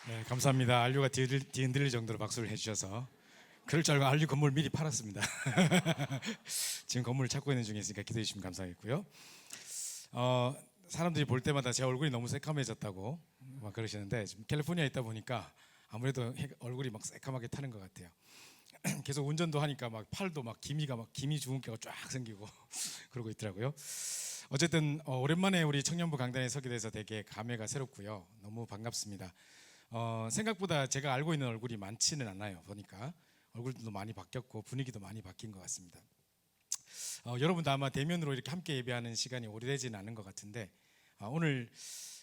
네, 감사합니다. 안류가 뒤흔들릴 정도로 박수를 해주셔서 그럴 줄 알고 안류 건물 미리 팔았습니다. 지금 건물을 찾고 있는 중에 있으니까 기도해 주시면 감사하겠고요. 사람들이 볼 때마다 제 얼굴이 너무 새카매졌다고 막 그러시는데 지금 캘리포니아에 있다 보니까 아무래도 얼굴이 막 새카맣게 타는 것 같아요. 계속 운전도 하니까 막 팔도 막 기미 주근깨가 쫙 생기고 그러고 있더라고요. 어쨌든 오랜만에 우리 청년부 강단에 서게 돼서 되게 감회가 새롭고요. 너무 반갑습니다. 생각보다 제가 알고 있는 얼굴이 많지는 않아요. 보니까 얼굴도 많이 바뀌었고 분위기도 많이 바뀐 것 같습니다. 여러분도 아마 대면으로 이렇게 함께 예배하는 시간이 오래되지는 않은 것 같은데 오늘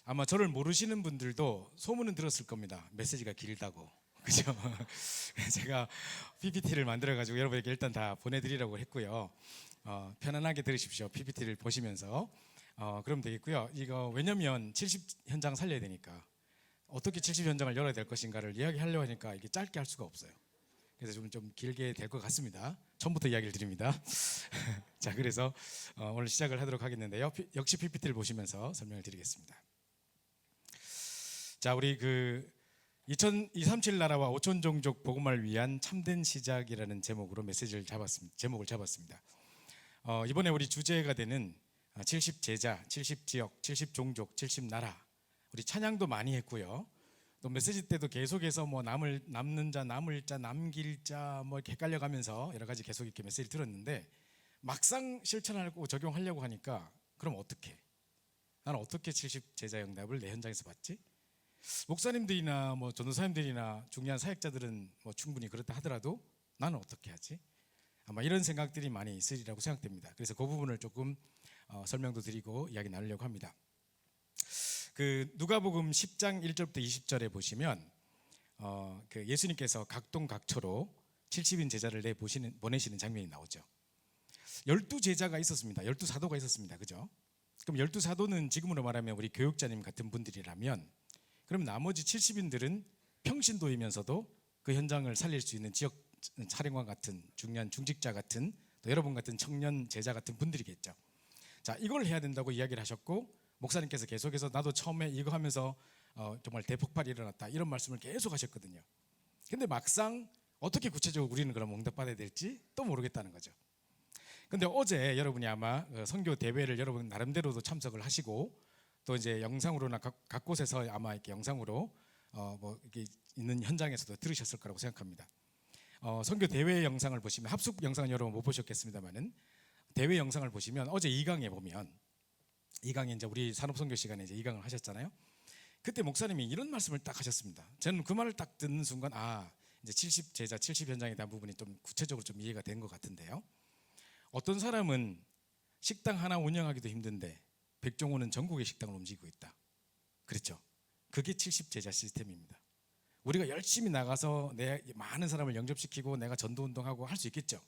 아마 저를 모르시는 분들도 소문은 들었을 겁니다. 메시지가 길다고. 그죠? 제가 PPT를 만들어 가지고 여러분에게 일단 다 보내드리려고 했고요. 편안하게 들으십시오. PPT를 보시면서 그러면 되겠고요. 이거 왜냐면 70 현장 살려야 되니까 어떻게 70 현장을 열어야 될 것인가를 이야기하려고 하니까 이게 짧게 할 수가 없어요. 그래서 좀 길게 될 것 같습니다. 처음부터 이야기를 드립니다. 자, 그래서 오늘 시작을 하도록 하겠는데요. 역시 PPT를 보시면서 설명을 드리겠습니다. 자, 우리 237 나라와 5천 종족 복음을 위한 참된 시작이라는 제목으로 제목을 잡았습니다. 이번에 우리 주제가 되는 70 제자, 70 지역, 70 종족, 70 나라. 우리 찬양도 많이 했고요. 또 메시지 때도 계속해서 뭐 남는 자, 남을 자, 남길 자 뭐 이렇게 헷갈려가면서 여러 가지 계속 이렇게 메시지를 들었는데 막상 실천하고 적용하려고 하니까 그럼 어떻게? 나는 어떻게 70 제자 응답을 내 현장에서 받지? 목사님들이나 뭐 전도사님들이나 중요한 사역자들은 뭐 충분히 그렇다 하더라도 나는 어떻게 하지? 아마 이런 생각들이 많이 있으리라고 생각됩니다. 그래서 그 부분을 조금 설명도 드리고 이야기 나누려고 합니다. 누가복음 10장 1절부터 20절에 보시면 예수님께서 각동각처로 70인 제자를 보내시는 장면이 나오죠. 12제자가 있었습니다. 12사도가 있었습니다. 그죠? 그럼 12사도는 지금으로 말하면 우리 교육자님 같은 분들이라면 그럼 나머지 70인들은 평신도이면서도 그 현장을 살릴 수 있는 지역 사령관 같은 중요한 중직자 같은 또 여러분 같은 청년 제자 같은 분들이겠죠. 자, 이걸 해야 된다고 이야기를 하셨고 목사님께서 계속해서 나도 처음에 이거 하면서 정말 대폭발이 일어났다 이런 말씀을 계속 하셨거든요. 근데 막상 어떻게 구체적으로 우리는 그럼 응답받아야 될지 또 모르겠다는 거죠. 근데 어제 여러분이 아마 선교 대회를 여러분 나름대로도 참석을 하시고 또 이제 영상으로나 각 곳에서 아마 이렇게 영상으로 뭐 이렇게 있는 현장에서도 들으셨을 거라고 생각합니다. 선교 대회 영상을 보시면 합숙 영상은 여러분 못 보셨겠습니다만은 대회 영상을 보시면 어제 2강에 보면 2강에 이제 우리 산업선교 시간에 이제 2강을 하셨잖아요. 그때 목사님이 이런 말씀을 딱 하셨습니다. 저는 그 말을 딱 듣는 순간 이제 70 제자 70 현장에 대한 부분이 좀 구체적으로 좀 이해가 된 것 같은데요. 어떤 사람은 식당 하나 운영하기도 힘든데 백종원은 전국의 식당을 움직이고 있다. 그렇죠? 그게 70 제자 시스템입니다. 우리가 열심히 나가서 많은 사람을 영접시키고 내가 전도운동하고 할 수 있겠죠.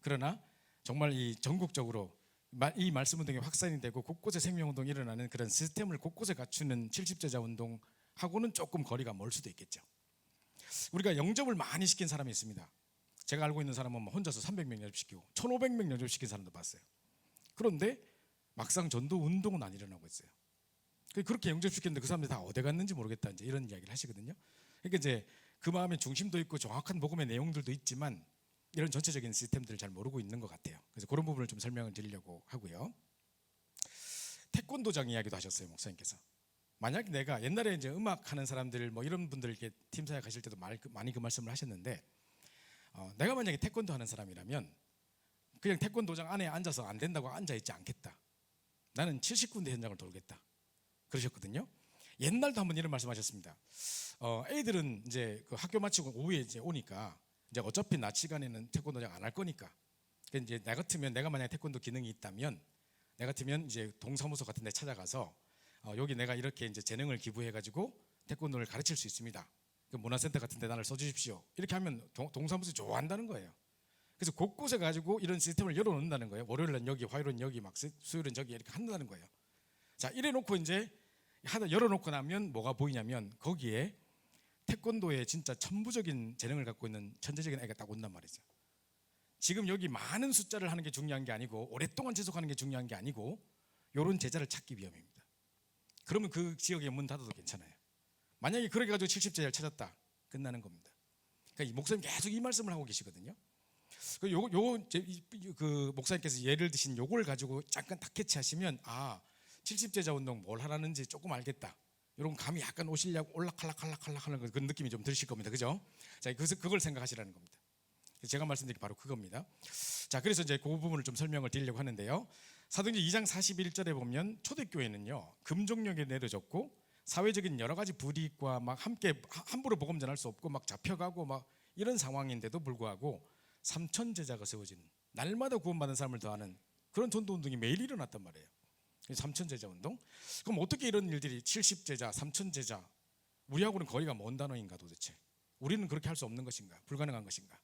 그러나 정말 이 전국적으로 이 말씀 운동이 확산이 되고 곳곳에 생명운동이 일어나는 그런 시스템을 곳곳에 갖추는 70제자 운동하고는 조금 거리가 멀 수도 있겠죠. 우리가 영접을 많이 시킨 사람이 있습니다. 제가 알고 있는 사람은 혼자서 300명 영접시키고 1500명 영접시킨 사람도 봤어요. 그런데 막상 전도 운동은 안 일어나고 있어요. 그렇게 영접시켰는데 그 사람들이 다 어디 갔는지 모르겠다 이제 이런 이야기를 하시거든요. 그러니까 이제 그 마음에 중심도 있고 정확한 복음의 내용들도 있지만 이런 전체적인 시스템들을 잘 모르고 있는 것 같아요. 그래서 그런 부분을 좀 설명을 드리려고 하고요. 태권도장 이야기도 하셨어요, 목사님께서. 만약 내가 옛날에 이제 음악 하는 사람들 뭐 이런 분들 이렇게 팀 사역 하실 때도 많이 그 말씀을 하셨는데 내가 만약에 태권도 하는 사람이라면 그냥 태권도장 안에 앉아서 안 된다고 앉아 있지 않겠다. 나는 70군데 현장을 돌겠다. 그러셨거든요. 옛날도 한번 이런 말씀하셨습니다. 애들은 이제 그 학교 마치고 오후에 이제 오니까 이제 어차피 낮 시간에는 태권도장 안 할 거니까. 이제 나 같으면 내가 만약 태권도 기능이 있다면 내 같으면 이제 동사무소 같은 데 찾아가서 여기 내가 이렇게 이제 재능을 기부해 가지고 태권도를 가르칠 수 있습니다. 그 문화센터 같은 데 나를 써 주십시오. 이렇게 하면 동사무소 좋아한다는 거예요. 그래서 곳곳에 가지고 이런 시스템을 열어 놓는다는 거예요. 월요일은 여기, 화요일은 여기, 막 수요일은 저기 이렇게 한다는 거예요. 자, 이래 놓고 이제 하나 열어 놓고 나면 뭐가 보이냐면 거기에 태권도에 진짜 천부적인 재능을 갖고 있는 천재적인 애가 딱 온단 말이죠. 지금 여기 많은 숫자를 하는 게 중요한 게 아니고 오랫동안 지속하는 게 중요한 게 아니고 이런 제자를 찾기 위함입니다. 그러면 그 지역에 문 닫아도 괜찮아요. 만약에 그렇게 가지고 70제자를 찾았다, 끝나는 겁니다. 그러니까 이 목사님 계속 이 말씀을 하고 계시거든요. 그 목사님께서 예를 드신 요걸 가지고 잠깐 딱 캐치하시면 70제자 운동 뭘 하라는지 조금 알겠다. 이런 감이 약간 오시려고 올락할락할락할락 하는 그런 느낌이 좀 드실 겁니다. 그죠? 자, 그래서 그걸 생각하시라는 겁니다. 제가 말씀드린 게 바로 그겁니다. 자, 그래서 이제 그 부분을 좀 설명을 드리려고 하는데요. 사도행전 2장 41절에 보면 초대교회는요, 금종력에 내려졌고 사회적인 여러 가지 불이익과 막 함께 함부로 복음 전할 수 없고 막 잡혀가고 막 이런 상황인데도 불구하고 3천 제자가 세워진, 날마다 구원받는 사람을 더하는 그런 전도 운동이 매일 일어났단 말이에요. 3천 제자 운동. 그럼 어떻게 이런 일들이 70제자, 3천 제자, 우리하고는 거리가 먼 단어인가 도대체? 우리는 그렇게 할 수 없는 것인가? 불가능한 것인가?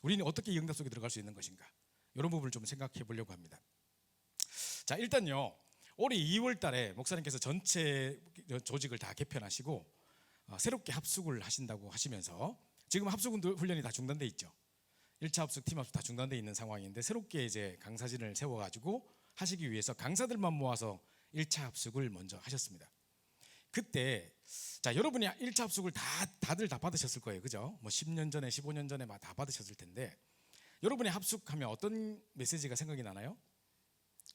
우리는 어떻게 이 응답 속에 들어갈 수 있는 것인가? 이런 부분을 좀 생각해 보려고 합니다. 자, 일단요, 올해 2월 달에 목사님께서 전체 조직을 다 개편하시고 새롭게 합숙을 하신다고 하시면서 지금 합숙 훈련이 다 중단돼 있죠. 1차 합숙, 팀 합숙 다 중단돼 있는 상황인데 새롭게 이제 강사진을 세워가지고 하시기 위해서 강사들만 모아서 1차 합숙을 먼저 하셨습니다. 그때 자, 여러분이 1차 합숙을 다들 다 받으셨을 거예요. 그죠? 뭐 10년 전에 15년 전에 막 다 받으셨을 텐데 여러분이 합숙하면 어떤 메시지가 생각이 나나요?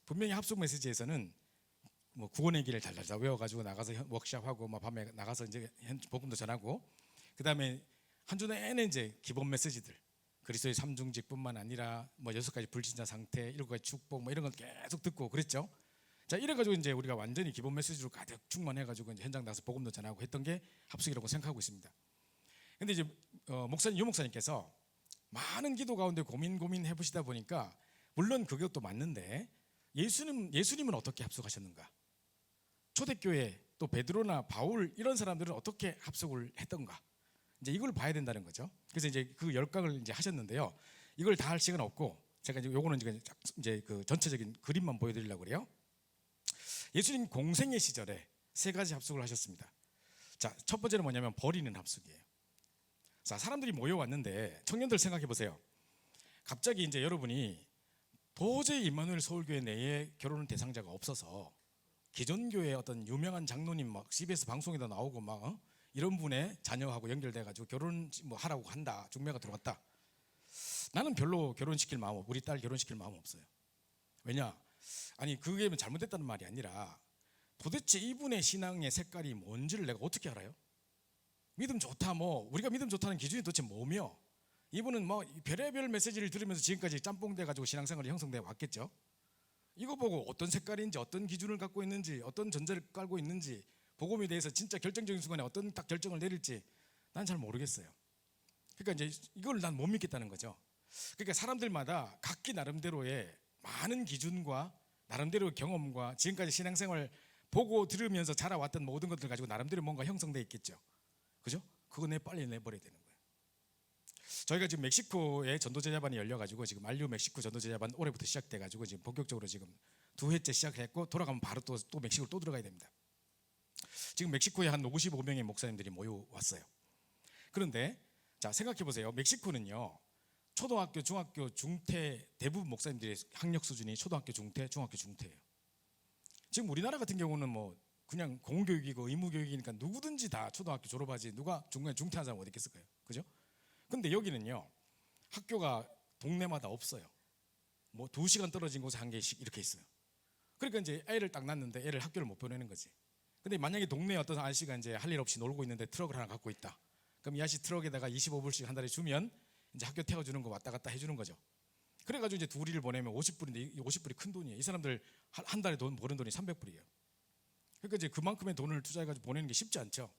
분명히 합숙 메시지에서는 뭐 구원의 길을 달달달 외워가지고 나가서 워크숍하고 막 밤에 나가서 이제 복음도 전하고, 그 다음에 한 주 내내 이제 기본 메시지들, 그리스도의 삼중직뿐만 아니라 뭐 6가지 불신자 상태, 7가지 축복 뭐 이런 걸 계속 듣고 그랬죠. 자, 이래가지고 이제 우리가 완전히 기본 메시지로 가득 충만해가지고 이제 현장 나가서 복음도 전하고 했던 게 합숙이라고 생각하고 있습니다. 근데 이제 유 목사님께서 많은 기도 가운데 고민해 보시다 보니까 물론 그것도 맞는데 예수님은 어떻게 합숙하셨는가? 초대교회 또 베드로나 바울 이런 사람들은 어떻게 합숙을 했던가? 이제 이걸 봐야 된다는 거죠. 그래서 이제 그 열강을 이제 하셨는데요. 이걸 다 할 시간 없고 제가 이제 요거는 이제 그 전체적인 그림만 보여드리려고 그래요. 예수님 공생의 시절에 3가지 합숙을 하셨습니다. 자, 첫 번째는 뭐냐면 버리는 합숙이에요. 자, 사람들이 모여왔는데 청년들 생각해 보세요. 갑자기 이제 여러분이 도저히 임마누엘 서울교회 내에 결혼 대상자가 없어서 기존 교회 어떤 유명한 장로님 막 CBS 방송에도 나오고 막 이런 분의 자녀하고 연결돼가지고 결혼 뭐 하라고 한다, 중매가 들어갔다. 나는 별로 결혼시킬 마음, 우리 딸 결혼시킬 마음 없어요. 왜냐? 아니 그게 잘못됐다는 말이 아니라 도대체 이분의 신앙의 색깔이 뭔지를 내가 어떻게 알아요? 믿음 좋다, 뭐 우리가 믿음 좋다는 기준이 도대체 뭐며, 이분은 뭐 별의별 메시지를 들으면서 지금까지 짬뽕돼 가지고 신앙생활이 형성돼 왔겠죠. 이거 보고 어떤 색깔인지, 어떤 기준을 갖고 있는지, 어떤 전제를 깔고 있는지, 복음에 대해서 진짜 결정적인 순간에 어떤 딱 결정을 내릴지 난 잘 모르겠어요. 그러니까 이제 이걸 난 못 믿겠다는 거죠. 그러니까 사람들마다 각기 나름대로의 많은 기준과 나름대로의 경험과 지금까지 신앙생활 보고 들으면서 자라왔던 모든 것들 가지고 나름대로 뭔가 형성돼 있겠죠. 그죠? 그거 빨리 내버려야 되는 거예요. 저희가 지금 멕시코에 전도제자반이 열려가지고 지금 알류 멕시코 전도제자반 올해부터 시작돼가지고 지금 본격적으로 지금 2회째 시작했고 돌아가면 바로 또 멕시코로 또 들어가야 됩니다. 지금 멕시코에 한 55명의 목사님들이 모여왔어요. 그런데 자, 생각해 보세요. 멕시코는요 초등학교, 중학교, 중퇴 대부분 목사님들의 학력 수준이 초등학교 중퇴, 중학교 중퇴예요. 지금 우리나라 같은 경우는 뭐 그냥 공교육이고 의무교육이니까 누구든지 다 초등학교 졸업하지 누가 중간에 중퇴한 사람 어디 있겠을까요? 그죠? 근데 여기는요 학교가 동네마다 없어요. 뭐 2시간 떨어진 곳에 한 개씩 이렇게 있어요. 그러니까 이제 애를 딱 낳는데 애를 학교를 못 보내는 거지. 근데 만약에 동네에 어떤 아저씨가 이제 할 일 없이 놀고 있는데 트럭을 하나 갖고 있다. 그럼 이 아저씨 트럭에다가 25불씩 한 달에 주면 이제 학교 태워주는 거 왔다 갔다 해주는 거죠. 그래가지고 이제 둘이를 보내면 50불인데 이 50불이 큰 돈이에요. 이 사람들 한 달에 버는 돈이 300불이에요. 그러니까 이제 그만큼의 돈을 투자해가지고 보내는 게 쉽지 않죠.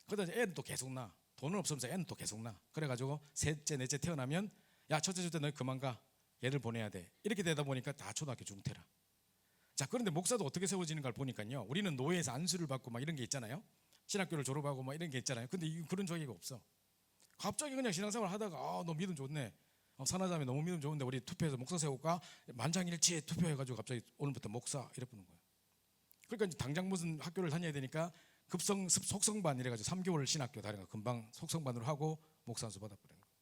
그러다 애는 또 계속 나. 돈은 없으면서 애는 또 계속 나. 그래가지고 셋째, 넷째 태어나면 야 첫째, 둘째 너 그만 가. 얘를 보내야 돼. 이렇게 되다 보니까 다 초등학교 중퇴라. 자, 그런데 목사도 어떻게 세워지는가를 보니까요. 우리는 노예에서 안수를 받고 막 이런 게 있잖아요. 신학교를 졸업하고 막 이런 게 있잖아요. 근데 그런 저기가 없어. 갑자기 그냥 신앙생활 하다가 너 믿음 좋네. 산하자매 너무 믿음 좋은데 우리 투표해서 목사 세울까? 만장일치에 투표해가지고 갑자기 오늘부터 목사 이래 보는 거예요. 그러니까 이제 당장 무슨 학교를 다녀야 되니까 속성반 이래가지고 3개월 신학교 다니는 거 금방 속성반으로 하고 목사 안수 받아버리는 거예요.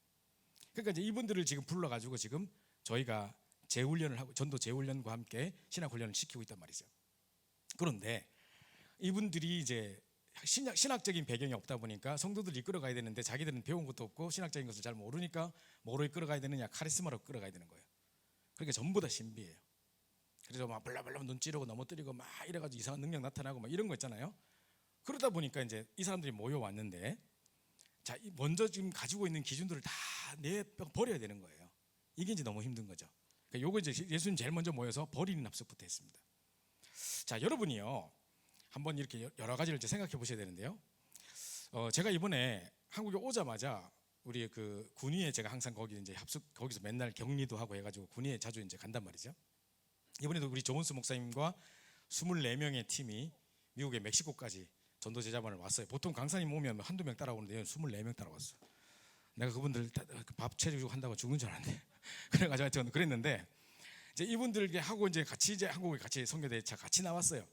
그러니까 이제 이분들을 지금 불러가지고 지금 저희가 재훈련을 하고 전도 재훈련과 함께 신학 훈련을 시키고 있단 말이죠. 그런데 이분들이 이제 신학적인 배경이 없다 보니까 성도들이 이끌어가야 되는데 자기들은 배운 것도 없고 신학적인 것을 잘 모르니까 뭐로 이끌어가야 되느냐, 카리스마로 이끌어가야 되는 거예요. 그러니까 전부 다 신비예요. 그래서 막 블라블라 눈 찌르고 넘어뜨리고 막 이래가지고 이상한 능력 나타나고 막 이런 거 있잖아요. 그러다 보니까 이제 이 사람들이 모여왔는데, 자, 먼저 지금 가지고 있는 기준들을 다 버려야 되는 거예요. 이게 이제 너무 힘든 거죠. 그러니까 요거 이제 예수님 제일 먼저 모여서 버리는 합숙부터 했습니다. 자, 여러분이요, 한번 이렇게 여러 가지를 이제 생각해 보셔야 되는데요. 제가 이번에 한국에 오자마자 우리 그 군위에 제가 항상 거기 이제 합숙, 거기서 맨날 격리도 하고 해가지고 군위에 자주 이제 간단 말이죠. 이번에도 우리 조은수 목사님과 24명의 팀이 미국의 멕시코까지 전도 제자반을 왔어요. 보통 강사님 오면 한두 명 따라오는데 24명 따라왔어. 내가 그분들 밥 차려주고 한다고 죽는 줄 알았는데 그래가지고 하여튼 그랬는데, 이제 이분들께 하고 이제 같이 이제 한국에 같이 선교대차 같이 나왔어요.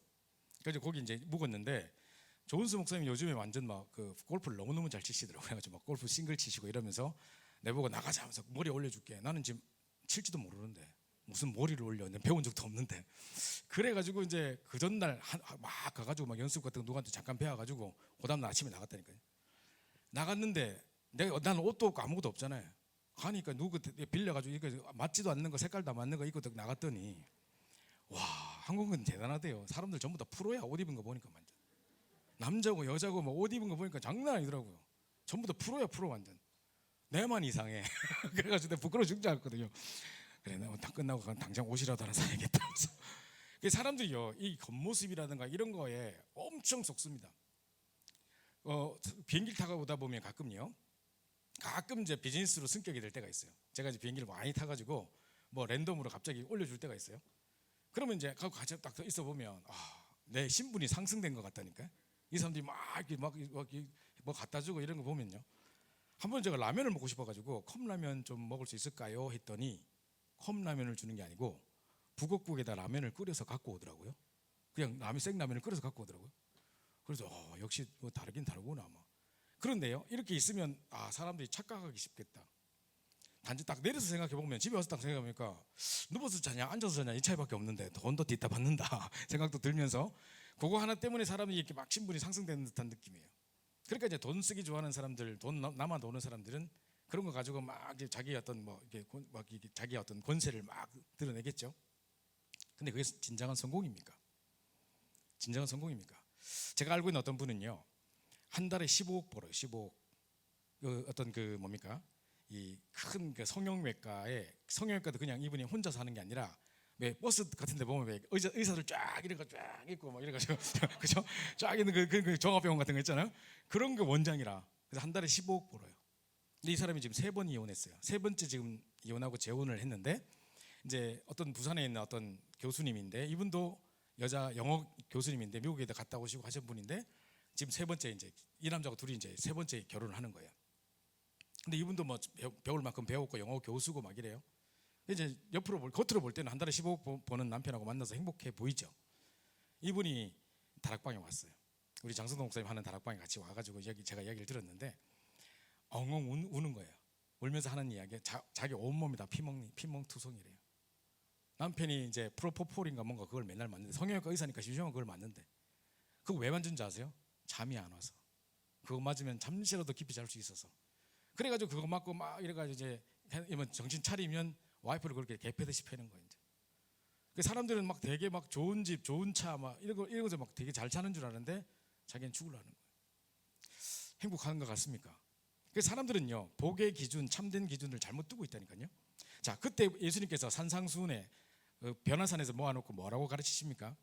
그래서 거기 이제 묵었는데, 조은수 목사님 요즘에 완전 막 그 골프를 너무너무 잘 치시더라고요. 그래가지고 막 골프 싱글 치시고 이러면서 내보고 나가자 하면서 머리 올려줄게. 나는 지금 칠지도 모르는데 무슨 머리를 올려, 내가 배운 적도 없는데. 그래가지고 이제 그 전날 막 가가지고 막 연습 같은 거 누구한테 잠깐 배워가지고 그 다음날 아침에 나갔다니까요. 나갔는데 나는 옷도 없고 아무것도 없잖아요. 가니까 누구 빌려가지고 이거 맞지도 않는 거, 색깔도 안 맞는 거 입고 나갔더니, 와, 한국은 대단하대요. 사람들 전부 다 프로야. 옷 입은 거 보니까 완전 남자고 여자고 뭐 옷 입은 거 보니까 장난 아니더라고요. 전부 다 프로야, 프로 완전. 내만 이상해. 그래가지고 내가 부끄러워 죽지 않거든요. 그래, 내가 다 끝나고 당장 옷이라도 하나 사야겠다. 사람들이요, 이 겉모습이라든가 이런 거에 엄청 속습니다. 비행기를 타고 오다 보면 가끔 이제 비즈니스로 승격이 될 때가 있어요. 제가 이제 비행기를 많이 타가지고 뭐 랜덤으로 갑자기 올려줄 때가 있어요. 그러면 이제 가고 같이 딱 있어 보면, 내 신분이 상승된 것 같다니까. 이 사람들이 뭐 갖다 주고 이런 거 보면요. 한번 제가 라면을 먹고 싶어가지고 컵라면 좀 먹을 수 있을까요? 했더니 컵라면을 주는 게 아니고 북엇국에다 라면을 끓여서 갖고 오더라고요. 그냥 생라면을 끓여서 갖고 오더라고요. 그래서 역시 뭐 다르긴 다르구나 뭐. 그런데요, 이렇게 있으면 사람들이 착각하기 쉽겠다. 단지 딱 내려서 생각해 보면, 집에 와서 딱 생각해 보니까 누워서 자냐 앉아서 자냐 이 차이밖에 없는데 돈도 뒤따 받는다 생각도 들면서, 그거 하나 때문에 사람이 이렇게 막 신분이 상승되는 듯한 느낌이에요. 그러니까 이제 돈 쓰기 좋아하는 사람들, 돈 남아 도는 사람들은 그런 거 가지고 막 자기 어떤 자기 어떤 권세를 막 드러내겠죠. 근데 그게 진정한 성공입니까? 진정한 성공입니까? 제가 알고 있는 어떤 분은요, 한 달에 15억 벌어요. 15억. 어떤 이 큰 성형외과도 그냥 이분이 혼자 사는 게 아니라, 왜 버스 같은 데 보면 왜 의사들 쫙 있고 막 이래가지고 그죠? 쫙 있는 그 종합병원 같은 거 있잖아요. 그런 게 원장이라. 그래서 한 달에 15억 벌어요. 근데 이 사람이 지금 3번 이혼했어요. 3번째 지금 이혼하고 재혼을 했는데, 이제 어떤 부산에 있는 어떤 교수님인데, 이분도 여자 영어 교수님인데 미국에도 갔다 오시고 하신 분인데, 지금 3번째 이제 이 남자하고 둘이 이제 3번째 결혼을 하는 거예요. 근데 이분도 뭐 배울 만큼 배웠고 영어 교수고 막 이래요. 이제 겉으로 볼 때는 한 달에 15억 버는 남편하고 만나서 행복해 보이죠. 이분이 다락방에 왔어요. 우리 장성동 목사님 하는 다락방에 같이 와가지고 제가 이야기를 들었는데, 엉엉 우는 거예요. 울면서 하는 이야기, 자기 온몸이 다 피멍투성이래요. 남편이 이제 프로포폴인가 뭔가 그걸 맨날 맞는데, 성형외과 의사니까 심심하면 그걸 맞는데, 그거 왜 맞는지 아세요? 잠이 안 와서. 그거 맞으면 잠시라도 깊이 잘 수 있어서. 그래가지고 그거 맞고 막 이래가지고 이제 정신 차리면 와이프를 그렇게 개패듯이 패는 거예요. 이제 사람들은 막 되게 막 좋은 집, 좋은 차 막 이런 거서 막 되게 잘 사는 줄 아는데 자기는 죽으려는 거예요. 행복한 것 같습니까? 그래서 사람들은요, 복의 기준, 참된 기준을 잘못 두고 있다니까요. 자, 그때 예수님께서 산상수훈에 변화산에서 모아놓고 뭐라고 가르치십니까?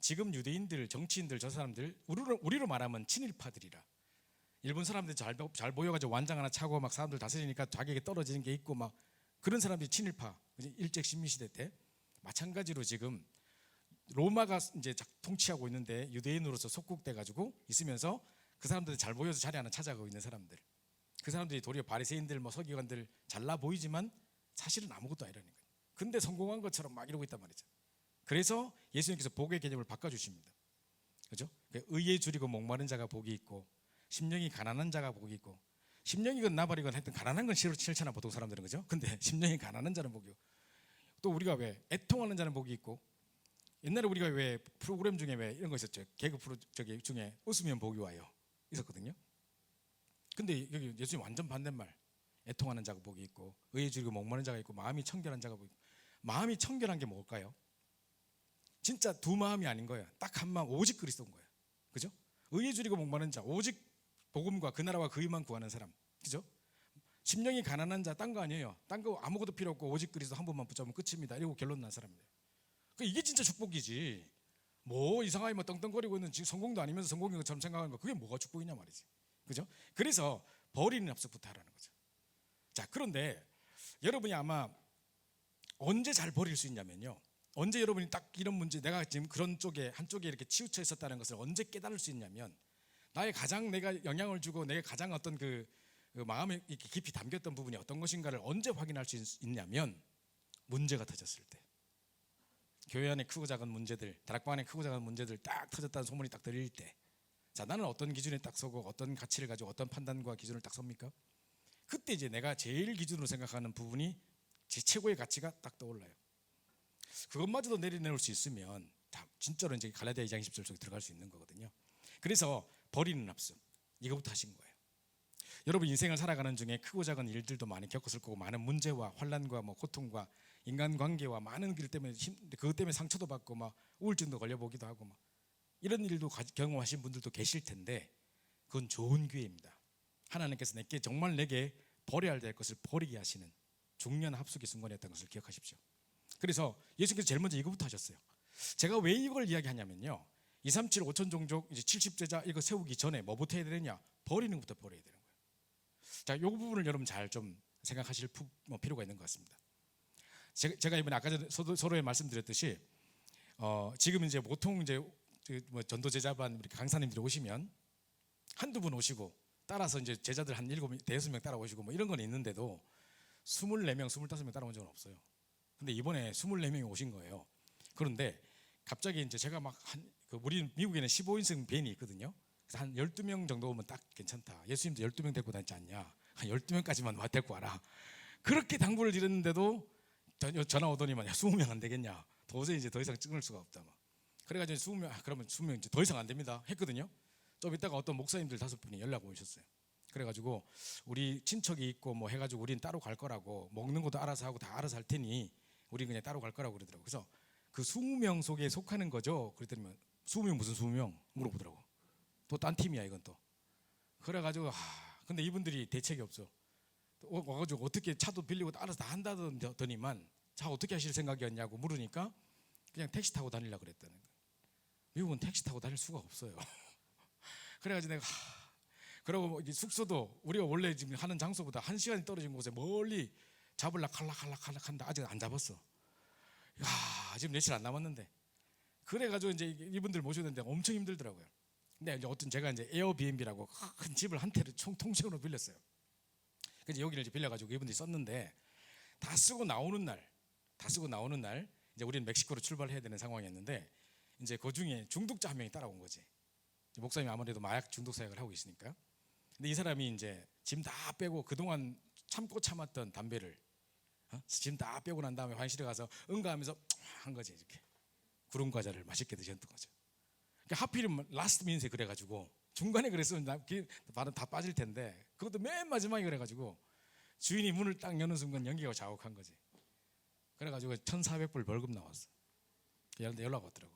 지금 유대인들, 정치인들, 저 사람들, 우리로 말하면 친일파들이라. 일본 사람들이 잘 보여가지고 완장 하나 차고 막 사람들 다스리니까 자기에게 떨어지는 게 있고 막 그런 사람들이 친일파. 일제 식민시대 때 마찬가지로 지금 로마가 이제 통치하고 있는데 유대인으로서 속국돼가지고 있으면서 그 사람들이 잘 보여서 자리 하나 찾아가고 있는 사람들. 그 사람들이 도리어 바리새인들, 뭐 서기관들 잘나 보이지만 사실은 아무것도 아니라는 거예요. 근데 성공한 것처럼 막 이러고 있단 말이죠. 그래서 예수님께서 복의 개념을 바꿔주십니다. 그죠? 의에 줄이고 목마른 자가 복이 있고, 심령이 가난한 자가 복이 있고, 심령이건 나발이건 하여튼 가난한 건 싫잖아 보통 사람들은. 그죠? 근데 심령이 가난한 자는 복이고, 또 우리가 왜 애통하는 자는 복이 있고, 옛날에 우리가 왜 프로그램 중에 왜 이런 거 있었죠. 개그 프로 저기 중에 웃으면 복이 와요 있었거든요. 근데 여기 예수님 완전 반대말. 애통하는 자가 복이 있고 의에 줄이고 목마른 자가 있고 마음이 청결한 자가 복이 있고. 마음이 청결한 게 뭘까요? 진짜 두 마음이 아닌 거예요. 딱 한 마음 오직 그리스도인 거예요. 그죠? 의에 줄이고 목마른 자 오직 복음과 그 나라와 그 의만 구하는 사람. 그죠? 심령이 가난한 자 딴 거 아니에요. 딴 거 아무것도 필요 없고 오직 그리스도 한 번만 붙잡으면 끝입니다. 이러고 결론 난 사람이에요. 그러니까 이게 진짜 축복이지. 뭐 이상하게 뭐 떵떵거리고 있는 지금 성공도 아니면서 성공인 것처럼 생각하는 거 그게 뭐가 축복이냐 말이지. 그죠? 그래서 버리는 합석부터 하라는 거죠. 자, 그런데 여러분이 아마 언제 잘 버릴 수 있냐면요. 언제 여러분이 딱 이런 문제 내가 지금 그런 쪽에 한쪽에 이렇게 치우쳐 있었다는 것을 언제 깨달을 수 있냐면 나의 가장 내가 영향을 주고 내가 가장 어떤 그 마음에 이렇게 깊이 담겼던 부분이 어떤 것인가를 언제 확인할 수 있냐면 문제가 터졌을 때. 교회 안에 크고 작은 문제들, 다락방 안에 크고 작은 문제들 딱 터졌다는 소문이 딱 들릴 때, 자 나는 어떤 기준에 딱 서고 어떤 가치를 가지고 어떤 판단과 기준을 딱 섭니까? 그때 이제 내가 제일 기준으로 생각하는 부분이 제 최고의 가치가 딱 떠올라요. 그것마저도 내려놓을 수 있으면 다 진짜로 이제 갈라디아 2장 20절 속에 들어갈 수 있는 거거든요. 그래서 버리는 합숙 이거부터 하신 거예요. 여러분 인생을 살아가는 중에 크고 작은 일들도 많이 겪었을 거고 많은 문제와 환난과 뭐 고통과 인간관계와 많은 길 때문에 그것 때문에 상처도 받고 막 우울증도 걸려보기도 하고 막 이런 일도 경험하신 분들도 계실 텐데 그건 좋은 기회입니다. 하나님께서 내게 버려야 될 것을 버리게 하시는 중요한 합숙의 순간이었던 것을 기억하십시오. 그래서 예수님께서 제일 먼저 이거부터 하셨어요. 제가 왜 이걸 이야기하냐면요, 237 5천 종족 이제 70제자 이거 세우기 전에 뭐부터 해야 되느냐? 버리는 것부터 버려야 되는 거예요. 자, 이 부분을 여러분 잘 좀 생각하실 필요가 있는 것 같습니다. 제가 이번에 아까 전에 서로에 말씀드렸듯이 지금 이제 보통 이제 뭐 전도제자반 우리 강사님들이 오시면 한두 분 오시고 따라서 이제 제자들 한 7명 따라오시고 뭐 이런 건 있는데도 24명, 25명 따라온 적은 없어요. 근데 이번에 24명이 오신 거예요. 그런데 갑자기 이제 제가 막 우리 미국에는 15인승 밴이 있거든요. 그래서 한 12명 정도 오면 딱 괜찮다. 예수님도 12명 데리고 다니지 않냐. 한 12명까지만 데리고 와라. 그렇게 당부를 드렸는데도 전화 오더니만 20명 안 되겠냐. 도저히 이제 더 이상 찍을 수가 없다. 막. 그래가지고 20명, 그러면 20명 이제 더 이상 안 됩니다. 했거든요. 좀 이따가 어떤 목사님들 5분이 연락 오셨어요. 그래가지고 우리 친척이 있고 뭐 해가지고 우린 따로 갈 거라고 먹는 것도 알아서 하고 다 알아서 할 테니 우리 그냥 따로 갈 거라고 그러더라고요. 그래서 그 20명 속에 속하는 거죠. 그랬더니 20명 무슨 20명 물어보더라고. 또 딴 팀이야 이건 또. 그래가지고 근데 이분들이 대책이 없어. 와가지고 어떻게 차도 빌리고 알아서 다 한다더니만 자 어떻게 하실 생각이었냐고 물으니까 그냥 택시 타고 다니려고 그랬다는 거예요. 미국은 택시 타고 다닐 수가 없어요. 그래가지고 내가 그러고 숙소도 우리가 원래 지금 하는 장소보다 1시간이 떨어진 곳에 멀리 잡으려 칼락칼락 한다. 아직 안 잡았어. 지금 며칠 안 남았는데. 그래가지고 이제 이분들 모셔야 되는데 엄청 힘들더라고요. 근데 이제 어떤 제가 이제 에어비앤비라고 큰 집을 한 채를 통째로 빌렸어요. 그래서 여기를 이제 빌려가지고 이분들이 썼는데 다 쓰고 나오는 날 이제 우리는 멕시코로 출발해야 되는 상황이었는데 이제 그 중에 중독자 한 명이 따라온 거지. 목사님이 아무래도 마약 중독 사역을 하고 계시니까. 근데 이 사람이 이제 짐 다 빼고 그동안 참고 참았던 담배를 짐 다 빼고 난 다음에 화장실에 가서 응가하면서 한 거지. 이렇게 구름 과자를 맛있게 드셨던 거죠. 그러니까 하필이면 라스트 민세 그래가지고 중간에 그랬으면 발은 다 빠질 텐데 그것도 맨 마지막에 그래가지고 주인이 문을 딱 여는 순간 연기가 자욱한 거지. 그래가지고 1,400불 벌금 나왔어. 연락 왔더라고.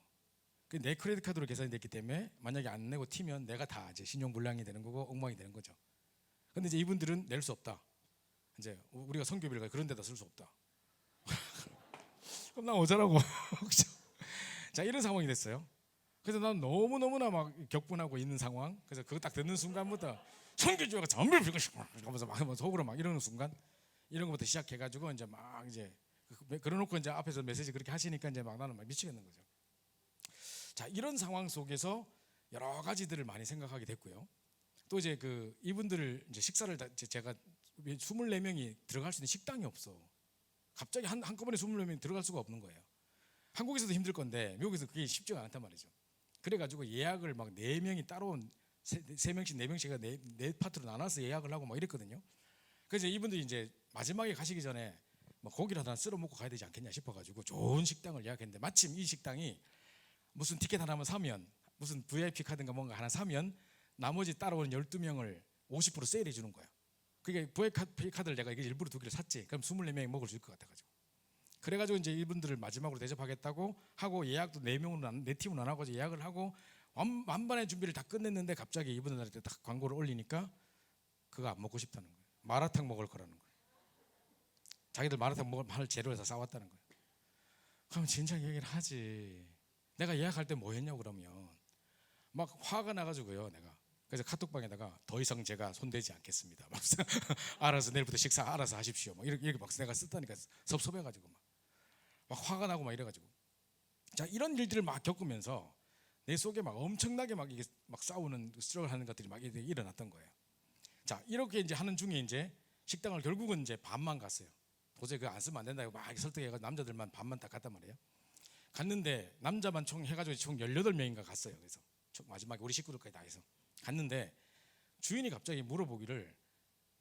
내 크레딧 카드로 계산이 됐기 때문에 만약에 안 내고 튀면 내가 다 이제 신용불량이 되는 거고 엉망이 되는 거죠. 근데 이제 이분들은 낼 수 없다. 이제 우리가 선교비를 그런 데다 쓸 수 없다. 그럼 나 어쩌라고. 자, 이런 상황이 됐어요. 그래서 난 너무너무나 막 격분하고 있는 상황. 그래서 그거 딱 듣는 순간부터 선교주가 전부 빌고 싶으면서 막 속으로 막 이러는 순간 이런 것부터 시작해가지고 이제 막 이제 그러놓고 이제 앞에서 메시지 그렇게 하시니까 이제 막 나는 막 미치겠는 거죠. 자, 이런 상황 속에서 여러 가지들을 많이 생각하게 됐고요. 또 이제 이분들을 이제 식사를 제가 24명이 들어갈 수 있는 식당이 없어. 갑자기 한꺼번에 24명이 들어갈 수가 없는 거예요. 한국에서도 힘들 건데 미국에서 그게 쉽지가 않단 말이죠. 그래가지고 예약을 막 4명이 따로 3명씩 4명씩 네 파트로 나눠서 예약을 하고 막 이랬거든요. 그래서 이분들이 이제 마지막에 가시기 전에 뭐 고기를 하나 쓸어 먹고 가야 되지 않겠냐 싶어가지고 좋은 식당을 예약했는데 마침 이 식당이 무슨 티켓 하나만 사면, 무슨 VIP 카드인가 뭔가 하나 사면 나머지 따라오는 12명을 50% 세일해 주는 거야. 그게 VIP 카드를 내가 일부러 2개를 샀지. 그럼 24명이 먹을 수 있을 것 같아가지고. 그래가지고 이제 이분들을 마지막으로 대접하겠다고 하고 예약도 4명으로 4팀으로 안 하고 예약을 하고 만반의 준비를 다 끝냈는데 갑자기 이분들한테 딱 광고를 올리니까 그거 안 먹고 싶다는 거예요. 마라탕 먹을 거라는 거예요. 자기들 마라탕 먹을 재료를 다 싸왔다는 거예요. 그럼 진작 얘기를 하지. 내가 예약할 때 뭐 했냐고 그러면 막 화가 나가지고요. 내가 그래서 카톡방에다가 더 이상 제가 손대지 않겠습니다. 막 알아서 내일부터 식사 알아서 하십시오. 막 이렇게 막 내가 썼다니까 섭섭해가지고 막 화가 나고 막 이래가지고 자 이런 일들을 막 겪으면서 내 속에 막 엄청나게 막 이게 막 싸우는 스트럭을 하는 것들이 막 일어났던 거예요. 자 이렇게 이제 하는 중에 이제 식당을 결국은 이제 반만 갔어요. 도저히 그거 안 쓰면 안 된다고 막 설득해가지고 남자들만 반만 딱 갔단 말이에요. 갔는데 남자만 총 해가지고 총 18명인가 갔어요. 그래서 마지막에 우리 식구들까지 다 해서 갔는데 주인이 갑자기 물어보기를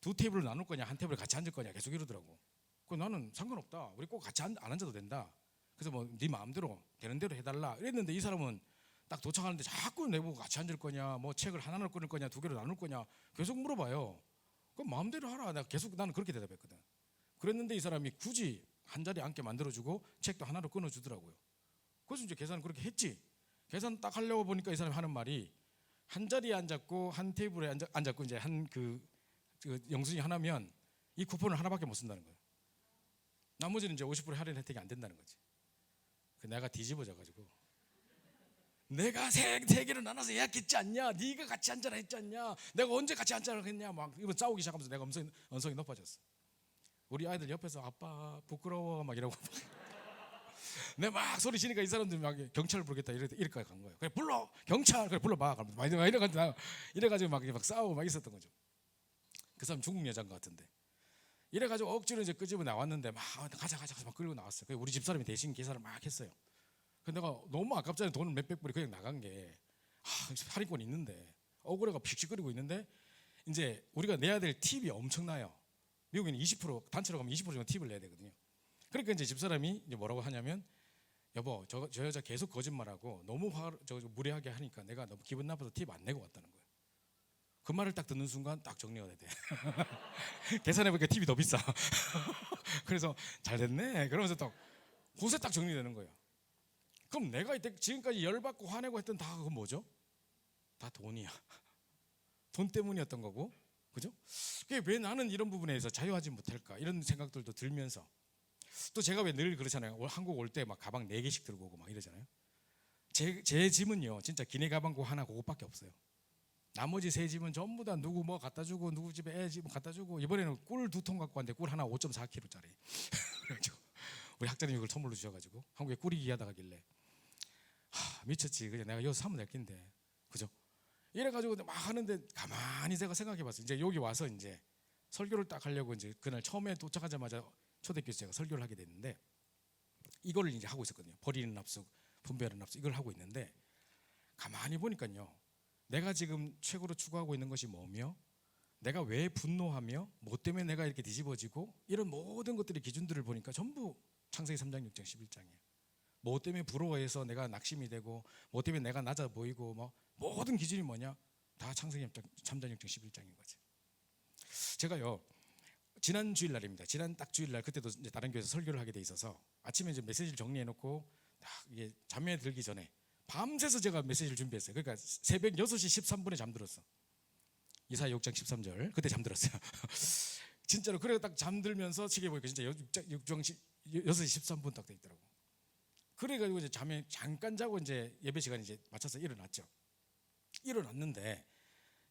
2테이블을 나눌 거냐 한 테이블에 같이 앉을 거냐 계속 이러더라고. 그래서 나는 상관없다. 우리 꼭 같이 안 앉아도 된다. 그래서 뭐 네 마음대로 되는 대로 해달라 이랬는데 이 사람은 딱 도착하는데 자꾸 내보고 같이 앉을 거냐 뭐 책을 하나로 끊을 거냐 2개로 나눌 거냐 계속 물어봐요. 그럼 마음대로 하라. 내가 계속 나는 그렇게 대답했거든. 그랬는데 이 사람이 굳이 한 자리에 앉게 만들어주고 책도 하나로 끊어주더라고요. 그래서 이제 계산을 그렇게 했지. 계산 딱 하려고 보니까 이 사람이 하는 말이 한 자리에 앉았고 한 테이블에 앉았고 이제 한 그 영수증이 하나면 이 쿠폰을 하나밖에 못 쓴다는 거예요. 나머지는 이제 50% 할인 혜택이 안 된다는 거지. 내가 뒤집어져 가지고 내가 세 개를 나눠서 예약했지 않냐? 네가 같이 앉아라 했지 않냐? 내가 언제 같이 앉아라 했냐? 막 이거 싸우기 시작하면서 내가 언성이 높아졌어. 우리 아이들 옆에서 아빠 부끄러워 막 이러고 내 막 소리 지니까 이 사람들이 막 경찰을 부르겠다 이렇게까지 간 거예요. 그래 불러 경찰 그래 불러봐. 막 이래가지고 막 싸우고 막 있었던 거죠. 그 사람 중국 여자인 것 같은데 이래가지고 억지로 이제 끄집어 나왔는데 막 가자 막 끌고 나왔어요. 그래서 우리 집사람이 대신 계산을 막 했어요. 근데 내가 너무 아깝잖아요. 돈을 몇백 불이 그냥 나간 게 할인권이 있는데 억울해가 픽픽거리고 있는데 이제 우리가 내야 될 팁이 엄청나요. 미국에는 20% 단체로 가면 20% 정도 팁을 내야 되거든요. 그러니까 이제 집사람이 이제 뭐라고 하냐면 여보 저 여자 계속 거짓말하고 너무 무례하게 하니까 내가 너무 기분 나빠서 팁 안 내고 왔다는 거예요. 그 말을 딱 듣는 순간 딱 정리가 돼. 계산해보니까 팁이 더 비싸. 그래서 잘 됐네. 그러면서 딱 곳에 딱 정리되는 거예요. 그럼 내가 이때 지금까지 열받고 화내고 했던 다 그건 뭐죠? 다 돈이야. 돈 때문이었던 거고, 그죠? 그게 왜 나는 이런 부분에서 자유하지 못할까 이런 생각들도 들면서 또 제가 왜 늘 그렇잖아요. 한국 올 때 막 가방 4개씩 들고 오고 막 이러잖아요. 제 짐은요 진짜 기내 가방 하나 그것밖에 없어요. 나머지 3집은 전부 다 누구 뭐 갖다 주고 누구 집에 애 집 갖다 주고 이번에는 꿀 2통 갖고 왔는데 꿀 하나 5.4kg짜리 우리 학자님이 그걸 선물로 주셔가지고 한국에 꿀이 귀하다 하길래 미쳤지. 그냥 내가 여기서 사면 될 낀데 그죠? 이래가지고 막 하는데 가만히 제가 생각해봤어요. 이제 여기 와서 이제 설교를 딱 하려고 이제 그날 처음에 도착하자마자 초대교회에서 제가 설교를 하게 됐는데 이거를 이제 하고 있었거든요. 버리는 압숙, 분배하는 압숙 이걸 하고 있는데 가만히 보니까요. 내가 지금 최고로 추구하고 있는 것이 뭐며 내가 왜 분노하며 뭐 때문에 내가 이렇게 뒤집어지고 이런 모든 것들의 기준들을 보니까 전부 창세기 3장 6장 11장이에요. 뭐 때문에 부러워해서 내가 낙심이 되고 뭐 때문에 내가 낮아 보이고 뭐 모든 기준이 뭐냐 다 창세기 3장 6장 11장인 거지. 제가요 지난 주일날입니다. 지난 딱 주일날 그때도 이제 다른 교회에서 설교를 하게 돼 있어서 아침에 이제 메시지를 정리해놓고 딱 이게 잠에 들기 전에 밤새서 제가 메시지를 준비했어요. 그러니까 새벽 6시 13분에 잠들었어. 이사야 6장 13절 그때 잠들었어요. 진짜로. 그래서 딱 잠들면서 시계 보니까 진짜 6시 13분 딱 돼 있더라고. 그래가지고 이제 잠에 잠깐 자고 이제 예배 시간 이제 맞춰서 일어났죠. 일어났는데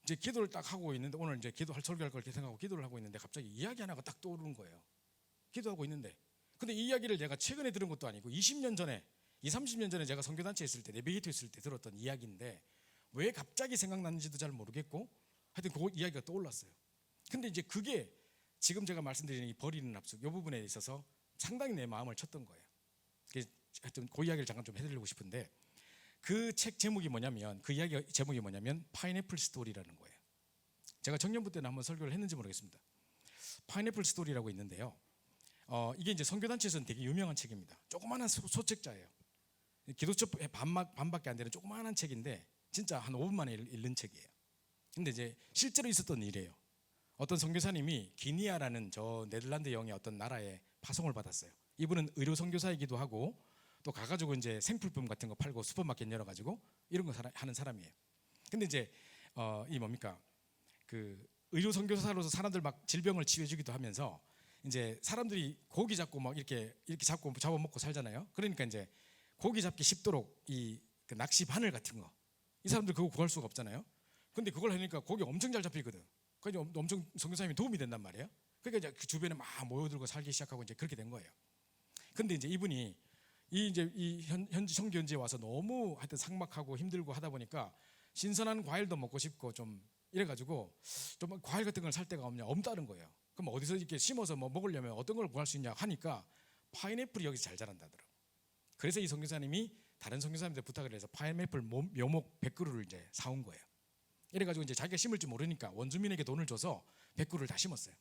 이제 기도를 딱 하고 있는데 오늘 이제 기도할 설교할 걸 생각하고 기도를 하고 있는데 갑자기 이야기 하나가 딱 떠오르는 거예요. 기도하고 있는데 근데 이 이야기를 내가 최근에 들은 것도 아니고 20년 전에 30년 전에 제가 선교단체에 있을 때 내비게이터 있을 때 들었던 이야기인데 왜 갑자기 생각났는지도 잘 모르겠고 하여튼 그 이야기가 떠올랐어요. 근데 이제 그게 지금 제가 말씀드리는 이 버리는 압숙 이 부분에 있어서 상당히 내 마음을 쳤던 거예요. 하여튼 그 이야기를 잠깐 좀 해드리고 싶은데 그 책 제목이 뭐냐면 그 이야기 제목이 뭐냐면 파인애플 스토리라는 거예요. 제가 청년부 때는 한번 설교를 했는지 모르겠습니다. 파인애플 스토리라고 있는데요. 이게 이제 선교단체에서는 되게 유명한 책입니다. 조그마한 소책자예요. 기도처 반밖에 안 되는 조그마한 책인데 진짜 한 5분 만에 읽는 책이에요. 근데 이제 실제로 있었던 일이에요. 어떤 선교사님이 기니아라는 저 네덜란드 영의 어떤 나라에 파송을 받았어요. 이분은 의료 선교사이기도 하고 또 가가지고 이제 생필품 같은 거 팔고 슈퍼마켓 열어가지고 이런 거 하는 사람이에요. 근데 이제 이 뭡니까 그 의료 선교사로서 사람들 막 질병을 치료해주기도 하면서 이제 사람들이 고기 잡고 막 이렇게 잡고 잡아먹고 살잖아요. 그러니까 이제 고기 잡기 쉽도록 그 낚시 바늘 같은 거 이 사람들 그거 구할 수가 없잖아요. 근데 그걸 하니까 고기 엄청 잘 잡히거든. 그러니까 엄청 선교사님이 도움이 된단 말이에요. 그러니까 이제 그 주변에 막 모여들고 살기 시작하고 이제 그렇게 된 거예요. 근데 이제 이분이 이 현지 선교지에 와서 너무 하여튼 삭막하고 힘들고 하다 보니까 신선한 과일도 먹고 싶고 좀 이래가지고 좀 과일 같은 걸 살 데가 없다는 거예요. 그럼 어디서 이렇게 심어서 뭐 먹으려면 어떤 걸 구할 수 있냐 하니까 파인애플이 여기서 잘 자란다더라고. 그래서 이 선교사님이 다른 선교사님들 부탁을 해서 파인애플 묘목 100그루를 이제 사온 거예요. 이래가지고 이제 자기가 심을 줄 모르니까 원주민에게 돈을 줘서 100그루를 다 심었어요.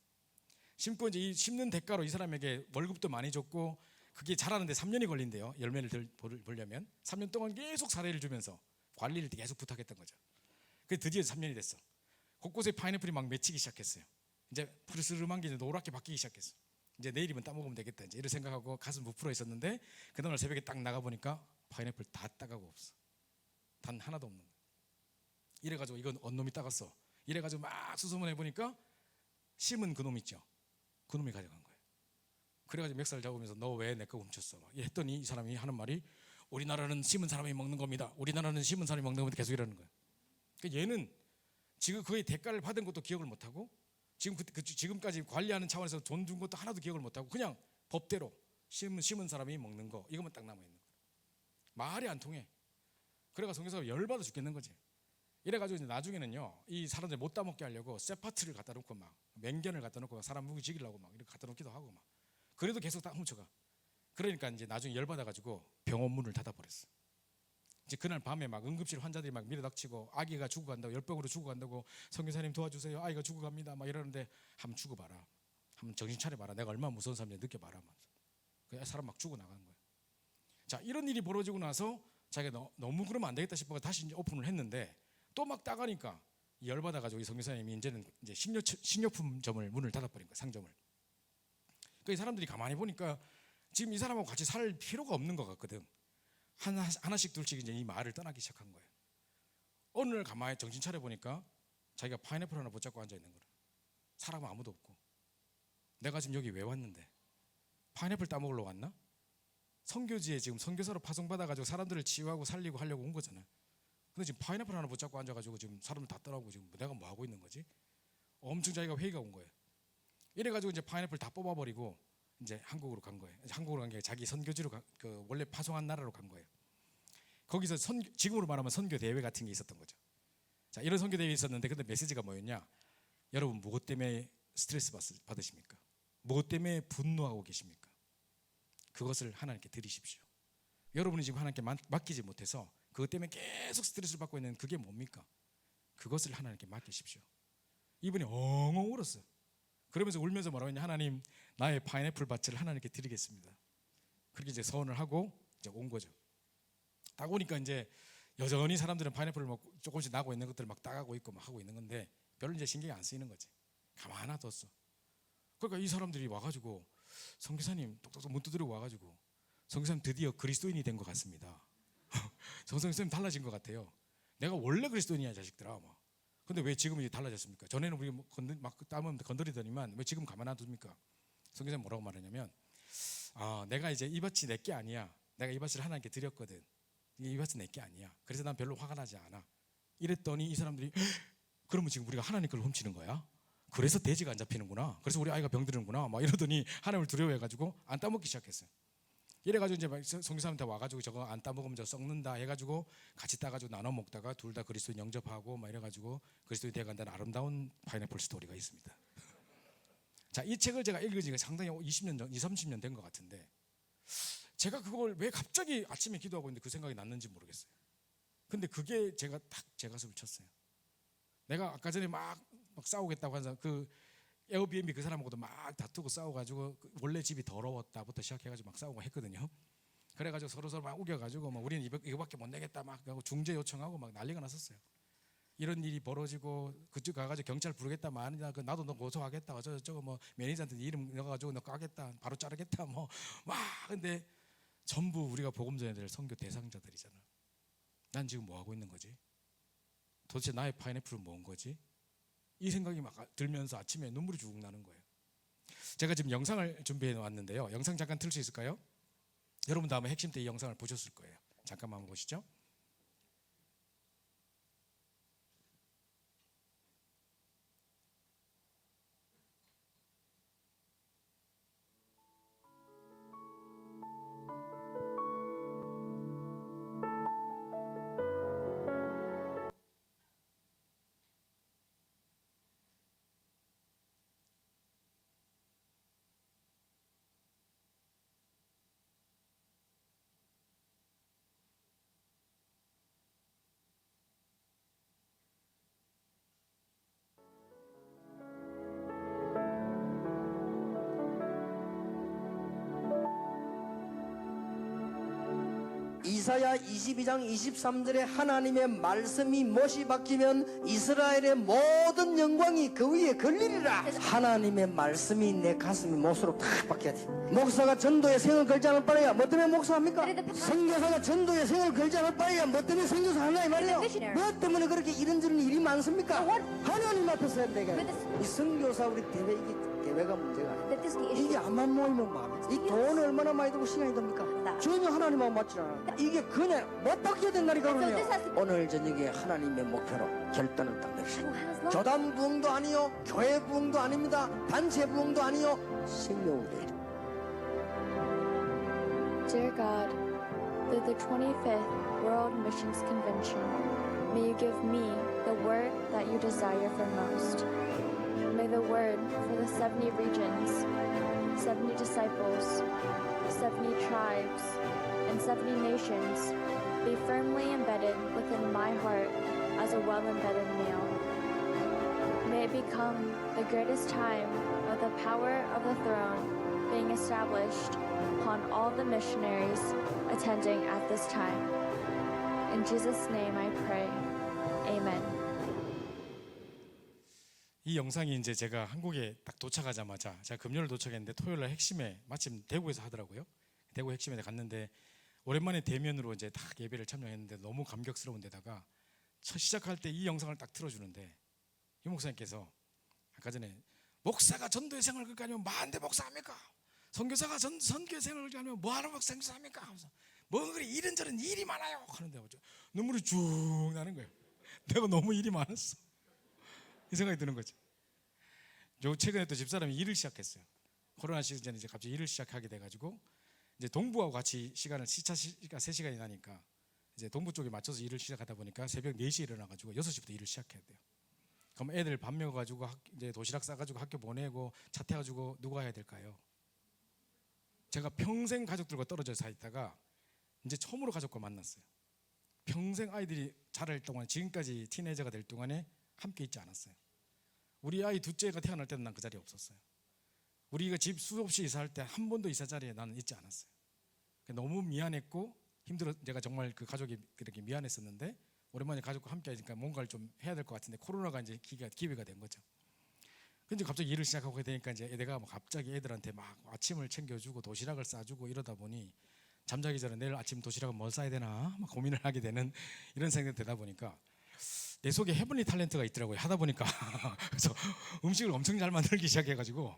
심고 이제 이 심는 대가로 이 사람에게 월급도 많이 줬고 그게 자라는데 3년이 걸린대요. 열매를 보려면 3년 동안 계속 사례를 주면서 관리를 계속 부탁했던 거죠. 그래서 드디어 3년이 됐어. 곳곳에 파인애플이 막 맺히기 시작했어요. 이제 푸르스름한 게 이제 노랗게 바뀌기 시작했어. 이제 내일이면 따먹으면 되겠다 이제 이런 생각하고 가슴 부풀어 있었는데 그날 새벽에 딱 나가 보니까 파인애플 다 따가고 없어. 단 하나도 없는 거야. 이래가지고 이건 언놈이 따갔어. 이래가지고 막 수소문해 보니까 심은 그놈 있죠. 그놈이 가져간 거예요. 그래가지고 멱살 잡으면서 너 왜 내 거 훔쳤어? 막 했더니 이 사람이 하는 말이 우리나라는 심은 사람이 먹는 겁니다. 우리나라는 심은 사람이 먹는 겁니다. 계속 이러는 거예요. 그러니까 얘는 지금 그의 대가를 받은 것도 기억을 못하고 지금까지 관리하는 차원에서 돈 준 것도 하나도 기억을 못하고 그냥 법대로 심은 사람이 먹는 거 이것만 딱 남아있는 거예요. 말이 안 통해. 그래가 선교사가 열받아 죽겠는 거지. 이래가지고 이제 나중에는요 이 사람들 못 따먹게 하려고 세파트를 갖다 놓고 막 맹견을 갖다 놓고 사람 무기 죽이려고 막 이렇게 갖다 놓기도 하고 막 그래도 계속 다 훔쳐가. 그러니까 이제 나중에 열받아가지고 병원 문을 닫아버렸어. 이제 그날 밤에 막 응급실 환자들이 막 밀어닥치고 아기가 죽어간다고 열병으로 죽어간다고 선교사님 도와주세요 아이가 죽어갑니다 막 이러는데 한번 죽어봐라 한번 정신 차려봐라 내가 얼마나 무서운 사람인지 느껴봐라 그 사람 막 죽어나가는 거예요. 자 이런 일이 벌어지고 나서 자기가 너무 그러면 안 되겠다 싶어서 다시 이제 오픈을 했는데 또 막 따가니까 열받아가지고 이 선교사님이 이제는 이제 식료품점을 문을 닫아버린 거예요. 상점을. 그 사람들이 가만히 보니까 지금 이 사람하고 같이 살 필요가 없는 것 같거든. 하나씩 둘씩 이제 이 마을을 떠나기 시작한 거예요. 어느 날 가만히 정신 차려 보니까 자기가 파인애플 하나 붙잡고 앉아 있는 거예요. 사람은 아무도 없고 내가 지금 여기 왜 왔는데 파인애플 따먹으러 왔나? 선교지에 지금 선교사로 파송받아가지고 사람들을 치유하고 살리고 하려고 온 거잖아요. 근데 지금 파인애플 하나 붙잡고 앉아가지고 지금 사람들 다 떠나고 지금 내가 뭐 하고 있는 거지? 엄청 자기가 회의가 온 거예요. 이래가지고 이제 파인애플 다 뽑아버리고 이제 한국으로 간 거예요. 한국으로 간 게 자기 선교지로 그 원래 파송한 나라로 간 거예요. 거기서 지금으로 말하면 선교 대회 같은 게 있었던 거죠. 자 이런 선교 대회 있었는데 근데 메시지가 뭐였냐? 여러분 무엇 때문에 스트레스 받으십니까? 무엇 때문에 분노하고 계십니까? 그것을 하나님께 드리십시오. 여러분이 지금 하나님께 맡기지 못해서 그것 때문에 계속 스트레스를 받고 있는 그게 뭡니까? 그것을 하나님께 맡기십시오. 이분이 엉엉 울었어요. 그러면서 울면서 뭐라고 했냐? 하나님 나의 파인애플 밭을 하나님께 드리겠습니다. 그렇게 이제 서원을 하고 이제 온 거죠. 딱 오니까 이제 여전히 사람들은 파인애플을 먹고 조금씩 나고 있는 것들을 막 따가고 있고 막 하고 있는 건데 별로 이제 신경이 안 쓰이는 거지. 가만 놔뒀어. 그러니까 이 사람들이 와가지고 선교사님 똑똑똑 문 두드리고 와가지고 선교사님 드디어 그리스도인이 된 것 같습니다. 선교사님 달라진 것 같아요. 내가 원래 그리스도인이야 자식들아. 막. 근데 왜 지금은 이제 달라졌습니까? 전에는 우리 막 땀을 건드리더니만 왜 지금 가만 놔둡니까? 선교사님 뭐라고 말하냐면 내가 이제 이 밭이 내 게 아니야. 내가 이 밭을 하나님께 드렸거든. 이 밭은 내 게 아니야. 그래서 난 별로 화가 나지 않아. 이랬더니 이 사람들이 그러면 지금 우리가 하나님 걸 훔치는 거야? 그래서 돼지가 안 잡히는구나. 그래서 우리 아이가 병드는구나. 막 이러더니 하나님을 두려워해가지고 안 따먹기 시작했어요. 이래가지고 이제 선교사님한테 와가지고 저거 안 따먹으면 저 썩는다 해가지고 같이 따가지고 나눠 먹다가 둘 다 그리스도인 영접하고 막 이래가지고 그리스도인 되어간다는 아름다운 파인애플 스토리가 있습니다. 자, 이 책을 제가 읽은 지가 상당히 20년 전, 20, 30년 된 것 같은데 제가 그걸 왜 갑자기 아침에 기도하고 있는데 그 생각이 났는지 모르겠어요. 근데 그게 제가 딱 제 가슴을 쳤어요. 내가 아까 전에 막 싸우겠다고 하는 그 에어비앤비 그 사람하고도 막 다투고 싸워가지고 원래 집이 더러웠다부터 시작해가지고 막 싸우고 했거든요. 그래가지고 서로 막 우겨가지고 막 우리는 이거밖에 못 내겠다 막 하고 중재 요청하고 막 난리가 났었어요. 이런 일이 벌어지고 그쪽 가가지고 경찰 부르겠다 뭐 아니냐 나도 너 고소하겠다 어쩌고저쩌고 뭐 매니저한테 이름 넣어가지고 너 까겠다 바로 자르겠다 뭐 막 근데 전부 우리가 복음 전해야 될 선교 대상자들이잖아. 난 지금 뭐 하고 있는 거지? 도대체 나의 파인애플은 뭔 거지? 이 생각이 막 들면서 아침에 눈물이 주룩 나는 거예요. 제가 지금 영상을 준비해 왔는데요. 영상 잠깐 틀 수 있을까요? 여러분도 아마 핵심 때 이 영상을 보셨을 거예요. 잠깐만 한번 보시죠. 이사야 22장 23절에 하나님의 말씀이 못이 박히면 이스라엘의 모든 영광이 그 위에 걸리리라. 하나님의 말씀이 내 가슴이 못으로 탁 박혀야 돼. 목사가 전도에 생을 걸지 않을 바에야 뭐 때문에 목사합니까? 선교사가 전도에 생을 걸지 않을 바에야 뭐 때문에 선교사 하나 이 말이에요. 뭐 때문에 그렇게 이런저런 일이 많습니까? 하나님 앞에서 해야 되겠 이 선교사 우리 대회 이게 대회가 문제가 아니에요. 이게 암만 모이면 마음이 이 돈 얼마나 많이 들고 시간이 듭니까? 전혀 하나님하고 맞지 않아요. 이게 그냥 못 박혀야 된다니까. 그러네요. 오늘 저녁에 하나님의 목표로 결단을 딱 내리세요. 교단 부흥도 아니요 교회 부흥도 아닙니다. 단체 부흥도 아니요 생명대. Dear God, through the 25th World Missions Convention, may you give me the word that you desire for most. May the word for the 70 regions, 70 disciples, 70 tribes, and 70 nations be firmly embedded within my heart as a well-embedded nail. May it become the greatest time of the power of the throne being established upon all the missionaries attending at this time. In Jesus' name I pray. Amen. 이 영상이 이제 제가 한국에 딱 도착하자마자 제가 금요일 도착했는데 토요일날 핵심에 마침 대구에서 하더라고요. 대구 핵심에 갔는데 오랜만에 대면으로 이제 딱 예배를 참여했는데 너무 감격스러운 데다가 첫 시작할 때 이 영상을 딱 틀어주는데 이 목사님께서 아까 전에 목사가 전도의 생을 그렇게 하면 뭐한대 목사합니까? 선교사가 선교의 생을 그렇게 하면 뭐하러 목사합니까? 하면서 뭐 그래 이런저런 일이 많아요 하는데 눈물이 쭉 나는 거예요. 내가 너무 일이 많았어 이 생각이 드는 거죠. 요 최근에 또 집사람이 일을 시작했어요. 코로나 시즌에 이제 갑자기 일을 시작하게 돼가지고 이제 동부하고 같이 시간을 시차 3시간이 나니까 이제 동부 쪽에 맞춰서 일을 시작하다 보니까 새벽 4시에 일어나가지고 6시부터 일을 시작해야 돼요. 그럼 애들 밥 먹어가지고 이제 도시락 싸가지고 학교 보내고 차 태워가지고 누가 해야 될까요? 제가 평생 가족들과 떨어져 서 있다가 이제 처음으로 가족과 만났어요. 평생 아이들이 자랄 동안 지금까지 티네이저가 될 동안에 함께 있지 않았어요. 우리 아이 둘째가 태어날 때는 난 그 자리에 없었어요. 우리가 집 수없이 이사할 때 한 번도 이사 자리에 나는 있지 않았어요. 너무 미안했고 힘들어. 제가 정말 그 가족이 그렇게 미안했었는데 오랜만에 가족과 함께 하니까 뭔가를 좀 해야 될 것 같은데 코로나가 이제 기회가 된 거죠. 근데 갑자기 일을 시작하고 되니까 이제 내가 뭐 갑자기 애들한테 막 아침을 챙겨주고 도시락을 싸주고 이러다 보니 잠자기 전에 내일 아침 도시락은 뭘 싸야 되나 막 고민을 하게 되는 이런 생각이 되다 보니까 내 속에 헤븐리 탤런트가 있더라고요. 하다 보니까 그래서 음식을 엄청 잘 만들기 시작해가지고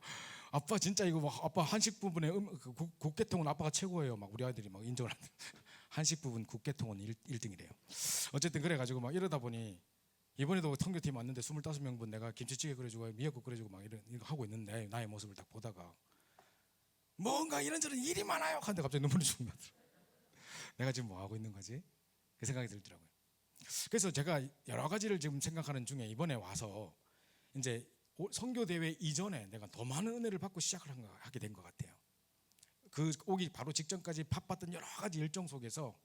아빠 진짜 이거 뭐 아빠 한식 부분에 국계통은 아빠가 최고예요. 막 우리 아이들이 막 인정을 하는데 한식 부분 국계통은 1등이래요. 어쨌든 그래가지고 막 이러다 보니 이번에도 선교팀 왔는데 25명분 내가 김치찌개 끓여주고 미역국 끓여주고 막 이런 이거 하고 있는데 나의 모습을 딱 보다가 뭔가 이런저런 일이 많아요. 하는데 갑자기 눈물이 쭉 나더라고요. 내가 지금 뭐 하고 있는 거지? 그 생각이 들더라고요. 그래서 제가 여러 가지를 지금 생각하는 중에 이번에 와서 이제 선교 대회 이전에 내가 더 많은 은혜를 받고 시작을 하게 된 것 같아요. 그 오기 바로 직전까지 바빴던 여러 가지 일정 속에서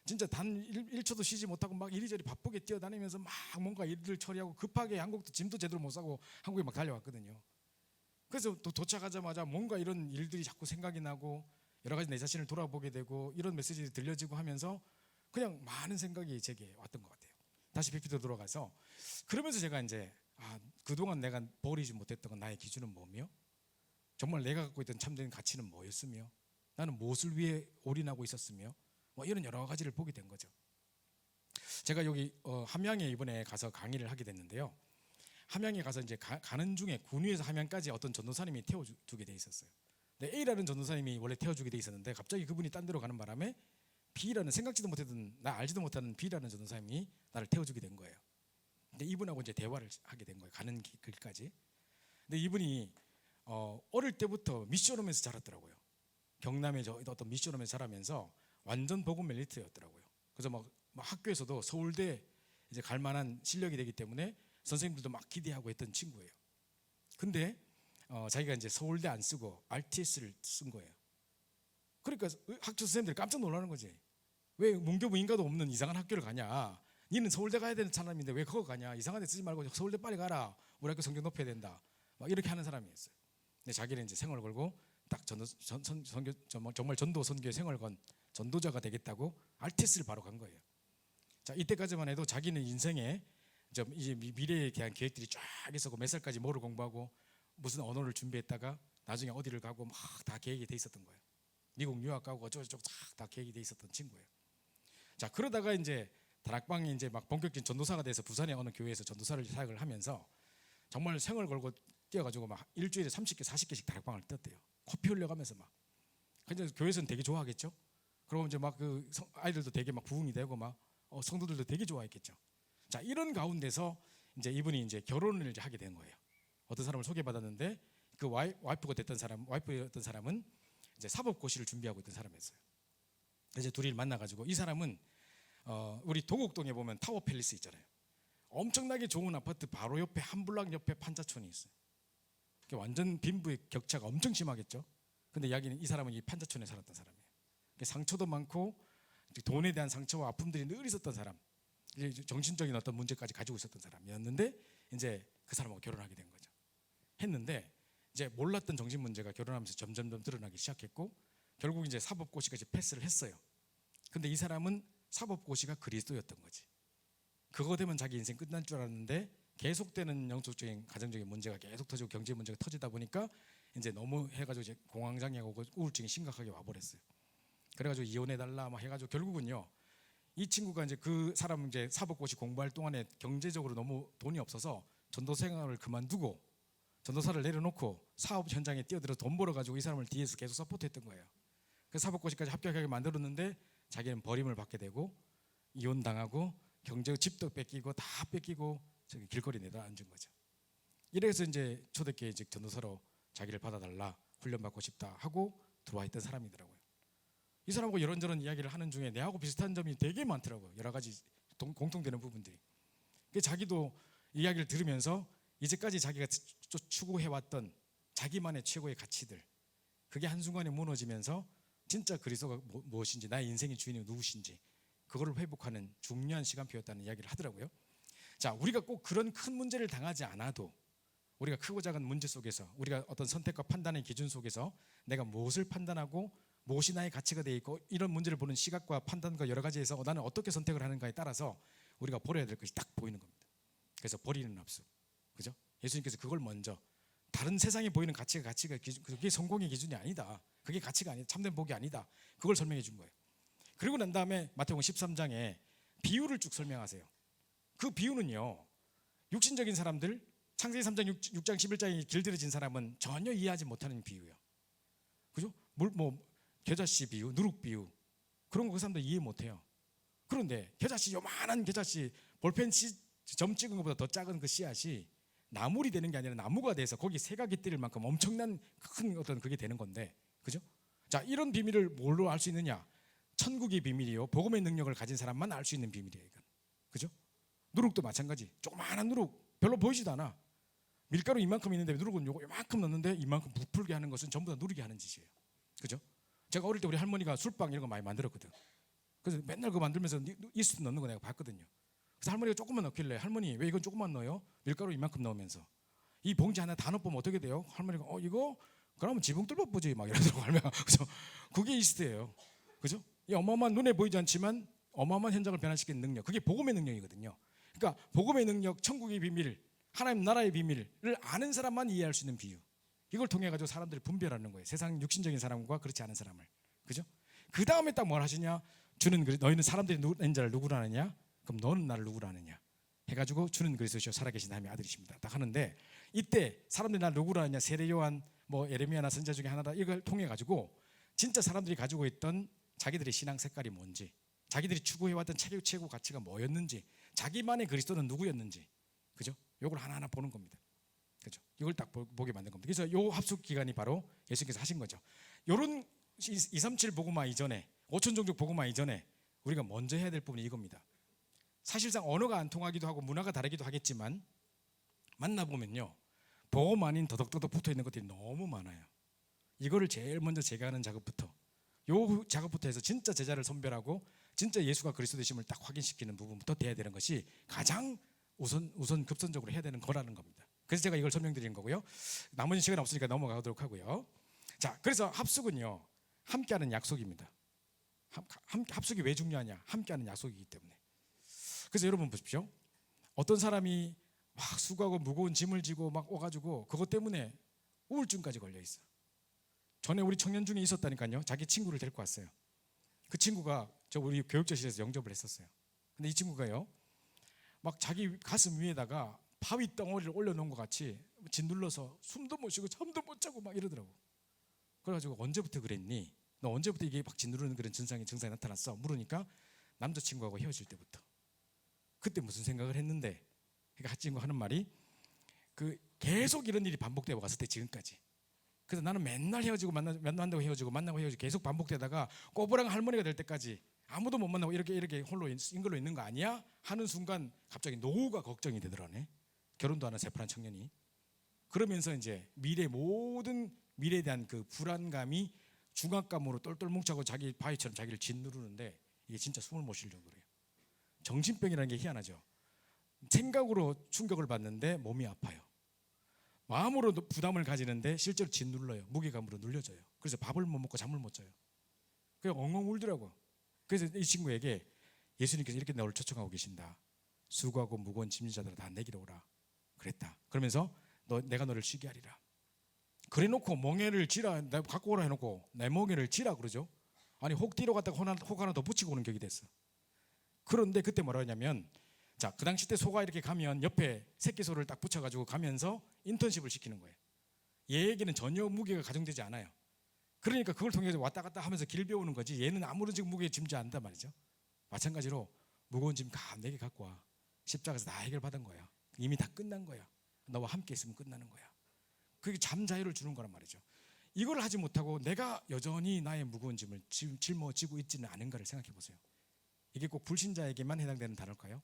진짜 단 1초도 쉬지 못하고 막 이리저리 바쁘게 뛰어다니면서 막 뭔가 일들 처리하고 급하게 한국도 짐도 제대로 못 사고 한국에 막 달려왔거든요. 그래서 또 도착하자마자 뭔가 이런 일들이 자꾸 생각이 나고 여러 가지 내 자신을 돌아보게 되고 이런 메시지들이 들려지고 하면서 그냥 많은 생각이 제게 왔던 것 같아요. 다시 백피도 돌아가서 그러면서 제가 이제 그동안 내가 버리지 못했던 건 나의 기준은 뭐며 정말 내가 갖고 있던 참된 가치는 뭐였으며 나는 무엇을 위해 올인하고 있었으며 뭐 이런 여러 가지를 보게 된 거죠. 제가 여기 함양에 이번에 가서 강의를 하게 됐는데요. 함양에 가서 이제 가는 중에 군위에서 함양까지 어떤 전도사님이 태워주게 돼 있었어요. 근데 A라는 전도사님이 원래 태워주게 돼 있었는데 갑자기 그분이 딴 데로 가는 바람에 B라는 생각지도 못했던 나 알지도 못하는 B라는 전도사님이 나를 태워주게 된 거예요. 근데 이분하고 이제 대화를 하게 된 거예요. 가는 길까지. 근데 이분이 어릴 때부터 미션홈에서 자랐더라고요. 경남의 어떤 미션홈에서 자라면서 완전 복음 멜리트였더라고요. 그래서 막 학교에서도 서울대 이제 갈 만한 실력이 되기 때문에 선생님들도 막 기대하고 했던 친구예요. 근데 자기가 이제 서울대 안 쓰고 RTS를 쓴 거예요. 그러니까 학교 선생님들이 깜짝 놀라는 거지. 왜 문교부 인가도 없는 이상한 학교를 가냐? 니는 서울대 가야 되는 사람인데 왜 그거 가냐? 이상한 데 쓰지 말고 서울대 빨리 가라. 우리 학교 성적 높여야 된다. 막 이렇게 하는 사람이었어요. 근데 자기는 이제 생을 걸고 딱 정말 전도 선교에 생을 건 전도자가 되겠다고 RTS를 바로 간 거예요. 자, 이때까지만 해도 자기는 인생에 이제 미래에 대한 계획들이 쫙 있었고 몇 살까지 뭐를 공부하고 무슨 언어를 준비했다가 나중에 어디를 가고 막 다 계획이 돼 있었던 거예요. 미국 유학 가고 어쩌고저쩌고 다 계획이 돼 있었던 친구예요. 자, 그러다가 이제 다락방에 이제 막 본격적인 전도사가 돼서 부산의 어느 교회에서 전도사를 사역을 하면서 정말 생을 걸고 뛰어가지고 막 일주일에 30개, 40개씩 다락방을 떴대요. 코피 흘려가면서 막. 근데 교회에서는 되게 좋아하겠죠. 그러고 이제 막 그 아이들도 되게 막 부흥이 되고 막 성도들도 되게 좋아했겠죠. 자, 이런 가운데서 이제 이분이 이제 결혼을 이제 하게 된 거예요. 어떤 사람을 소개받았는데 그 와이프였던 사람은 이제 사법고시를 준비하고 있던 사람이었어요. 이제 둘이 만나가지고 이 사람은 우리 도곡동에 보면 타워 팰리스 있잖아요. 엄청나게 좋은 아파트 바로 옆에 한 블락 옆에 판자촌이 있어요. 완전 빈부의 격차가 엄청 심하겠죠. 근데 이 사람은 이 판자촌에 살았던 사람이에요. 상처도 많고 돈에 대한 상처와 아픔들이 늘 있었던 사람, 정신적인 어떤 문제까지 가지고 있었던 사람이었는데 이제 그 사람하고 결혼하게 된 거죠. 했는데 이제 몰랐던 정신 문제가 결혼하면서 점점 드러나기 시작했고 결국 이제 사법고시까지 패스를 했어요. 근데 이 사람은 사법고시가 그리스도였던 거지. 그거 되면 자기 인생 끝난 줄 알았는데 계속되는 영적적인 가정적인 문제가 계속 터지고 경제 문제가 터지다 보니까 이제 너무 해가지고 이제 공황장애 오고 우울증이 심각하게 와버렸어요. 그래가지고 이혼해달라 막 해가지고 결국은요 이 친구가 이제 그 사람 이제 사법고시 공부할 동안에 경제적으로 너무 돈이 없어서 전도 생활을 그만두고 전도사를 내려놓고 사업 현장에 뛰어들어 돈 벌어가지고 이 사람을 뒤에서 계속 서포트했던 거예요. 그 사법고시까지 합격하게 만들었는데 자기는 버림을 받게 되고 이혼당하고 집도 뺏기고 다 뺏기고 저기 길거리 내다 앉은 거죠. 이래서 이제 초대교회 즉 전도사로 자기를 받아달라 훈련받고 싶다 하고 들어와 있던 사람이더라고요. 이 사람하고 이런저런 이야기를 하는 중에 내하고 비슷한 점이 되게 많더라고요. 여러 가지 공통되는 부분들이. 자기도 이야기를 들으면서 이제까지 자기가 추구해왔던 자기만의 최고의 가치들 그게 한순간에 무너지면서 진짜 그리스도가 무엇인지 나의 인생의 주인이 누구신지 그거를 회복하는 중요한 시간표였다는 이야기를 하더라고요. 자, 우리가 꼭 그런 큰 문제를 당하지 않아도 우리가 크고 작은 문제 속에서 우리가 어떤 선택과 판단의 기준 속에서 내가 무엇을 판단하고 무엇이 나의 가치가 되어 있고 이런 문제를 보는 시각과 판단과 여러 가지에서 나는 어떻게 선택을 하는가에 따라서 우리가 버려야 될 것이 딱 보이는 겁니다. 그래서 버리는 압수, 그죠? 예수님께서 그걸 먼저 다른 세상에 보이는 가치가 그게 성공의 기준이 아니다. 그게 가치가 아니다. 참된 복이 아니다. 그걸 설명해 준 거예요. 그리고 난 다음에 마태복음 13장에 비유를 쭉 설명하세요. 그 비유는요 육신적인 사람들 창세기 3장 6장 11장에 길들여진 사람은 전혀 이해하지 못하는 비유예요. 그죠? 겨자씨 비유, 누룩 비유 그런 거 그 사람들 이해 못해요. 그런데 겨자씨 요만한 겨자씨 볼펜 점 찍은 것보다 더 작은 그 씨앗이 나물이 되는 게 아니라 나무가 돼서 거기 새가 깃들일 만큼 엄청난 큰 어떤 그게 되는 건데, 그죠? 자, 이런 비밀을 뭘로 알 수 있느냐? 천국의 비밀이요 복음의 능력을 가진 사람만 알 수 있는 비밀이에요. 이건. 그죠? 누룩도 마찬가지. 조그마한 누룩 별로 보이지도 않아. 밀가루 이만큼 있는데 누룩은 요만큼 넣는데 이만큼 부풀게 하는 것은 전부 다 누르게 하는 짓이에요. 그죠? 제가 어릴 때 우리 할머니가 술빵 이런 거 많이 만들었거든. 그래서 맨날 그거 만들면서 이스트 넣는 거 내가 봤거든요. 그래서 할머니가 조금만 넣길래 할머니 왜 이건 조금만 넣어요? 밀가루 이만큼 넣으면서 이 봉지 하나 다 넣으면 어떻게 돼요? 할머니가 이거 그러면 지붕 뚫어 보지 막 이러더라고 할매가. 그죠? 그게 이스트예요. 그죠? 이 어마어마한 눈에 보이지 않지만 어마어마한 현장을 변화시키는 능력, 그게 복음의 능력이거든요. 그러니까 복음의 능력, 천국의 비밀, 하나님 나라의 비밀을 아는 사람만 이해할 수 있는 비유, 이걸 통해 가지고 사람들을 분별하는 거예요. 세상 육신적인 사람과 그렇지 않은 사람을. 그죠? 그 다음에 딱 뭘 하시냐? 주는 너희는 사람들이 낸 자를 누구로 아느냐? 그럼 너는 나를 누구로 아느냐? 해가지고 주는 그리스도시요 살아계신 하나님의 아들이십니다. 딱 하는데 이때 사람들이 나를 누구로 아느냐? 세례 요한, 뭐 에레미야나 선지자 중에 하나다. 이걸 통해 가지고 진짜 사람들이 가지고 있던 자기들의 신앙 색깔이 뭔지, 자기들이 추구해왔던 최고 가치가 뭐였는지, 자기만의 그리스도는 누구였는지, 그죠? 이걸 하나하나 보는 겁니다. 그죠? 이걸 딱 보게 만든 겁니다. 그래서 요 합숙 기간이 바로 예수님께서 하신 거죠. 요런 237 복음화 이전에, 5천 종족 복음화 이전에 우리가 먼저 해야 될 부분이 이겁니다. 사실상 언어가 안 통하기도 하고 문화가 다르기도 하겠지만 만나보면요, 복음 아닌 더덕더덕 붙어있는 것들이 너무 많아요. 이거를 제일 먼저 제거하는 작업부터, 요 작업부터 해서 진짜 제자를 선별하고 진짜 예수가 그리스도 되심을 딱 확인시키는 부분부터 돼야 되는 것이 가장 우선 급선적으로 해야 되는 거라는 겁니다. 그래서 제가 이걸 설명드리는 거고요. 나머지 시간 없으니까 넘어가도록 하고요. 자, 그래서 합숙은요, 함께하는 약속입니다. 합숙이 왜 중요하냐? 함께하는 약속이기 때문에. 그래서 여러분 보십시오. 어떤 사람이 막 수고하고 무거운 짐을 지고 막 와가지고 그것 때문에 우울증까지 걸려 있어. 전에 우리 청년 중에 있었다니까요. 자기 친구를 데리고 왔어요. 그 친구가 저 우리 교육자실에서 영접을 했었어요. 근데 이 친구가요, 막 자기 가슴 위에다가 바위 덩어리를 올려놓은 것 같이 짓눌러서 숨도 못 쉬고 잠도 못 자고 막 이러더라고. 그래가지고 언제부터 그랬니? 너 언제부터 이게 막 짓누르는 그런 증상이 나타났어? 물으니까 남자친구하고 헤어질 때부터. 그때 무슨 생각을 했는데, 그러니까 친구가 하는 말이 그 계속 이런 일이 반복되어 왔을 때 지금까지. 그래서 나는 맨날 헤어지고 만난다고 헤어지고 만나고 헤어지고 계속 반복되다가 꼬부랑 할머니가 될 때까지 아무도 못 만나고 이렇게 홀로 싱글로 있는 거 아니야? 하는 순간 갑자기 노후가 걱정이 되더라네. 결혼도 하는 새파란 청년이. 그러면서 이제 모든 미래에 대한 그 불안감이 중압감으로 똘똘 뭉쳐고 자기 바위처럼 자기를 짓누르는데 이게 진짜 숨을 못 쉴 정도래요. 정신병이라는 게 희한하죠. 생각으로 충격을 받는데 몸이 아파요. 마음으로 부담을 가지는데 실제로 짓눌러요. 무게감으로 눌려져요. 그래서 밥을 못 먹고 잠을 못 자요. 그냥 엉엉 울더라고요. 그래서 이 친구에게 예수님께서 이렇게 너를 초청하고 계신다. 수고하고 무거운 짐지자들아 다 내게로 오라. 그랬다. 그러면서 내가 너를 쉬게 하리라. 그래놓고 멍에를 쥐라, 내가 갖고 오라 해놓고 내 멍에를 쥐라 그러죠. 아니 혹 뒤로 갔다가 혹 하나 더 붙이고 오는 격이 됐어. 그런데 그때 뭐라 하냐면, 자, 그 당시 때 소가 이렇게 가면 옆에 새끼소를 딱 붙여가지고 가면서 인턴십을 시키는 거예요. 얘에게는 전혀 무게가 가중되지 않아요. 그러니까 그걸 통해서 왔다 갔다 하면서 길 배우는 거지, 얘는 아무런 지금 무게 짐지 않는단 말이죠. 마찬가지로 무거운 짐 다 내게 갖고 와. 십자가에서 다 해결받은 거야. 이미 다 끝난 거야. 너와 함께 있으면 끝나는 거야. 그게 잠자유를 주는 거란 말이죠. 이걸 하지 못하고 내가 여전히 나의 무거운 짐을 짊어지고 있지는 않은가를 생각해 보세요. 이게 꼭 불신자에게만 해당되는 단어일까요?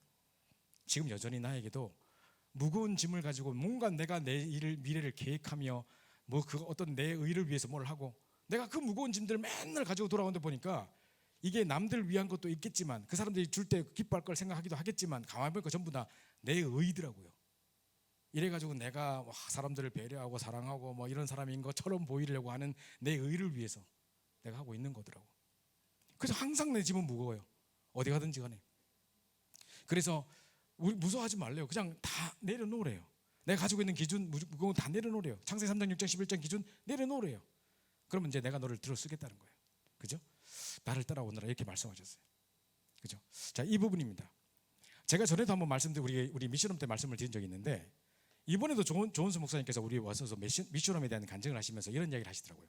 지금 여전히 나에게도 무거운 짐을 가지고 뭔가 내가 내 미래를 계획하며 뭐 그 어떤 내 의를 위해서 뭘 하고 내가 그 무거운 짐들을 맨날 가지고 돌아오는데 보니까 이게 남들 위한 것도 있겠지만 그 사람들이 줄 때 기뻐할 걸 생각하기도 하겠지만 가만히 보니까 전부 다 내 의더라고요. 이래가지고 내가 사람들을 배려하고 사랑하고 뭐 이런 사람인 것처럼 보이려고 하는 내 의를 위해서 내가 하고 있는 거더라고. 그래서 항상 내 짐은 무거워요. 어디 가든지 간에. 그래서 우리 무서워하지 말래요. 그냥 다 내려놓으래요. 내가 가지고 있는 기준 무거운 다 내려놓으래요. 창세기 3장 6장 11장 기준 내려놓으래요. 그러면 이제 내가 너를 들어 쓰겠다는 거예요. 그죠? 나를 따라오너라 이렇게 말씀하셨어요. 그죠? 자, 이 부분입니다. 제가 전에도 한번 우리 미션홈 때 말씀을 드린 적이 있는데 이번에도 조은수 목사님께서 우리 와서 미션홈에 대한 간증을 하시면서 이런 이야기를 하시더라고요.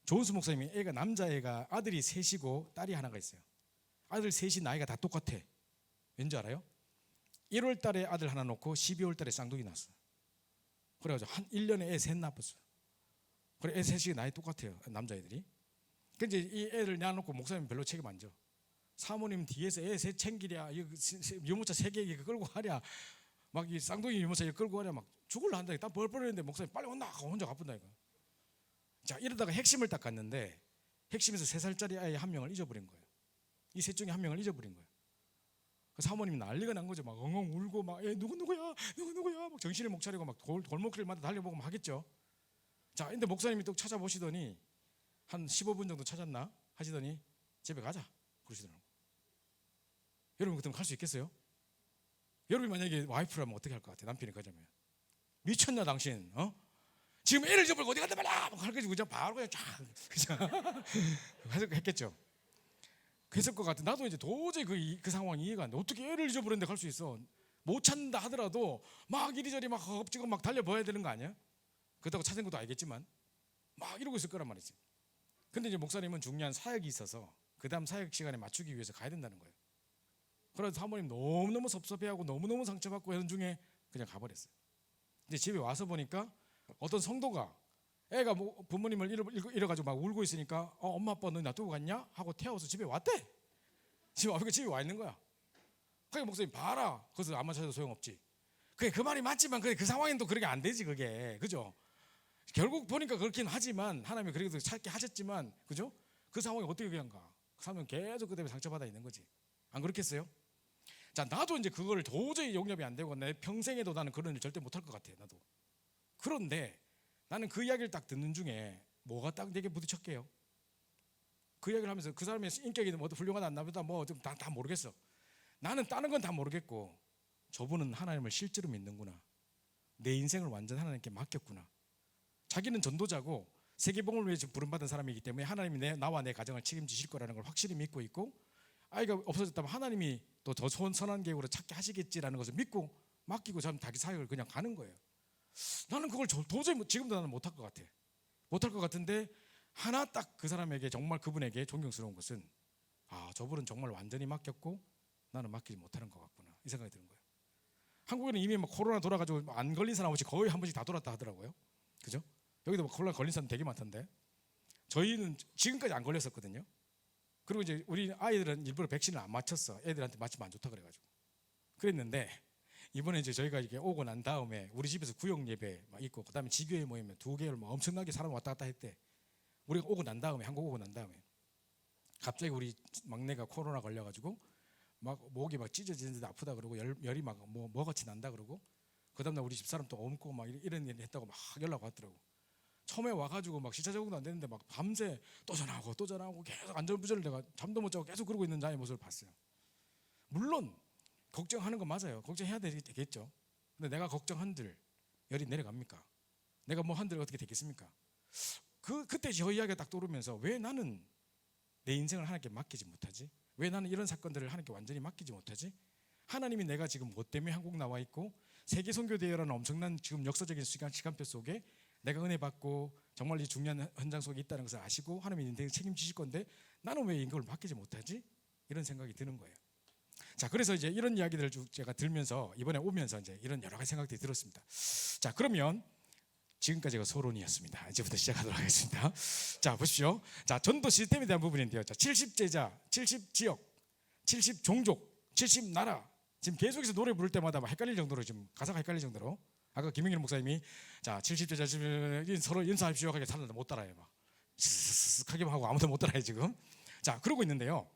조은수 목사님이 남자애가 아들이 셋이고 딸이 하나가 있어요. 아들 셋이 나이가 다 똑같아. 왠지 알아요? 1월 달에 아들 하나 놓고 12월 달에 쌍둥이 났어요. 그래가지고 한 1년에 애 셋 낳았어요. 그래 애 셋이 나이 똑같아요. 남자애들이. 근데 이 애를 내놓고 목사님 별로 책임 안 져. 사모님 뒤에서 애 셋 챙기랴, 유모차 3개 끌고 가랴, 막 이 쌍둥이 유모차 끌고 가랴, 막 죽을라 한다. 딱 벌벌 했는데 목사님 빨리 온다 하고 혼자 가뿐다니까. 자, 이러다가 핵심을 딱 갔는데 핵심에서 3살짜리 아이 한 명을 잊어버린 거예요. 이 셋 중에 한 명을 잊어버린 거예요. 사모님이 난리가 난 거죠. 막 엉엉 울고 막 누구야 막 정신을 못 차리고 막 골목길마다 달려보고 막 하겠죠. 자, 근데 목사님이 또 찾아보시더니 한 15분 정도 찾았나 하시더니 집에 가자 그러시더라고요. 여러분 그때면 갈 수 있겠어요? 여러분이 만약에 와이프라면 어떻게 할 것 같아요? 남편이 가자면 미쳤나 당신? 지금 애를 잊어버리고 어디 갔다 말이야 막 가지고 그냥 바로 그냥 쫙 했겠죠. 그랬을 것 같아. 나도 이제 도저히 그 상황이 이해가 안 돼. 어떻게 애를 잊어버렸는데 갈 수 있어? 못 찾는다 하더라도 막 이리저리 막 허겁지겁 막 달려봐야 되는 거 아니야? 그렇다고 찾은 것도 알겠지만 막 이러고 있을 거란 말이지. 근데 이제 목사님은 중요한 사역이 있어서 그 다음 사역 시간에 맞추기 위해서 가야 된다는 거예요. 그래서 사모님 너무너무 섭섭해하고 너무너무 상처받고 하는 중에 그냥 가버렸어요. 이제 집에 와서 보니까 어떤 성도가 애가 뭐 부모님을 잃어가지고 막 울고 있으니까 엄마 아빠 너 놔두고 갔냐? 하고 태워서 집에 왔대. 집에 와 있는 거야. 그러니까 목사님 봐라. 그래서 아마 찾아도 소용없지. 그게 그 말이 맞지만 그 상황엔 또 그렇게 안 되지 그게. 그죠? 결국 보니까 그렇긴 하지만 하나님이 그래도 찾게 하셨지만 그죠? 그 상황이 어떻게 그냥 가? 사면 계속 그 때문에 상처받아 있는 거지. 안 그렇겠어요? 자, 나도 이제 그걸 도저히 용납이 안 되고 내 평생에도 나는 그런 일 절대 못할 것 같아. 나도. 그런데 나는 그 이야기를 딱 듣는 중에 뭐가 딱 내게 부딪혔게요. 그 이야기를 하면서 그 사람의 인격이 뭐 훌륭하다 안 나보다 뭐 좀 다 모르겠어. 나는 다른 건 다 모르겠고 저분은 하나님을 실제로 믿는구나. 내 인생을 완전 하나님께 맡겼구나. 자기는 전도자고 세계복음을 위해 부름받은 사람이기 때문에 하나님이 나와 내 가정을 책임지실 거라는 걸 확실히 믿고 있고 아이가 없어졌다면 하나님이 또 더 선한 계획으로 찾게 하시겠지라는 것을 믿고 맡기고 저는 자기 사역을 그냥 가는 거예요. 나는 그걸 도저히 지금도 나는 못할 것 같아. 못할 것 같은데 하나 딱 그 사람에게 정말 그분에게 존경스러운 것은 저분은 정말 완전히 맡겼고 나는 맡기지 못하는 것 같구나 이 생각이 드는 거예요. 한국에는 이미 막 코로나 돌아가지고 안 걸린 사람 없이 거의 한 번씩 다 돌았다 하더라고요. 그죠? 여기도 막 코로나 걸린 사람 되게 많던데 저희는 지금까지 안 걸렸었거든요. 그리고 이제 우리 아이들은 일부러 백신을 안 맞췄어. 애들한테 맞추면 안 좋다 그래가지고 그랬는데 이번에 이제 저희가 이렇게 오고 난 다음에 우리 집에서 구역 예배 막 있고 그다음에 지교회 모이면 2개월 막 엄청나게 사람 왔다 갔다 했대. 우리가 오고 난 다음에 한국 오고 난 다음에 갑자기 우리 막내가 코로나 걸려가지고 막 목이 막 찢어지는데 아프다 그러고 열이 막 뭐같이 난다 그러고 그다음날 우리 집사람 또 옮고 막 이런 일 했다고 막 연락 왔더라고. 처음에 와가지고 막 시차 적응도 안 되는데 막 밤새 또 전화하고 계속 안절부절을 내가 잠도 못 자고 계속 그러고 있는 자의 모습을 봤어요. 물론 걱정하는 거 맞아요. 걱정해야 되겠죠. 근데 내가 걱정한들 열이 내려갑니까? 내가 뭐 한들 어떻게 되겠습니까? 그때 저 이야기가 딱 떠오르면서 왜 나는 내 인생을 하나님께 맡기지 못하지? 왜 나는 이런 사건들을 하나님께 완전히 맡기지 못하지? 하나님이 내가 지금 뭐 때문에 한국 나와 있고 세계 선교 대회라는 엄청난 지금 역사적인 시간표 속에 내가 은혜 받고 정말 이 중요한 현장 속에 있다는 것을 아시고 하나님이 인생을 책임지실 건데 나는 왜 이걸 맡기지 못하지? 이런 생각이 드는 거예요. 자, 그래서 이제 이런 이야기들을 제가 들면서 이번에 오면서 이제 이런 여러 가지 생각들이 들었습니다. 자, 그러면 지금까지가 소론이었습니다. 이제부터 시작하도록 하겠습니다. 자, 보십시오. 자, 전도 시스템에 대한 부분인데요. 자, 70제자, 70지역, 70종족, 70나라. 지금 계속해서 노래 부를 때마다 막 헷갈릴 정도로 지금 가사가 헷갈릴 정도로 아까 김영일 목사님이 자 70제자 서로 인사합시오 하게 사람들 못 따라해요. 막 스스하기만 하고 아무도 못 따라해 지금. 자, 그러고 있는데요.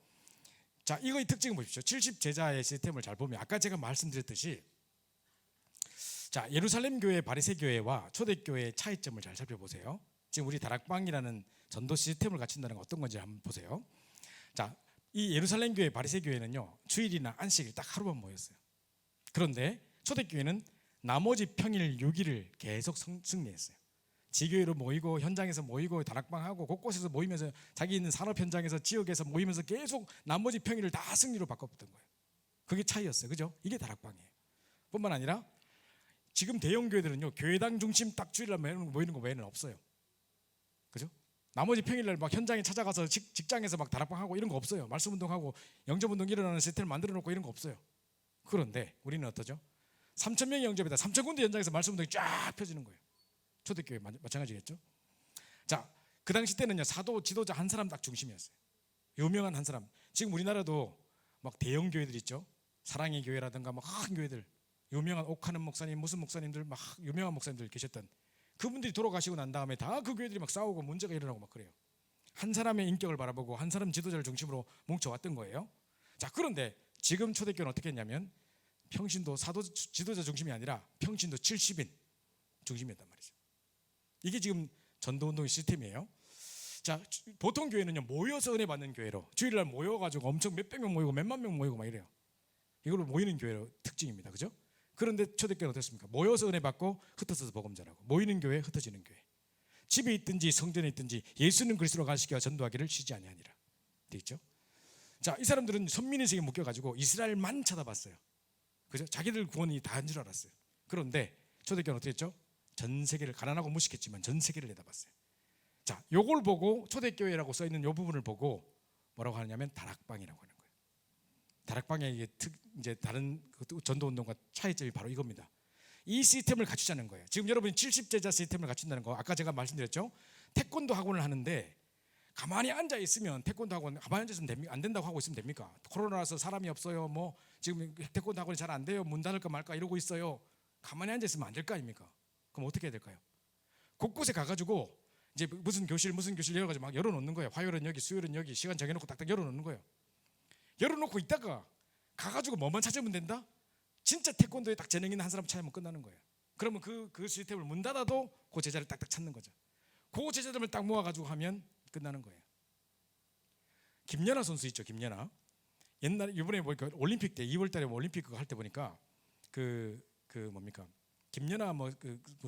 자, 이거의 특징을 보십시오. 70제자의 시스템을 잘 보면 아까 제가 말씀드렸듯이 자, 예루살렘 교회, 바리새 교회와 초대교회의 차이점을 잘 살펴보세요. 지금 우리 다락방이라는 전도 시스템을 갖춘다는 건 어떤 건지 한번 보세요. 자, 이 예루살렘 교회, 바리새 교회는요 주일이나 안식일 딱 하루만 모였어요. 그런데 초대교회는 나머지 평일 6일을 계속 승리했어요. 지교회로 모이고 현장에서 모이고 다락방하고 곳곳에서 모이면서 자기 있는 산업 현장에서 지역에서 모이면서 계속 나머지 평일을 다 승리로 바꿨던 거예요. 그게 차이였어요. 그죠? 이게 다락방이에요. 뿐만 아니라 지금 대형 교회들은요 교회당 중심 딱 주일날 모이는 거 외에는 없어요. 그죠? 나머지 평일날 막 현장에 찾아가서 직장에서 막 다락방하고 이런 거 없어요. 말씀운동하고 영접운동 일어나는 시스템을 만들어 놓고 이런 거 없어요. 그런데 우리는 어떠죠? 3,000명이 영접이다. 3,000군데 현장에서 말씀운동이 쫙 펴지는 거예요. 초대교회 마찬가지겠죠. 자, 그 당시 때는요 사도 지도자 한 사람 딱 중심이었어요. 유명한 한 사람. 지금 우리나라도 막 대형 교회들 있죠. 사랑의 교회라든가 막 큰 교회들, 유명한 옥하는 목사님, 무슨 목사님들 막 유명한 목사님들 계셨던 그분들이 돌아가시고 난 다음에 다 그 교회들이 막 싸우고 문제가 일어나고 막 그래요. 한 사람의 인격을 바라보고 한 사람 지도자를 중심으로 뭉쳐왔던 거예요. 자, 그런데 지금 초대교회는 어떻게 했냐면 평신도 사도 지도자 중심이 아니라 평신도 70인 중심이었단 말이죠. 이게 지금 전도 운동의 시스템이에요. 자, 보통 교회는요 모여서 은혜 받는 교회로 주일날 모여가지고 엄청 몇백 명 모이고 몇만 명 모이고 막 이래요. 이걸로 모이는 교회로 특징입니다. 그죠? 그런데 초대교회는 어떻습니까? 모여서 은혜 받고 흩어져서 복음 전하고, 모이는 교회, 흩어지는 교회. 집에 있든지 성전에 있든지 예수는 그리스도로 가시기와 전도하기를 쉬지 아니하니라 돼 있죠. 자, 이 사람들은 선민의식에 묶여가지고 이스라엘만 쳐다봤어요. 그죠? 자기들 구원이 다인 줄 알았어요. 그런데 초대교회는 어떻게 했죠? 전 세계를, 가난하고 무식했지만 전 세계를 내다봤어요. 자, 요걸 보고 초대교회라고 써 있는 요 부분을 보고 뭐라고 하냐면 다락방이라고 하는 거예요. 다락방의 이게 이제 다른 전도 운동과 차이점이 바로 이겁니다. 이 시스템을 갖추자는 거예요. 지금 여러분이 70제자 시스템을 갖춘다는 거, 아까 제가 말씀드렸죠. 태권도 학원을 하는데 가만히 앉아 있으면, 태권도 학원 가만히 앉아 있으면 안 된다고 하고 있으면 됩니까? 코로나라서 사람이 없어요. 뭐 지금 태권도 학원이 잘 안 돼요. 문 닫을까 말까 이러고 있어요. 가만히 앉아 있으면 안 될 거 아닙니까? 그럼 어떻게 해야 될까요? 곳곳에 가가지고 이제 무슨 교실 여러 가지 막 열어놓는 거예요. 화요일은 여기, 수요일은 여기, 시간 정해놓고 딱딱 열어놓는 거예요. 열어놓고 있다가 가가지고 뭐만 찾으면 된다? 진짜 태권도에 딱 재능 있는 한 사람 찾으면 끝나는 거예요. 그러면 그 시스템을 문 닫아도 그 제자를 딱딱 찾는 거죠. 그 제자들을 딱 모아가지고 하면 끝나는 거예요. 김연아 선수 있죠, 김연아. 옛날에 이번에 보니까 올림픽 때 2월달에 올림픽 그거 할 때 보니까 그 뭡니까? 김연아 뭐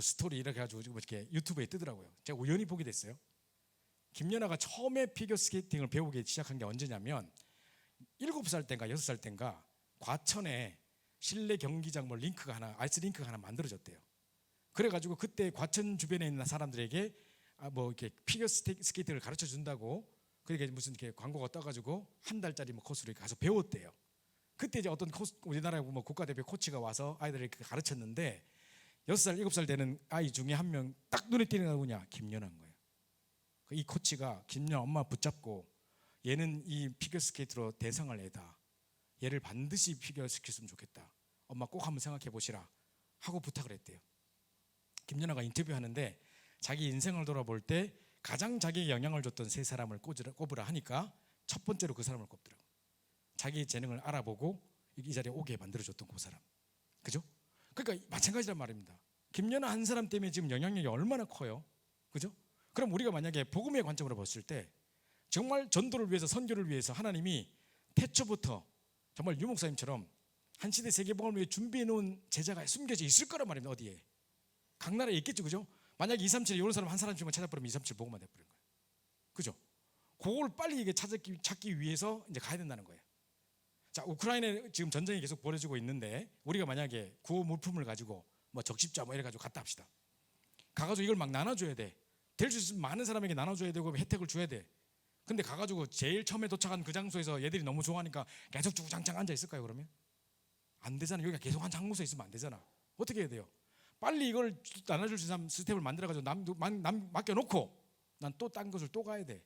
스토리 이렇게 해가지고 이렇게 유튜브에 뜨더라고요. 제가 우연히 보게 됐어요. 김연아가 처음에 피겨 스케이팅을 배우기 시작한 게 언제냐면 7살 때인가 6살 때인가 과천에 실내 경기장 뭐 링크가 하나, 아이스 링크가 하나 만들어졌대요. 그래가지고 그때 과천 주변에 있는 사람들에게 뭐 이렇게 피겨 스케이팅을 가르쳐 준다고, 그러니까 무슨 이렇게 광고가 떠가지고 한 달짜리 뭐 코스로 가서 배웠대요. 그때 이제 어떤 우리나라 뭐 국가대표 코치가 와서 아이들을 가르쳤는데 6살, 7살 되는 아이 중에 한 명 딱 눈에 띄는 게 누구냐? 김연아인 거예요. 이 코치가 김연아 엄마 붙잡고, 얘는 이 피겨스케이트로 대상할 애다. 얘를 반드시 피겨시켰으면 좋겠다. 엄마 꼭 한번 생각해 보시라 하고 부탁을 했대요. 김연아가 인터뷰하는데 자기 인생을 돌아볼 때 가장 자기에게 영향을 줬던 세 사람을 꼽으라 하니까 첫 번째로 그 사람을 꼽더라고요. 자기의 재능을 알아보고 이 자리에 오게 만들어줬던 그 사람. 그죠? 그러니까 마찬가지란 말입니다. 김연아 한 사람 때문에 지금 영향력이 얼마나 커요. 그죠? 그럼 우리가 만약에 복음의 관점으로 봤을 때 정말 전도를 위해서, 선교를 위해서 하나님이 태초부터 정말 유 목사님처럼 한 시대 세계복음을 위해 준비해 놓은 제자가 숨겨져 있을 거란 말입니다. 어디에? 각 나라에 있겠죠. 그죠? 만약에 237에 이런 사람 한 사람씩만 찾아버리면 237 복음만 돼버린 거예요. 그죠? 그걸 빨리 이게 찾기 위해서 이제 가야 된다는 거예요. 자, 우크라이나에 지금 전쟁이 계속 벌어지고 있는데 우리가 만약에 구호 물품을 가지고 뭐 적십자 뭐 이래 가지고 갔다 합시다. 가가지고 이걸 막 나눠줘야 돼. 될 수 있으면 많은 사람에게 나눠줘야 되고 혜택을 줘야 돼. 근데 가가지고 제일 처음에 도착한 그 장소에서 얘들이 너무 좋아하니까 계속 주구장창 앉아 있을까요? 그러면 안 되잖아요. 여기가 계속 한 장소에 있으면 안 되잖아. 어떻게 해야 돼요? 빨리 이걸 나눠줄 수 있는 시스템을 만들어가지고 남 맡겨놓고 난 또 딴 것을 또 가야 돼.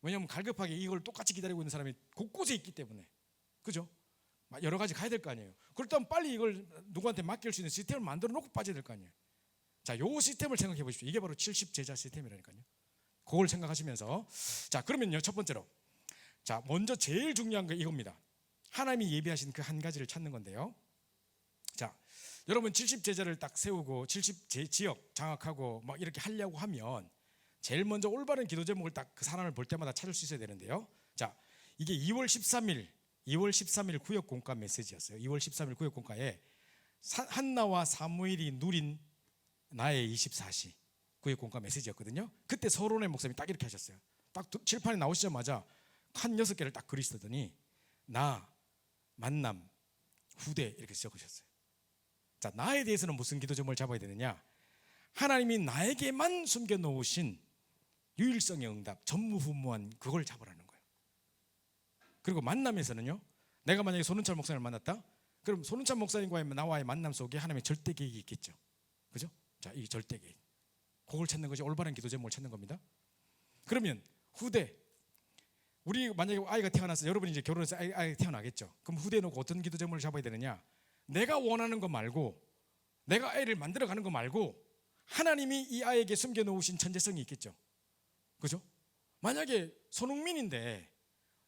왜냐하면 갈급하게 이걸 똑같이 기다리고 있는 사람이 곳곳에 있기 때문에. 그죠? 여러 가지 가야 될 거 아니에요. 그렇다면 빨리 이걸 누구한테 맡길 수 있는 시스템을 만들어 놓고 빠져야 될 거 아니에요. 자, 요 시스템을 생각해 보십시오. 이게 바로 70제자 시스템이라니까요. 그걸 생각하시면서, 자, 그러면요, 첫 번째로, 자, 먼저 제일 중요한 게 이겁니다. 하나님이 예비하신 그 한 가지를 찾는 건데요. 자, 여러분 70제자를 딱 세우고 70지역 장악하고 막 이렇게 하려고 하면 제일 먼저 올바른 기도 제목을 딱 그 사람을 볼 때마다 찾을 수 있어야 되는데요. 자, 이게 2월 13일 구역 공과 메시지였어요. 2월 13일 구역 공과에 한나와 사무엘이 누린 나의 24시 구역 공과 메시지였거든요. 그때 서론의 목사님이 딱 이렇게 하셨어요. 딱 칠판에 나오시자마자 한 6개를 딱 그리시더니 나, 만남, 후대 이렇게 적으셨어요. 자, 나에 대해서는 무슨 기도 제목을 잡아야 되느냐? 하나님이 나에게만 숨겨놓으신 유일성의 응답, 전무후무한 그걸 잡으라는 거예요. 그리고 만남에서는요, 내가 만약에 손은철 목사님을 만났다? 그럼 손은철 목사님과의 나와의 만남 속에 하나님의 절대 계획이 있겠죠. 그죠? 자, 이 절대 계획, 그걸 찾는 것이 올바른 기도 제목을 찾는 겁니다. 그러면 후대, 우리 만약에 아이가 태어나서 여러분이 이제 결혼해서 아이가 태어나겠죠. 그럼 후대에 놓고 어떤 기도 제목을 잡아야 되느냐? 내가 원하는 거 말고, 내가 아이를 만들어가는 거 말고 하나님이 이 아이에게 숨겨놓으신 천재성이 있겠죠. 그죠? 만약에 손흥민인데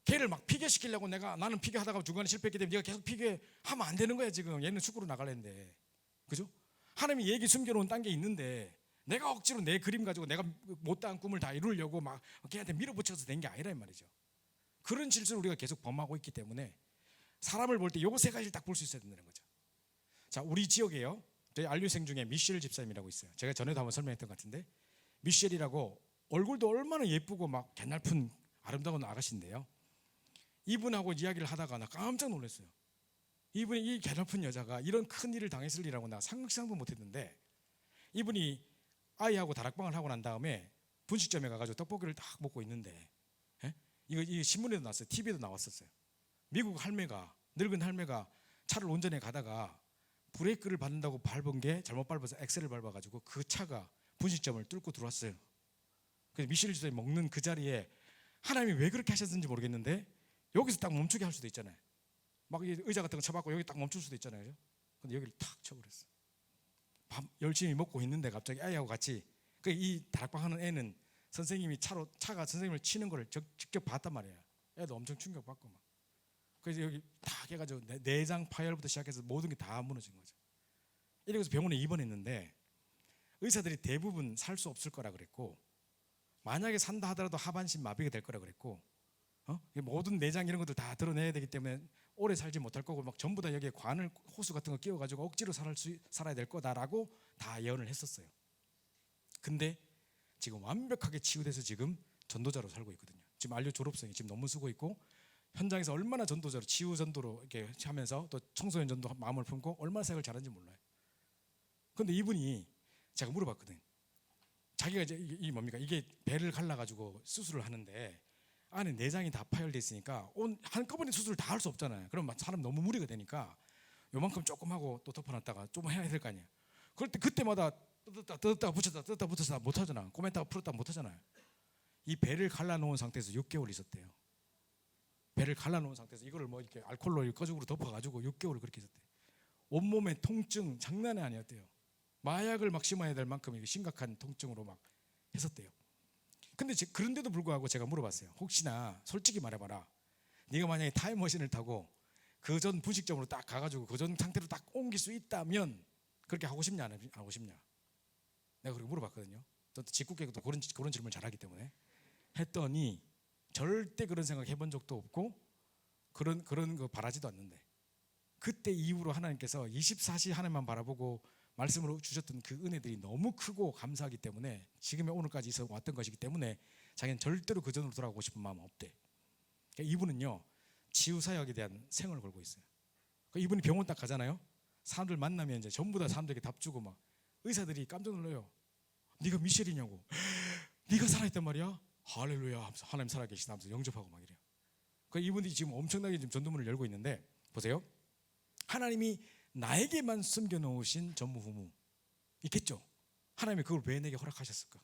걔를 막 피겨시키려고 나는 피겨하다가 중간에 실패했기 때문에 네가 계속 피겨하면 안 되는 거야. 지금 얘는 축구로 나가려는데. 그죠? 하나님이 얘기 숨겨놓은 딴 게 있는데 내가 억지로 내 그림 가지고 내가 못다한 꿈을 다 이루려고 막 걔한테 밀어붙여서 된 게 아니라 이 말이죠. 그런 실수를 우리가 계속 범하고 있기 때문에 사람을 볼 때 요 세 가지를 딱 볼 수 있어야 된다는 거죠. 자, 우리 지역에요, 저희 안류생 중에 미셸 집사님이라고 있어요. 제가 전에도 한번 설명했던 것 같은데, 미셸이라고 얼굴도 얼마나 예쁘고 막 개날픈 아름다운 아가씨인데요, 이분하고 이야기를 하다가 나 깜짝 놀랐어요. 이분이 이 개날픈 여자가 이런 큰 일을 당했을 리라고 나 상상도 못했는데, 이분이 아이하고 다락방을 하고 난 다음에 분식점에 가가지고 떡볶이를 딱 먹고 있는데, 이거 신문에도 나왔어요. TV에도 나왔었어요. 미국 할매가, 늙은 할매가 차를 운전해 가다가 브레이크를 밟는다고 밟은 게 잘못 밟아서 엑셀을 밟아가지고 그 차가 분식점을 뚫고 들어왔어요. 그래서 미셸 주사님 먹는 그 자리에 하나님이 왜 그렇게 하셨는지 모르겠는데 여기서 딱 멈추게 할 수도 있잖아요. 막 의자 같은 거 쳐박고 여기 딱 멈출 수도 있잖아요. 근데 여기를 탁 쳐버렸어. 밥 열심히 먹고 있는데 갑자기 아이하고 같이, 이 다락방 하는 애는 선생님이 차가 선생님을 치는 거를 직접 봤단 말이에요. 애도 엄청 충격받고 막. 그래서 여기 탁 해가지고 내장 파열부터 시작해서 모든 게 다 무너진 거죠. 이래서 병원에 입원했는데 의사들이 대부분 살 수 없을 거라 그랬고, 만약에 산다 하더라도 하반신 마비가 될 거라 그랬고, 모든 내장 이런 것들 다 드러내야 되기 때문에 오래 살지 못할 거고, 막 전부 다 여기에 관을 호수 같은 거 끼워가지고 억지로 살아야 될 거다라고 다 예언을 했었어요. 근데 지금 완벽하게 치유돼서 지금 전도자로 살고 있거든요. 지금 안류 졸업생이 지금 논문 쓰고 있고, 현장에서 얼마나 전도자로 치유 전도로 이렇게 하면서 또 청소년 전도 마음을 품고 얼마나 사역을 잘하는지 몰라요. 근데 이분이 제가 물어봤거든요. 자기가 이제 이 뭡니까, 이게 배를 갈라가지고 수술을 하는데 안에 내장이 다 파열돼 있으니까 한꺼번에 수술을 다 할 수 없잖아요. 그럼 사람 너무 무리가 되니까 요만큼 조금 하고 또 덮어놨다가 좀 해야 될 거 아니에요. 그럴 때 그때마다 뜯었다가 붙였다 뜯었다가 붙였다 못하잖아. 꼬맸다가 풀었다가 못하잖아요. 이 배를 갈라놓은 상태에서 6개월 있었대요. 배를 갈라놓은 상태에서 이거를 뭐 이렇게 알코올로 거죽으로 덮어가지고 6개월을 그렇게 있었대요. 온몸에 통증 장난이 아니었대요. 마약을 막 심어야 될 만큼 심각한 통증으로 막 했었대요. 근데 그런데도 불구하고 제가 물어봤어요. 혹시나 솔직히 말해봐라, 네가 만약에 타임머신을 타고 그 전 분식점으로 딱 가가지고 그 전 상태로 딱 옮길 수 있다면 그렇게 하고 싶냐 안 하고 싶냐, 내가 그렇게 물어봤거든요. 저도 직국계도 그런 질문을 잘하기 때문에. 했더니 절대 그런 생각 해본 적도 없고 그런 거 바라지도 않는데, 그때 이후로 하나님께서 24시 하나님만 바라보고 말씀으로 주셨던 그 은혜들이 너무 크고 감사하기 때문에 지금의 오늘까지 있어 왔던 것이기 때문에 자기는 절대로 그 전으로 돌아가고 싶은 마음은 없대. 그러니까 이분은요, 치유사역에 대한 생을 걸고 있어요. 그러니까 이분이 병원 딱 가잖아요. 사람들 만나면 이제 전부 다 사람들에게 답 주고 막 의사들이 깜짝 놀라요. 네가 미셸이냐고. 네가 살아있단 말이야. 할렐루야 하면서 하나님 살아계시다 하면서 영접하고 막 이래요. 그러니까 이분들이 지금 엄청나게 지금 전도문을 열고 있는데, 보세요. 하나님이 나에게만 숨겨놓으신 전무후무 있겠죠. 하나님이 그걸 왜 내게 허락하셨을까?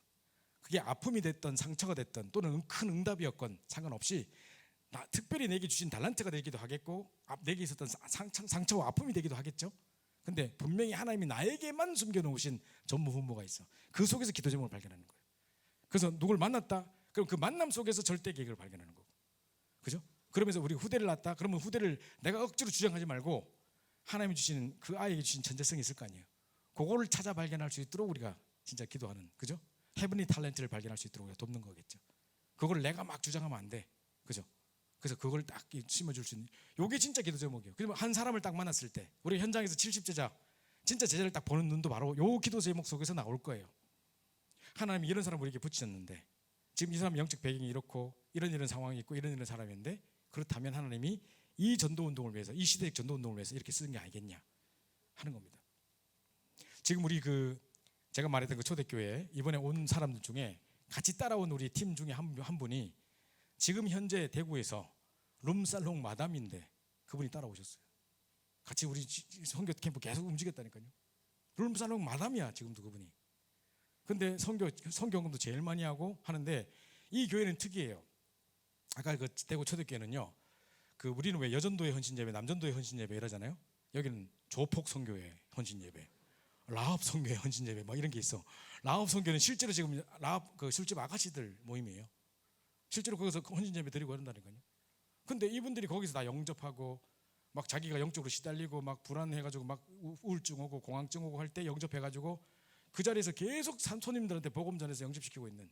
그게 아픔이 됐던 상처가 됐던 또는 큰 응답이었건 상관없이 특별히 내게 주신 달란트가 되기도 하겠고, 내게 있었던 상처와 아픔이 되기도 하겠죠. 근데 분명히 하나님이 나에게만 숨겨놓으신 전무후무가 있어. 그 속에서 기도 제목을 발견하는 거예요. 그래서 누굴 만났다, 그럼 그 만남 속에서 절대 계획을 발견하는 거고, 그죠? 그러면서 우리 후대를 낳았다, 그러면 후대를 내가 억지로 주장하지 말고 하나님이 주신 그 아이에게 주신 전재성이 있을 거 아니에요. 그거를 찾아 발견할 수 있도록 우리가 진짜 기도하는, 그죠? 헤븐리 탤런트를 발견할 수 있도록 우리가 돕는 거겠죠. 그걸 내가 막 주장하면 안 돼, 그죠? 그래서 그걸 딱 심어줄 수 있는, 요게 진짜 기도 제목이에요. 그러면 한 사람을 딱 만났을 때 우리 현장에서 70제자 진짜 제자를 딱 보는 눈도 바로 요 기도 제목 속에서 나올 거예요. 하나님이 이런 사람을 우리에게 붙이셨는데, 지금 이 사람 영적 배경이 이렇고 이런 상황이 있고 이런 사람인데, 그렇다면 하나님이 이 전도운동을 위해서, 이 시대의 전도운동을 위해서 이렇게 쓰는 게 아니겠냐 하는 겁니다. 지금 우리 제가 말했던 그 초대교회 이번에 온 사람들 중에 같이 따라온 우리 팀 중에 한 분이 지금 현재 대구에서 룸살롱 마담인데 그분이 따라오셨어요. 같이 우리 선교 캠프 계속 움직였다니까요. 룸살롱 마담이야 지금도 그분이. 근데 선교금도 제일 많이 하고 하는데, 이 교회는 특이해요. 아까 그 대구 초대교회는요, 우리는 왜 여전도의 헌신예배, 남전도의 헌신예배 이러잖아요. 여기는 조폭 선교회 헌신예배, 라합 선교회 헌신예배 막 이런 게 있어. 라합 선교는 실제로 지금 라합 술집 아가씨들 모임이에요. 실제로 거기서 헌신예배 드리고 그런다니까요. 근데 이분들이 거기서 다 영접하고 막 자기가 영적으로 시달리고 막 불안해가지고 막 우울증 오고 공황증 오고 할 때 영접해가지고 그 자리에서 계속 손님들한테 복음 전해서 영접시키고 있는.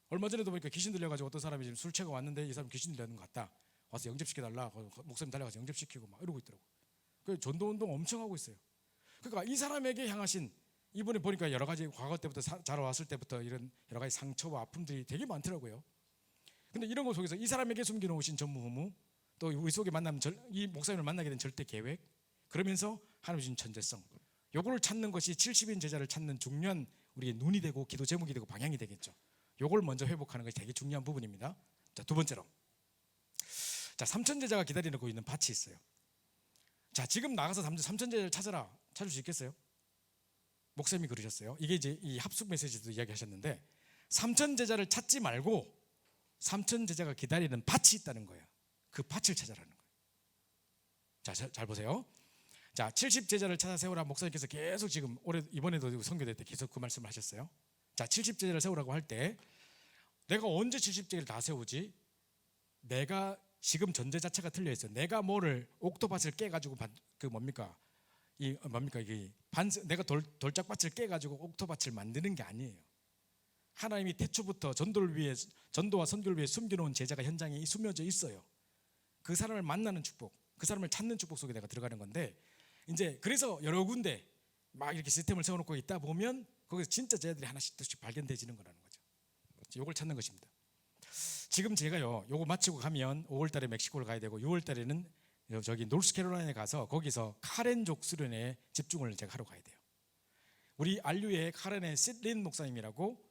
얼마 전에도 보니까 귀신 들려가지고 어떤 사람이 지금 술 취해가 왔는데 이 사람 귀신 들려는 것 같다. 와서 영접시켜달라. 목사님 달려가서 영접시키고 막 이러고 있더라고. 그 전도운동 엄청 하고 있어요. 그러니까 이 사람에게 향하신, 이번에 보니까 여러 가지 과거 때부터 자라왔을 때부터 이런 여러 가지 상처와 아픔들이 되게 많더라고요. 근데 이런 것 속에서 이 사람에게 숨겨놓으신 전무후무, 또 우리 속에 만나면 이 목사님을 만나게 된 절대 계획, 그러면서 하나님 주신 천재성, 요거를 찾는 것이 70인 제자를 찾는 중요한 우리의 눈이 되고 기도 제목이 되고 방향이 되겠죠. 요걸 먼저 회복하는 것이 되게 중요한 부분입니다. 자, 두 번째로, 자, 3천 제자가 기다리고 있는 밭이 있어요. 자, 지금 나가서 3천 제자를 찾아라. 찾을 수 있겠어요? 목사님이 그러셨어요. 이게 이제 이 합숙 메시지도 이야기하셨는데, 3천 제자를 찾지 말고 3천 제자가 기다리는 밭이 있다는 거예요. 그 밭을 찾아라는 거예요. 자, 잘 보세요. 자, 70제자를 찾아 세우라. 목사님께서 계속 지금 이번에도 선교대 때 계속 그 말씀을 하셨어요. 자, 70제자를 세우라고 할 때 내가 언제 70제자를 다 세우지? 내가 지금 전제 자체가 틀려 있어요. 내가 뭐를 옥토밭을 깨 가지고 내가 돌짝밭을 깨 가지고 옥토밭을 만드는 게 아니에요. 하나님이 태초부터 전도와 선교를 위해 숨겨놓은 제자가 현장에 숨겨져 있어요. 그 사람을 만나는 축복, 그 사람을 찾는 축복 속에 내가 들어가는 건데, 이제 그래서 여러 군데 막 이렇게 시스템을 세워놓고 있다 보면 거기서 진짜 제자들이 하나씩 발견되지는 거라는 거죠. 이걸 찾는 것입니다. 지금 제가요, 요거 마치고 가면 5월달에 멕시코를 가야 되고 6월달에는 저기 노스캐롤라이나에 가서 거기서 카렌족 수련회에 집중을 제가 하러 가야 돼요. 우리 알류의 카렌의 시린 목사님이라고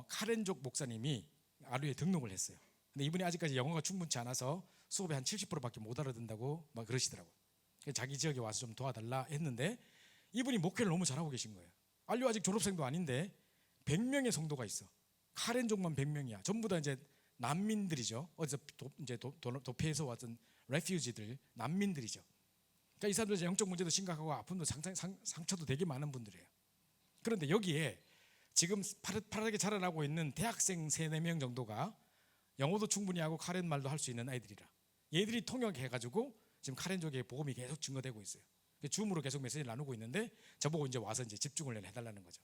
카렌족 목사님이 알류에 등록을 했어요. 근데 이분이 아직까지 영어가 충분치 않아서 수업의 한 70%밖에 못 알아듣는다고 막 그러시더라고요. 자기 지역에 와서 좀 도와달라 했는데, 이분이 목회를 너무 잘하고 계신 거예요. 알류 아직 졸업생도 아닌데 100명의 성도가 있어. 카렌족만 100명이야. 전부 다 이제 난민들이죠. 어디서 도피해서 왔던 레퓨지들, 난민들이죠. 그러니까 이 사람들 영적 문제도 심각하고 아픔도 상처도 되게 많은 분들이에요. 그런데 여기에 지금 파랗게 자라나고 있는 대학생 3-4명 정도가 영어도 충분히 하고 카렌 말도 할 수 있는 아이들이라, 얘들이 통역해가지고 지금 카렌족의 복음이 계속 증거되고 있어요. 줌으로 계속 메시지를 나누고 있는데 저보고 이제 와서 이제 집중을 해달라는 거죠.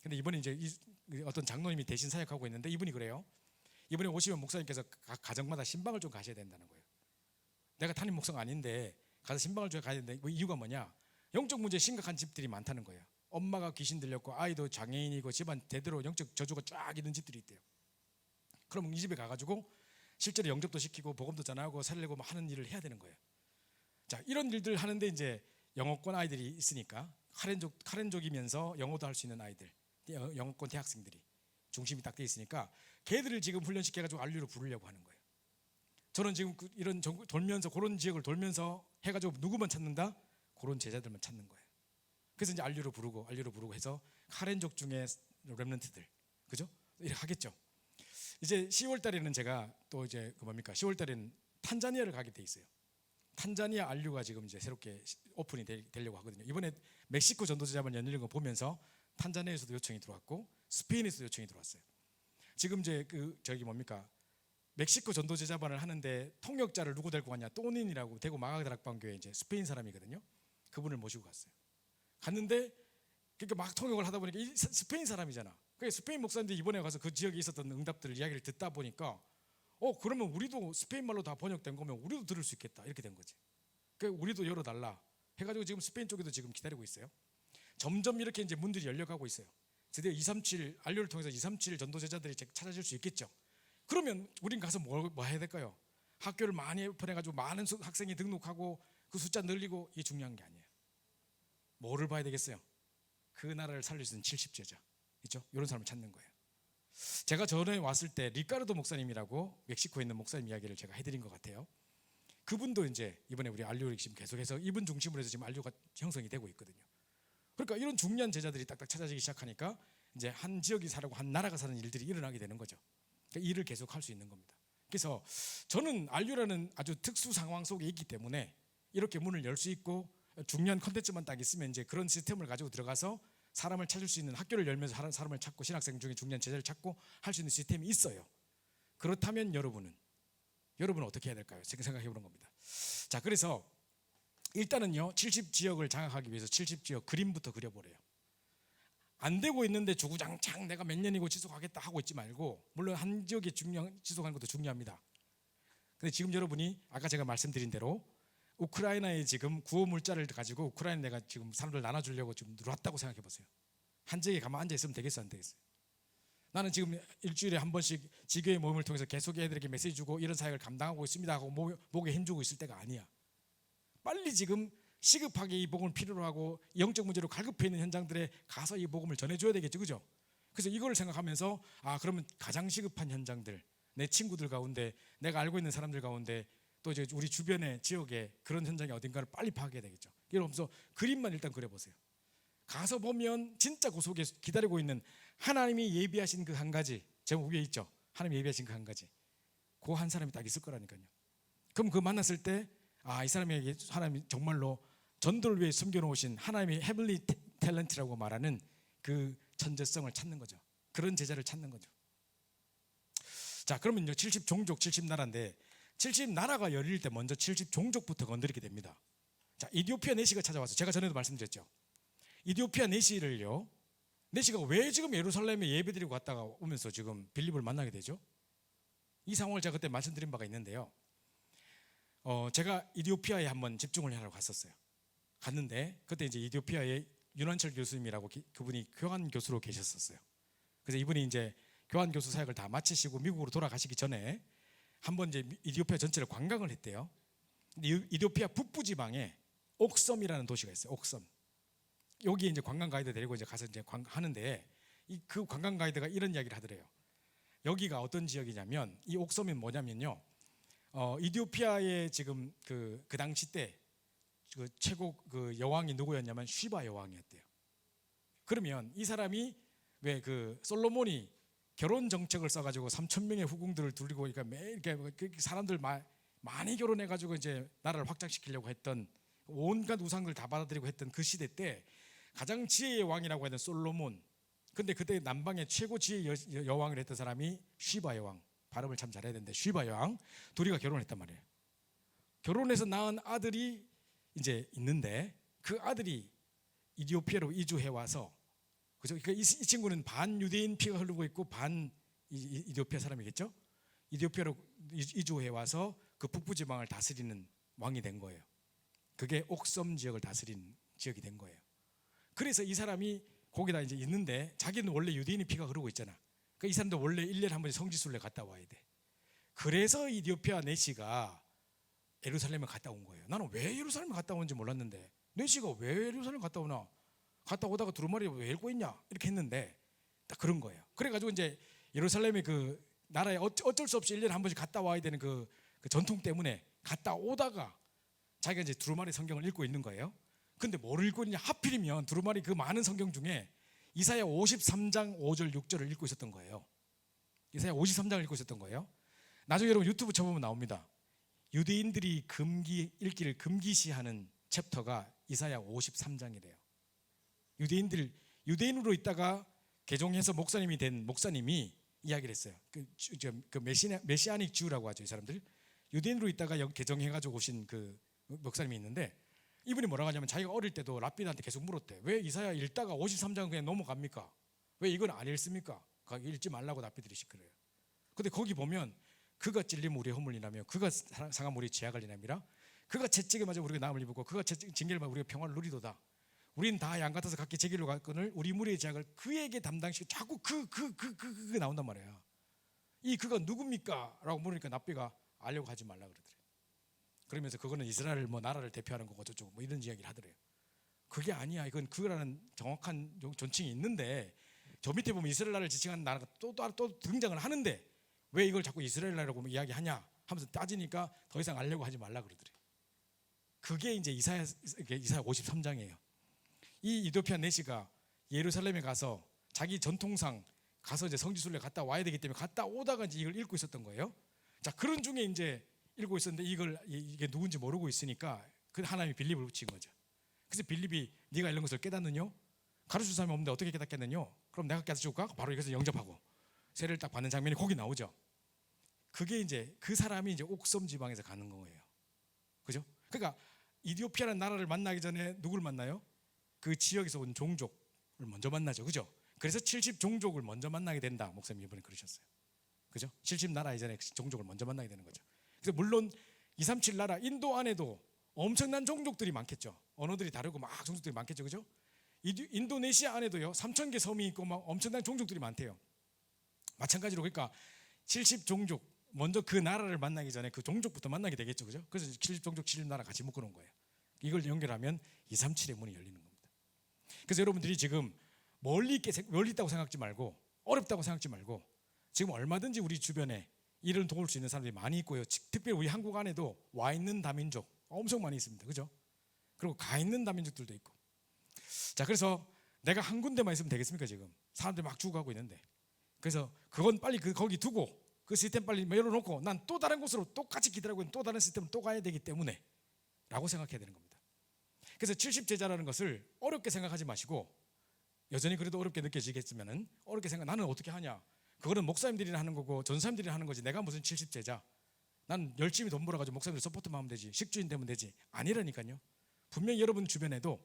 근데 이번에 이제 어떤 장로님이 대신 사역하고 있는데 이분이 그래요. 이번에 오시면 목사님께서 각 가정마다 신방을 좀 가셔야 된다는 거예요. 내가 담임 목사가 아닌데 가서 신방을 좀 가야 되는데, 이유가 뭐냐? 영적 문제 심각한 집들이 많다는 거예요. 엄마가 귀신 들렸고 아이도 장애인이고 집안 대대로 영적 저주가 쫙 있는 집들이 있대요. 그럼 이 집에 가가지고 실제로 영접도 시키고 복음도 전하고 살리고 하는 일을 해야 되는 거예요. 자, 이런 일들 하는데 이제 영어권 아이들이 있으니까 카렌족이면서 영어도 할 수 있는 아이들, 영어권 대학생들이 중심이 딱 돼 있으니까 걔들을 지금 훈련시켜가지고 알류로 부르려고 하는 거예요. 저는 지금 이런 돌면서 그런 지역을 돌면서 해가지고 누구만 찾는다? 그런 제자들만 찾는 거예요. 그래서 이제 알류로 부르고 해서 카렌족 중에 렘넌트들, 그죠? 이렇게 하겠죠. 이제 10월 달에는 제가 또 이제 10월 달에는 탄자니아를 가게 돼 있어요. 탄자니아 알류가 지금 이제 새롭게 오픈이 되려고 하거든요. 이번에 멕시코 전도제자만 열리는 거 보면서 탄자니아에서도 요청이 들어왔고 스페인에서도 요청이 들어왔어요. 지금 이제 멕시코 전도제자반을 하는데 통역자를 누구 데리고 갔냐? 또닌이라고 대구 마가다락방교회 이제 스페인 사람이거든요. 그분을 모시고 갔어요. 갔는데 그러니까 막 통역을 하다 보니까 이 스페인 사람이잖아. 그 스페인 목사님들이 이번에 가서 그 지역에 있었던 응답들을 이야기를 듣다 보니까 그러면 우리도 스페인 말로 다 번역된 거면 우리도 들을 수 있겠다, 이렇게 된 거지. 그 우리도 열어달라 해가지고 지금 스페인 쪽에도 지금 기다리고 있어요. 점점 이렇게 이제 문들이 열려가고 있어요. 드디어 237 알료를 통해서 237 전도제자들이 찾아질 수 있겠죠. 그러면 우린 가서 뭐 해야 될까요? 학교를 많이 오픈해가지고 많은 학생이 등록하고 그 숫자 늘리고, 이게 중요한 게 아니에요. 뭐를 봐야 되겠어요? 그 나라를 살릴 수 있는 70제자 있죠? 이런 사람을 찾는 거예요. 제가 전에 왔을 때 리카르도 목사님이라고 멕시코에 있는 목사님 이야기를 제가 해드린 것 같아요. 그분도 이제 이번에 우리 알류를 지금 계속해서 이분 중심으로 해서 지금 알류가 형성이 되고 있거든요. 그러니까 이런 중요한 제자들이 딱딱 찾아지기 시작하니까 이제 한 지역이 살고 한 나라가 사는 일들이 일어나게 되는 거죠. 그러니까 일을 계속 할 수 있는 겁니다. 그래서 저는 알류라는 아주 특수 상황 속에 있기 때문에 이렇게 문을 열 수 있고, 중요한 컨텐츠만 딱 있으면 이제 그런 시스템을 가지고 들어가서 사람을 찾을 수 있는, 학교를 열면서 사람을 찾고 신학생 중에 중요한 제자를 찾고 할 수 있는 시스템이 있어요. 그렇다면 여러분은 어떻게 해야 될까요? 생각해 보는 겁니다. 자, 그래서 일단은요 70지역을 장악하기 위해서 70지역 그림부터 그려보래요. 안 되고 있는데 주구장창 내가 몇 년이고 지속하겠다 하고 있지 말고, 물론 한 지역에 지속하는 것도 중요합니다. 근데 지금 여러분이 아까 제가 말씀드린 대로 우크라이나에 지금 구호 물자를 가지고 우크라이나 내가 지금 사람들 나눠주려고 지금 들어왔다고 생각해 보세요. 한 지역에 가만 앉아 있으면 되겠어, 안 되겠어요? 나는 지금 일주일에 한 번씩 지교회 모임을 통해서 계속 애들에게 메시지 주고 이런 사역을 감당하고 있습니다 하고 목에 힘주고 있을 때가 아니야. 빨리 지금 시급하게 이 복음을 필요로 하고 영적 문제로 갈급해 있는 현장들에 가서 이 복음을 전해줘야 되겠죠, 그죠? 그래서 이걸 생각하면서 그러면 가장 시급한 현장들, 내 친구들 가운데, 내가 알고 있는 사람들 가운데, 또 이제 우리 주변의 지역에 그런 현장이 어딘가를 빨리 파악해야 되겠죠. 이러면서 그림만 일단 그려보세요. 가서 보면 진짜 그 속에 기다리고 있는 하나님이 예비하신 그 한 가지, 제목 위에 있죠. 하나님이 예비하신 그 한 가지, 그 한 사람이 딱 있을 거라니까요. 그럼 그 만났을 때 이 사람에게 하나님이 정말로 전도를 위해 숨겨놓으신 하나님의 헤블리 탤런트라고 말하는 그 천재성을 찾는 거죠. 그런 제자를 찾는 거죠. 자, 그러면요, 70종족 70나라인데 70나라가 열릴 때 먼저 70종족부터 건드리게 됩니다. 자, 이디오피아 내시가 찾아와서, 제가 전에도 말씀드렸죠. 이디오피아 내시를요, 내시가 왜 지금 예루살렘에 예배드리고 갔다가 오면서 지금 빌립을 만나게 되죠? 이 상황을 제가 그때 말씀드린 바가 있는데요. 제가 이디오피아에 한번 집중을 하러 갔었어요. 갔는데 그때 이제 이디오피아에 윤환철 교수님이라고 그분이 교환 교수로 계셨었어요. 그래서 이분이 이제 교환 교수 사역을 다 마치시고 미국으로 돌아가시기 전에 한번 이제 이디오피아 전체를 관광을 했대요. 이디오피아 북부 지방에 옥섬이라는 도시가 있어요. 옥섬. 여기 이제 관광 가이드 데리고 이제 가서 이제 하는데, 그 관광 가이드가 이런 이야기를 하더래요. 여기가 어떤 지역이냐면, 이 옥섬이 뭐냐면요, 이디오피아의 지금 그 당시 때 그 최고 그 여왕이 누구였냐면 쉬바 여왕이었대요. 그러면 이 사람이 왜 그 솔로몬이 결혼 정책을 써가지고 3,000명의 후궁들을 두르고, 그러니까 매일 이렇게 사람들 많이 결혼해가지고 이제 나라를 확장시키려고 했던, 온갖 우상을 다 받아들이고 했던 그 시대 때 가장 지혜의 왕이라고 했던 솔로몬. 근데 그때 남방의 최고 지혜의 여왕을 했던 사람이 쉬바 여왕. 발음을 참 잘해야 되는데 쉬바 여왕. 둘이가 결혼했단 말이에요. 결혼해서 낳은 아들이 이제 있는데, 그 아들이 이디오피아로 이주해 와서, 그죠? 그러니까 이 친구는 반 유대인 피가 흐르고 있고 반 이디오피아 사람이겠죠? 이디오피아로 이주해 와서 그 북부 지방을 다스리는 왕이 된 거예요. 그게 옥섬 지역을 다스린 지역이 된 거예요. 그래서 이 사람이 거기다 이제 있는데, 자기는 원래 유대인의 피가 흐르고 있잖아. 그러니까 이 사람도 원래 1년에 한 번씩 성지순례 갔다 와야 돼. 그래서 이디오피아 내시가 예루살렘에 갔다 온 거예요. 나는 왜 예루살렘에 갔다 오는지 몰랐는데, 내시가 왜 예루살렘 갔다 오나, 갔다 오다가 두루마리 왜 읽고 있냐 이렇게 했는데 딱 그런 거예요. 그래가지고 이제 예루살렘에 그 나라에 어쩔 수 없이 1년에 한 번씩 갔다 와야 되는 그 전통 때문에 갔다 오다가 자기가 이제 두루마리 성경을 읽고 있는 거예요. 근데 뭘 읽고 있냐, 하필이면 두루마리 그 많은 성경 중에 이사야 53장 5절 6절을 읽고 있었던 거예요. 이사야 53장을 읽고 있었던 거예요. 나중에 여러분 유튜브 쳐보면 나옵니다. 유대인들이 읽기를 금기시하는 챕터가 이사야 53장이래요. 유대인으로 있다가 개종해서 목사님이 된 목사님이 이야기를 했어요. 그 메시아닉 주라고 하죠, 이 사람들. 유대인으로 있다가 개종해가지고 오신 그 목사님이 있는데, 이분이 뭐라고 하냐면, 자기가 어릴 때도 랍비한테 계속 물었대. 왜 이사야 읽다가 53장 그냥 넘어갑니까? 왜 이건 안 읽습니까? 읽지 말라고 랍비들이 시끄러워요. 근데 거기 보면, 그가 찔리면 우리의 허물이라며, 그가 상하면 우리의 죄악을 지남이라, 그가 채찍에 맞아 우리가 남을 입고, 그가 징계를 받아 우리가 평화를 누리도다. 우리는 다 양 같아서 각기 제 길로 갔거늘 우리 무리의 죄악을 그에게 담당시키고, 자꾸 그 나온단 말이야. 이 그가 누굽니까? 라고 물으니까 랍비가 알려고 하지 말라 그러더래. 그러면서 그거는 이스라엘 뭐 나라를 대표하는 거고 저쩌고 뭐 이런 이야기를 하더래요. 그게 아니야. 이건 그거라는 정확한 존칭이 있는데, 저 밑에 보면 이스라엘 나라를 지칭하는 나라가 또 등장을 하는데 왜 이걸 자꾸 이스라엘 나라라고 이야기하냐 하면서 따지니까 더 이상 알려고 하지 말라 그러더래. 그게 이제 이사야 53장이에요. 이 이디오피아 내시가 예루살렘에 가서 자기 전통상 가서 이제 성지순례 갔다 와야 되기 때문에 갔다 오다가 이제 이걸 읽고 있었던 거예요. 자, 그런 중에 이제 읽고 있었는데 이게 누군지 모르고 있으니까 그 하나님이 빌립을 붙인 거죠. 그래서 빌립이 네가 이런 것을 깨닫느뇨? 가르칠 사람이 없는데 어떻게 깨닫겠느뇨? 그럼 내가 깨닫줄까? 바로 이것을 영접하고 세례를 딱 받는 장면이 거기 나오죠. 그게 이제 그 사람이 이제 옥섬 지방에서 가는 거예요. 그죠? 그러니까 이디오피아라는 나라를 만나기 전에 누구를 만나요? 그 지역에서 온 종족, 먼저 만나죠, 그죠? 그래서 70종족을 먼저 만나게 된다. 목사님 이번에 그러셨어요, 그죠? 70나라 이전에 종족을 먼저 만나게 되는 거죠. 그래서 물론 237 나라 인도 안에도 엄청난 종족들이 많겠죠. 언어들이 다르고 막 종족들이 많겠죠, 그죠? 인도네시아 안에도요 3,000개 섬이 있고 막 엄청난 종족들이 많대요. 마찬가지로 그러니까 70종족 먼저 그 나라를 만나기 전에 그 종족부터 만나게 되겠죠, 그죠? 그래서 70종족 70나라 같이 묶어놓은 거예요. 이걸 연결하면 237의 문이 열리는 겁니다. 그래서 여러분들이 지금 멀리 있다고 생각지 말고 어렵다고 생각지 말고 지금 얼마든지 우리 주변에 이를 도울 수 있는 사람들이 많이 있고요. 특별히 우리 한국 안에도 와 있는 다민족 엄청 많이 있습니다, 그죠? 그리고 가 있는 다민족들도 있고. 자, 그래서 내가 한 군데만 있으면 되겠습니까? 지금 사람들이 막 죽어가고 있는데. 그래서 그건 빨리 거기 두고 그 시스템 빨리 열어놓고 난 또 다른 곳으로 똑같이 기다리고 있는 또 다른 시스템을 또 가야 되기 때문에 라고 생각해야 되는 겁니다. 그래서 70제자라는 것을 어렵게 생각하지 마시고, 여전히 그래도 어렵게 느껴지겠지만은 어렵게 생각, 나는 어떻게 하냐, 그거는 목사님들이 하는 거고 전사님들이 하는 거지 내가 무슨 70제자, 난 열심히 돈 벌어가지고 목사님들 서포트만 하면 되지, 식주인 되면 되지, 아니라니까요. 분명히 여러분 주변에도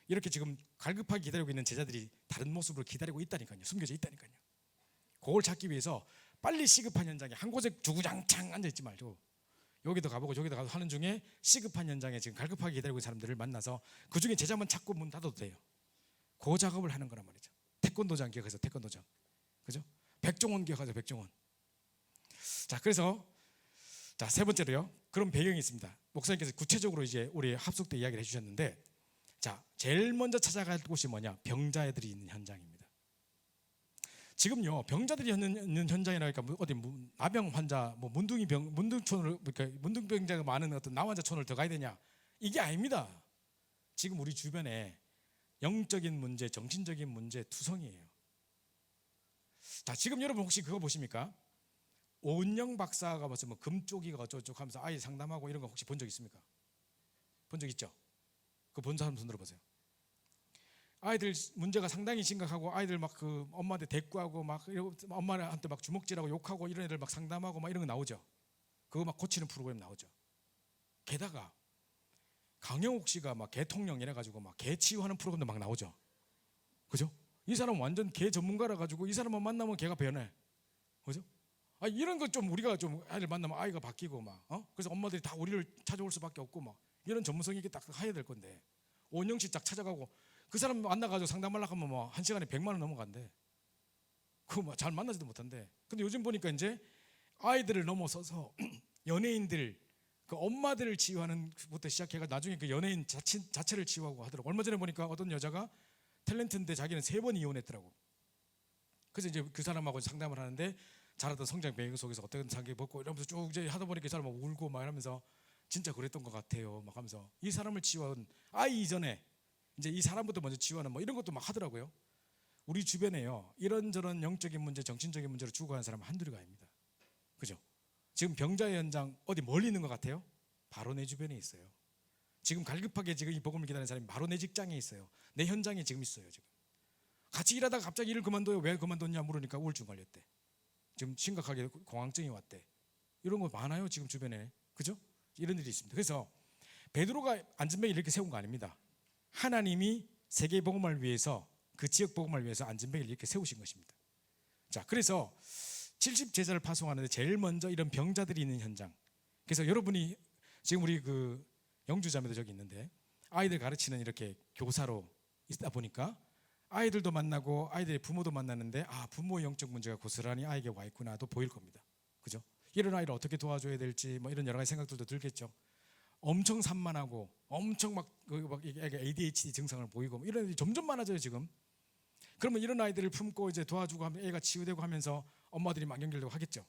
이렇게 지금 갈급하게 기다리고 있는 제자들이 다른 모습으로 기다리고 있다니까요. 숨겨져 있다니까요. 그걸 찾기 위해서 빨리 시급한 현장에 한 곳에 주구장창 앉아있지 말고 여기도 가보고 저기도 가서 하는 중에 시급한 현장에 지금 갈급하게 기다리고 있는 사람들을 만나서 그 중에 제자만 찾고 문 닫아도 돼요. 그 작업을 하는 거란 말이죠. 태권도장 기억해서 태권도장, 그죠? 백종원 기억하죠, 백종원. 자, 그래서 자, 세 번째로요. 그런 배경이 있습니다. 목사님께서 구체적으로 이제 우리 합숙 때 이야기를 해주셨는데, 자, 제일 먼저 찾아갈 곳이 뭐냐? 병자들이 있는 현장입니다. 지금요, 병자들이 있는 현장이라니까 어디 나병 환자, 뭐 문둥촌을, 그러니까 문둥병자가 많은 어떤 나환자촌을 더 가야 되냐? 이게 아닙니다. 지금 우리 주변에 영적인 문제, 정신적인 문제 투성이에요. 자, 지금 여러분 혹시 그거 보십니까? 오은영 박사가 무슨 뭐 금쪽이가 어쩌고저쩌고 하면서 아이 상담하고 이런 거 혹시 본 적 있습니까? 본 적 있죠? 그거 본 사람 손 들어보세요. 아이들 문제가 상당히 심각하고 아이들 막 그 엄마한테 대꾸하고 막 엄마한테 막 주먹질하고 욕하고 이런 애들 막 상담하고 막 이런 거 나오죠. 그거 막 고치는 프로그램 나오죠. 게다가 강영욱 씨가 막 개통령 이래가지고 막 개 치유하는 프로그램도 막 나오죠. 그죠? 이 사람 완전 개 전문가라 가지고 이 사람만 만나면 개가 변해. 그죠? 아, 이런 거 좀 우리가 좀 아이를 만나면 아이가 바뀌고 막 그래서 엄마들이 다 우리를 찾아올 수밖에 없고 막 이런 전문성이 있게 딱 해야 될 건데, 오은영 씨 딱 찾아가고 그 사람 만나가지고 상담하려고 하면 뭐 한 시간에 100만 원 넘어간대. 그거 뭐 잘 만나지도 못한대. 근데 요즘 보니까 이제 아이들을 넘어서서 연예인들, 그 엄마들을 치유하는 것부터 시작해가 나중에 그 연예인 자체를 치유하고 하더라고. 얼마 전에 보니까 어떤 여자가 탤런트인데 자기는 3번 이혼했더라고. 그래서 이제 그 사람하고 상담을 하는데 자라던 성장 배경 속에서 어떤 상황이 벗고 이러면서 쭉 이제 하다 보니까 그 사람 막 울고 막 이러면서 진짜 그랬던 것 같아요 막 하면서 이 사람을 치유한 아이 이전에 이제 이 사람부터 먼저 치유하는 뭐 이런 것도 막 하더라고요. 우리 주변에요 이런저런 영적인 문제, 정신적인 문제로 죽어가는 사람 한둘이가 아닙니다. 그죠? 지금 병자의 현장 어디 멀리 있는 것 같아요? 바로 내 주변에 있어요. 지금 갈급하게 지금 이 복음을 기다리는 사람이 바로 내 직장에 있어요. 내 현장에 지금 있어요. 지금 같이 일하다가 갑자기 일을 그만둬요. 왜 그만뒀냐 물으니까 우울증 걸렸대. 지금 심각하게 공황증이 왔대. 이런 거 많아요 지금 주변에. 그죠? 이런 일이 있습니다. 그래서 베드로가 안전뱅이 이렇게 세운 거 아닙니다. 하나님이 세계 복음을 위해서, 그 지역 복음을 위해서 안전뱅이를 이렇게 세우신 것입니다. 자, 그래서 70제자를 파송하는데 제일 먼저 이런 병자들이 있는 현장. 그래서 여러분이 지금 우리 그 영주자매도 저기 있는데 아이들 가르치는 이렇게 교사로 있다 보니까 아이들도 만나고 아이들의 부모도 만나는데 부모의 영적 문제가 고스란히 아이에게 와 있구나도 보일 겁니다. 그죠? 이런 아이를 어떻게 도와줘야 될지 뭐 이런 여러 가지 생각들도 들겠죠. 엄청 산만하고 엄청 막 ADHD 증상을 보이고 이런 애들이 점점 많아져요 지금. 그러면 이런 아이들을 품고 이제 도와주고 하면 애가 치유되고 하면서 엄마들이 막 연결되고 하겠죠.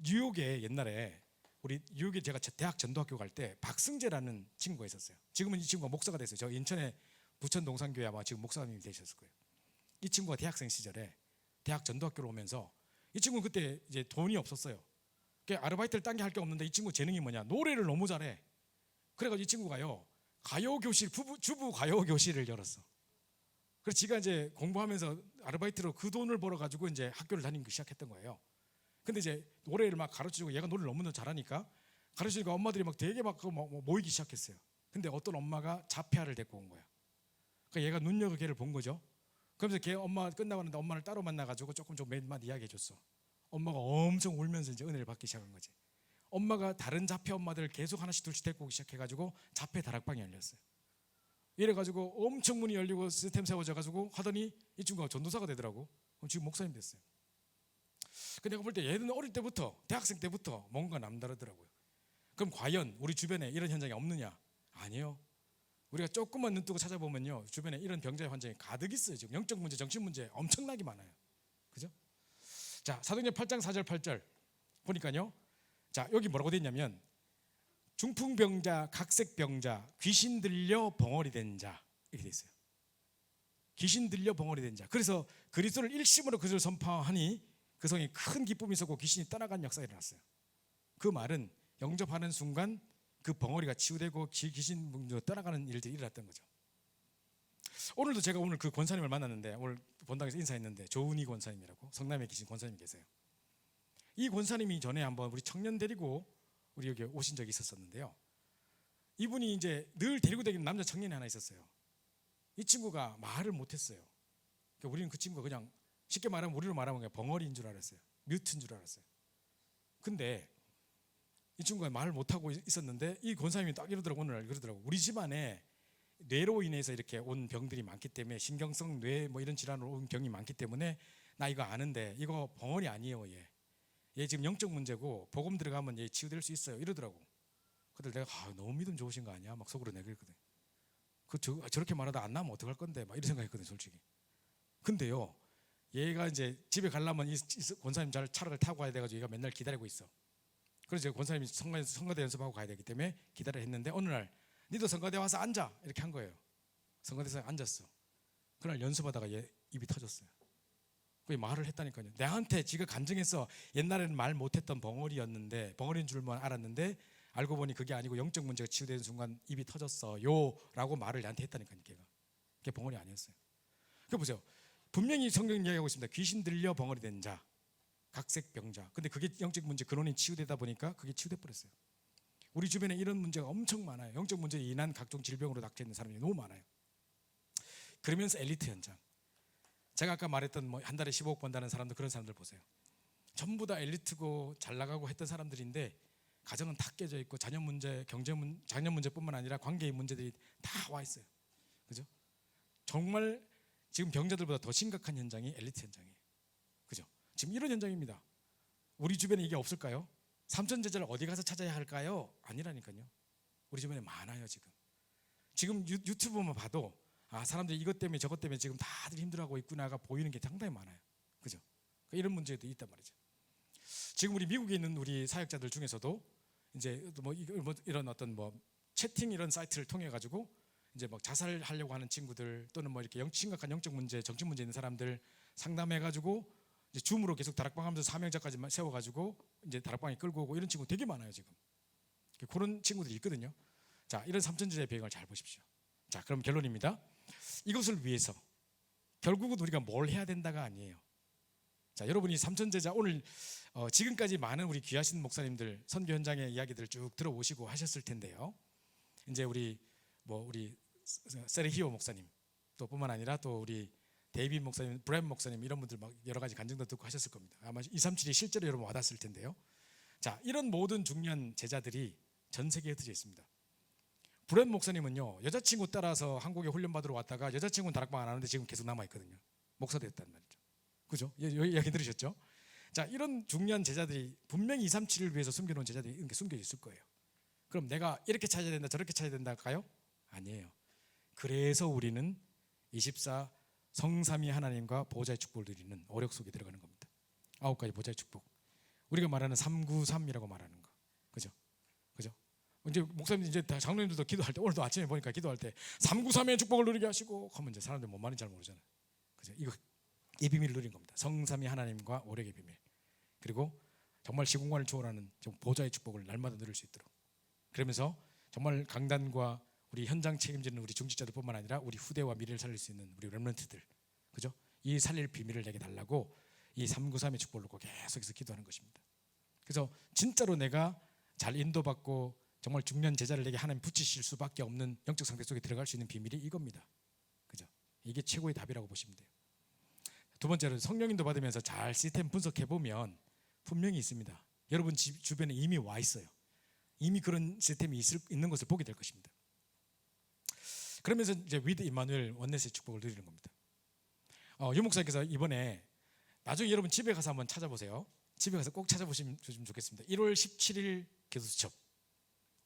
뉴욕에 옛날에 우리 뉴욕에 제가 대학 전도학교 갈 때 박승재라는 친구가 있었어요. 지금은 이 친구가 목사가 됐어요. 저 인천에 부천 동산교회 아마 지금 목사님이 되셨을 거예요. 이 친구가 대학생 시절에 대학 전도학교로 오면서 이 친구는 그때 이제 돈이 없었어요. 아르바이트를 딴 게 할 게 없는데 이 친구 재능이 뭐냐, 노래를 너무 잘해. 그래가지고 이 친구가요 가요교실, 주부 가요교실을 열었어. 그래서 지가 이제 공부하면서 아르바이트로 그 돈을 벌어가지고 이제 학교를 다니기 시작했던 거예요. 근데 이제 노래를 막 가르쳐주고 얘가 노래를 너무 잘하니까 가르치니까 엄마들이 막 되게 막 모이기 시작했어요. 근데 어떤 엄마가 자폐아를 데리고 온 거야. 그러니까 얘가 눈여겨 걔를 본 거죠. 그러면서 걔 엄마 끝나고 나는데 엄마를 따로 만나가지고 조금 몇 마디 이야기해줬어. 엄마가 엄청 울면서 이제 은혜를 받기 시작한 거지. 엄마가 다른 자폐 엄마들 계속 하나씩 둘씩 데리고 오기 시작해가지고 자폐 다락방이 열렸어요. 이래가지고 엄청 문이 열리고 시스템 세워져가지고 하더니 이 친구가 전도사가 되더라고. 그럼 지금 목사님 됐어요. 근데 내가 볼 때 얘는 어릴 때부터 대학생 때부터 뭔가 남다르더라고요. 그럼 과연 우리 주변에 이런 현장이 없느냐? 아니에요. 우리가 조금만 눈 뜨고 찾아보면요, 주변에 이런 병자의 환경이 가득 있어요. 지금 영적 문제, 정신 문제 엄청나게 많아요. 그죠? 자, 사도행전 8장 4절 8절 보니까요, 자, 여기 뭐라고 돼 있냐면 중풍병자, 각색병자, 귀신 들려 벙어리 된 자, 이렇게 돼 있어요. 귀신 들려 벙어리 된 자. 그래서 그리스도를 일심으로 그들을 선포하니 그 성에 큰 기쁨이 있었고 귀신이 떠나간 역사가 일어났어요. 그 말은 영접하는 순간 그 벙어리가 치유되고 귀신 문제로 떠나가는 일들이 일어났던 거죠. 오늘도 제가 오늘 그 권사님을 만났는데, 오늘 본당에서 인사했는데 조은희 권사님이라고 성남에 계신 권사님이 계세요. 이 권사님이 전에 한번 우리 청년 데리고 우리 여기 오신 적이 있었는데요. 이분이 이제 늘 데리고 다니는 남자 청년이 하나 있었어요. 이 친구가 말을 못했어요. 그러니까 우리는 그 친구가 그냥 쉽게 말하면 우리로 말하면 그냥 벙어리인 줄 알았어요. 뮤트인 줄 알았어요. 근데 이 친구가 말을 못하고 있었는데 이 권사님이 딱 이러더라고. 오늘 그러더라고. 우리 집안에 뇌로 인해서 이렇게 온 병들이 많기 때문에, 신경성 뇌 뭐 이런 질환으로 온 병이 많기 때문에 나 이거 아는데 이거 벙어리 아니에요. 얘 지금 영적 문제고 복음 들어가면 얘 치유될 수 있어요. 이러더라고. 그때 내가 너무 믿음 좋으신 거 아니야? 막 속으로 내가 그랬거든. 저렇게 말하다 안 나면 어떡할 건데 막 이런 생각했거든 솔직히. 근데요, 얘가 이제 집에 가려면 이 권사님 차를 타고 가야 돼가지고 얘가 맨날 기다리고 있어. 그래서 제가 권사님이 성가대 연습하고 가야 되기 때문에 기다려 했는데, 어느 날 니도 성가대 와서 앉아 이렇게 한 거예요. 성가대에서 앉았어. 그날 연습하다가 얘 입이 터졌어요. 그 말을 했다니까요. 내한테 지가 간증해서 옛날에는 말 못했던 벙어리였는데, 벙어리인 줄만 알았는데 알고 보니 그게 아니고 영적 문제가 치유되는 순간 입이 터졌어요 라고 말을 나한테 했다니까요. 그게 벙어리 아니었어요. 그 보세요. 분명히 성경 이야기하고 있습니다. 귀신 들려 벙어리 된 자, 각색병자. 근데 그게 영적 문제 근원이 치유되다 보니까 그게 치유돼 버렸어요. 우리 주변에 이런 문제가 엄청 많아요. 영적 문제에 인한 각종 질병으로 닥쳐 있는 사람이 너무 많아요. 그러면서 엘리트 현장. 제가 아까 말했던 뭐 한 달에 15억 번다는 사람들, 그런 사람들 보세요. 전부 다 엘리트고 잘 나가고 했던 사람들인데 가정은 다 깨져 있고 자녀 문제, 자녀 문제뿐만 아니라 관계의 문제들이 다 와 있어요. 그죠? 정말 지금 병자들보다 더 심각한 현장이 엘리트 현장이에요. 그죠? 지금 이런 현장입니다. 우리 주변에 이게 없을까요? 삼천 제자를 어디 가서 찾아야 할까요? 아니라니까요. 우리 주변에 많아요. 지금 유튜브만 봐도 사람들이 이것 때문에 저것 때문에 지금 다들 힘들어하고 있구나가 보이는 게 상당히 많아요. 그죠? 이런 문제도 있단 말이죠. 지금 우리 미국에 있는 우리 사역자들 중에서도 이제 뭐 이런 어떤 뭐 채팅 이런 사이트를 통해 가지고 이제 막 자살하려고 하는 친구들, 또는 뭐 이렇게 심각한 영적 문제, 정신 문제 있는 사람들 상담해 가지고 이제 줌으로 계속 다락방 하면서 사명자까지 세워 가지고 이제 다락방에 끌고 오고 이런 친구 되게 많아요. 지금 그런 친구들이 있거든요. 자, 이런 삼천제자의 배경을 잘 보십시오. 자, 그럼 결론입니다. 이것을 위해서 결국은 우리가 뭘 해야 된다가 아니에요. 자, 여러분이 삼천제자 오늘 지금까지 많은 우리 귀하신 목사님들 선교 현장의 이야기들을 쭉 들어오시고 하셨을 텐데요. 이제 우리 세르히오 목사님 또 뿐만 아니라 또 우리 데이빗 목사님, 브랜 목사님 이런 분들 막 여러 가지 간증도 듣고 하셨을 겁니다. 아마 237이 실제로 여러분 와닿았을 텐데요. 자, 이런 모든 중요한 제자들이 전 세계에 흩어져 있습니다. 브랜 목사님은요, 여자친구 따라서 한국에 훈련받으러 왔다가 여자친구는 다락방 안 하는데 지금 계속 남아있거든요. 목사 됐단 말이죠. 그죠? 이야기 들으셨죠? 자, 이런 중요한 제자들이 분명히 237을 위해서 숨겨놓은 제자들이 이렇게 숨겨 있을 거예요. 그럼 내가 이렇게 찾아야 된다 저렇게 찾아야 된다일까요? 아니에요. 그래서 우리는 24 성삼위 하나님과 보좌의 축복을 누리는 오력 속에 들어가는 겁니다. 9가지 보좌의 축복. 우리가 말하는 393이라고 말하는 거. 그죠? 이제 목사님 이제 장로님들도 기도할 때, 오늘도 아침에 보니까 기도할 때 393의 축복을 누리게 하시고 하면 이제 사람들 뭔 말인지 잘 모르잖아요. 그죠? 이 비밀을 누린 겁니다. 성삼위 하나님과 오력의 비밀. 그리고 정말 시공간을 초월하는 보좌의 축복을 날마다 누릴 수 있도록. 그러면서 정말 강단과 우리 현장 책임지는 우리 중직자들뿐만 아니라 우리 후대와 미래를 살릴 수 있는 우리 렘넌트들, 그죠? 이 살릴 비밀을 내게 달라고 이 393의 축복을 놓고 계속해서 기도하는 것입니다. 그래서 진짜로 내가 잘 인도받고 정말 중요한 제자를 내게 하나님 붙이실 수밖에 없는 영적 상태 속에 들어갈 수 있는 비밀이 이겁니다. 그죠? 이게 최고의 답이라고 보시면 돼요. 두 번째로 성령인도 받으면서 잘 시스템 분석해 보면 분명히 있습니다. 여러분 집 주변에 이미 와 있어요. 이미 그런 시스템이 있는 것을 보게 될 것입니다. 그러면서 이제 위드 임마누엘 원네스의 축복을 누리는 겁니다. 유 목사님께서 이번에 나중에 여러분 집에 가서 한번 찾아보세요. 집에 가서 꼭 찾아보시면 좋겠습니다. 1월 17일 기도수첩,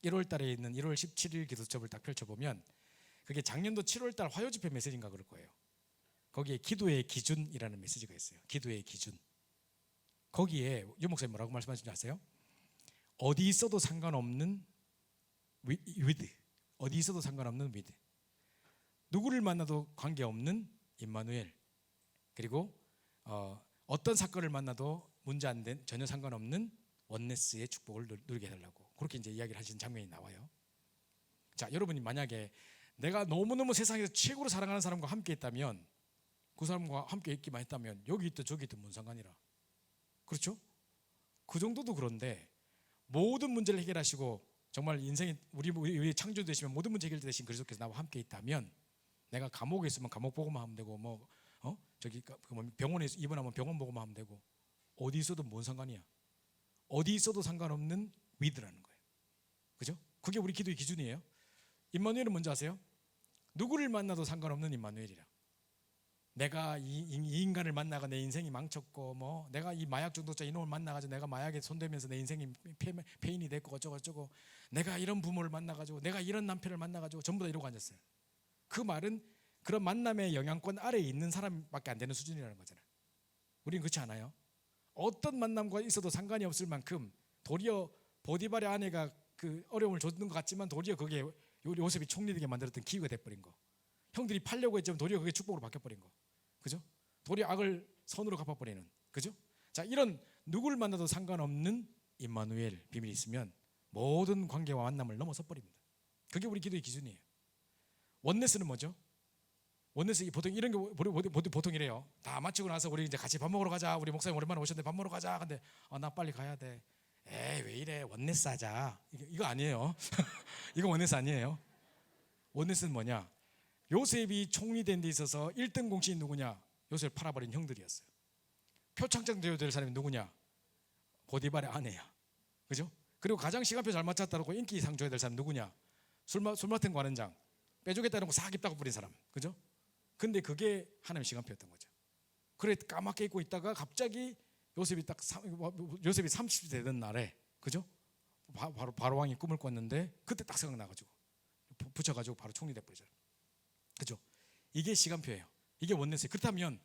1월 달에 있는 1월 17일 기도수첩을 딱 펼쳐보면 그게 작년도 7월 달 화요 집회 메시지인가 그럴 거예요. 거기에 기도의 기준이라는 메시지가 있어요. 기도의 기준. 거기에 유 목사님 뭐라고 말씀하시는지 아세요? 어디 있어도 상관없는 위드, 어디 있어도 상관없는 위드, 누구를 만나도 관계없는 임마누엘, 그리고 어떤 사건을 만나도 문제 안 된 전혀 상관없는 원네스의 축복을 누리게 해달라고 그렇게 이제 이야기를 하시는 장면이 나와요. 자, 여러분이 만약에 내가 너무너무 세상에서 최고로 사랑하는 사람과 함께 있다면, 그 사람과 함께 있기만 했다면 여기 있든 저기 있든 뭔 상관이라. 그렇죠? 그 정도도 그런데 모든 문제를 해결하시고 정말 인생이 우리 창조되시면 모든 문제 해결되신 그리스도께서 나와 함께 있다면, 내가 감옥에 있으면 감옥 보고만 하면 되고 저기 병원에 입원하면 병원 보고만 하면 되고, 어디 있어도 뭔 상관이야. 어디 있어도 상관없는 위드라는 거예요. 그죠? 그게 우리 기도의 기준이에요. 임마누엘은 뭔지 아세요? 누구를 만나도 상관없는 임마누엘이라. 내가 이 인간을 만나가 내 인생이 망쳤고, 내가 이 마약 중독자 이놈을 만나가지고 내가 마약에 손대면서 내 인생이 폐인이 됐고 어쩌고 내가 이런 부모를 만나가지고 내가 이런 남편을 만나가지고 전부 다 이러고 앉았어요. 그 말은 그런 만남의 영향권 아래에 있는 사람밖에 안 되는 수준이라는 거잖아요. 우리는 그렇지 않아요? 어떤 만남과 있어도 상관이 없을 만큼 도리어 보디발의 아내가 그 어려움을 줬는 것 같지만 도리어 그게 요셉이 총리되게 만들었던 기회가 돼버린 거. 형들이 팔려고 했지만 도리어 그게 축복으로 바뀌어버린 거. 그죠? 도리어 악을 선으로 갚아버리는. 그죠? 자, 이런 누구를 만나도 상관없는 임마누엘 비밀이 있으면 모든 관계와 만남을 넘어서 버립니다. 그게 우리 기도의 기준이에요. 원네스는 뭐죠? 원네스 보통 이런 게 보통 이래요. 다 마치고 나서 우리 이제 같이 밥 먹으러 가자. 우리 목사님 오랜만에 오셨는데 밥 먹으러 가자. 근데 나 빨리 가야 돼. 에이 왜 이래? 원네스 하자. 이거 아니에요. 이거 원네스 아니에요. 원네스는 뭐냐? 요셉이 총리된 데 있어서 1등 공신이 누구냐? 요셉을 팔아버린 형들이었어요. 표창장 되어야 될 사람이 누구냐? 보디발의 아내야. 그죠? 그리고 가장 시간표 잘 맞췄다고 인기상 줘야 될 사람 누구냐? 술 맡은 관원장. 빼주겠다는 거 싹 입다고 뿌린 사람. 그죠? 근데 그게 하나님의 시간표였던 거죠. 그래 까맣게 입고 있다가 갑자기 요셉이 30세 되던 날에, 그죠? 바로 왕이 꿈을 꿨는데 그때 딱 생각나가지고 붙여가지고 바로 총리 돼버리잖아요. 그죠? 이게 시간표예요. 이게 원네스예요. 그렇다면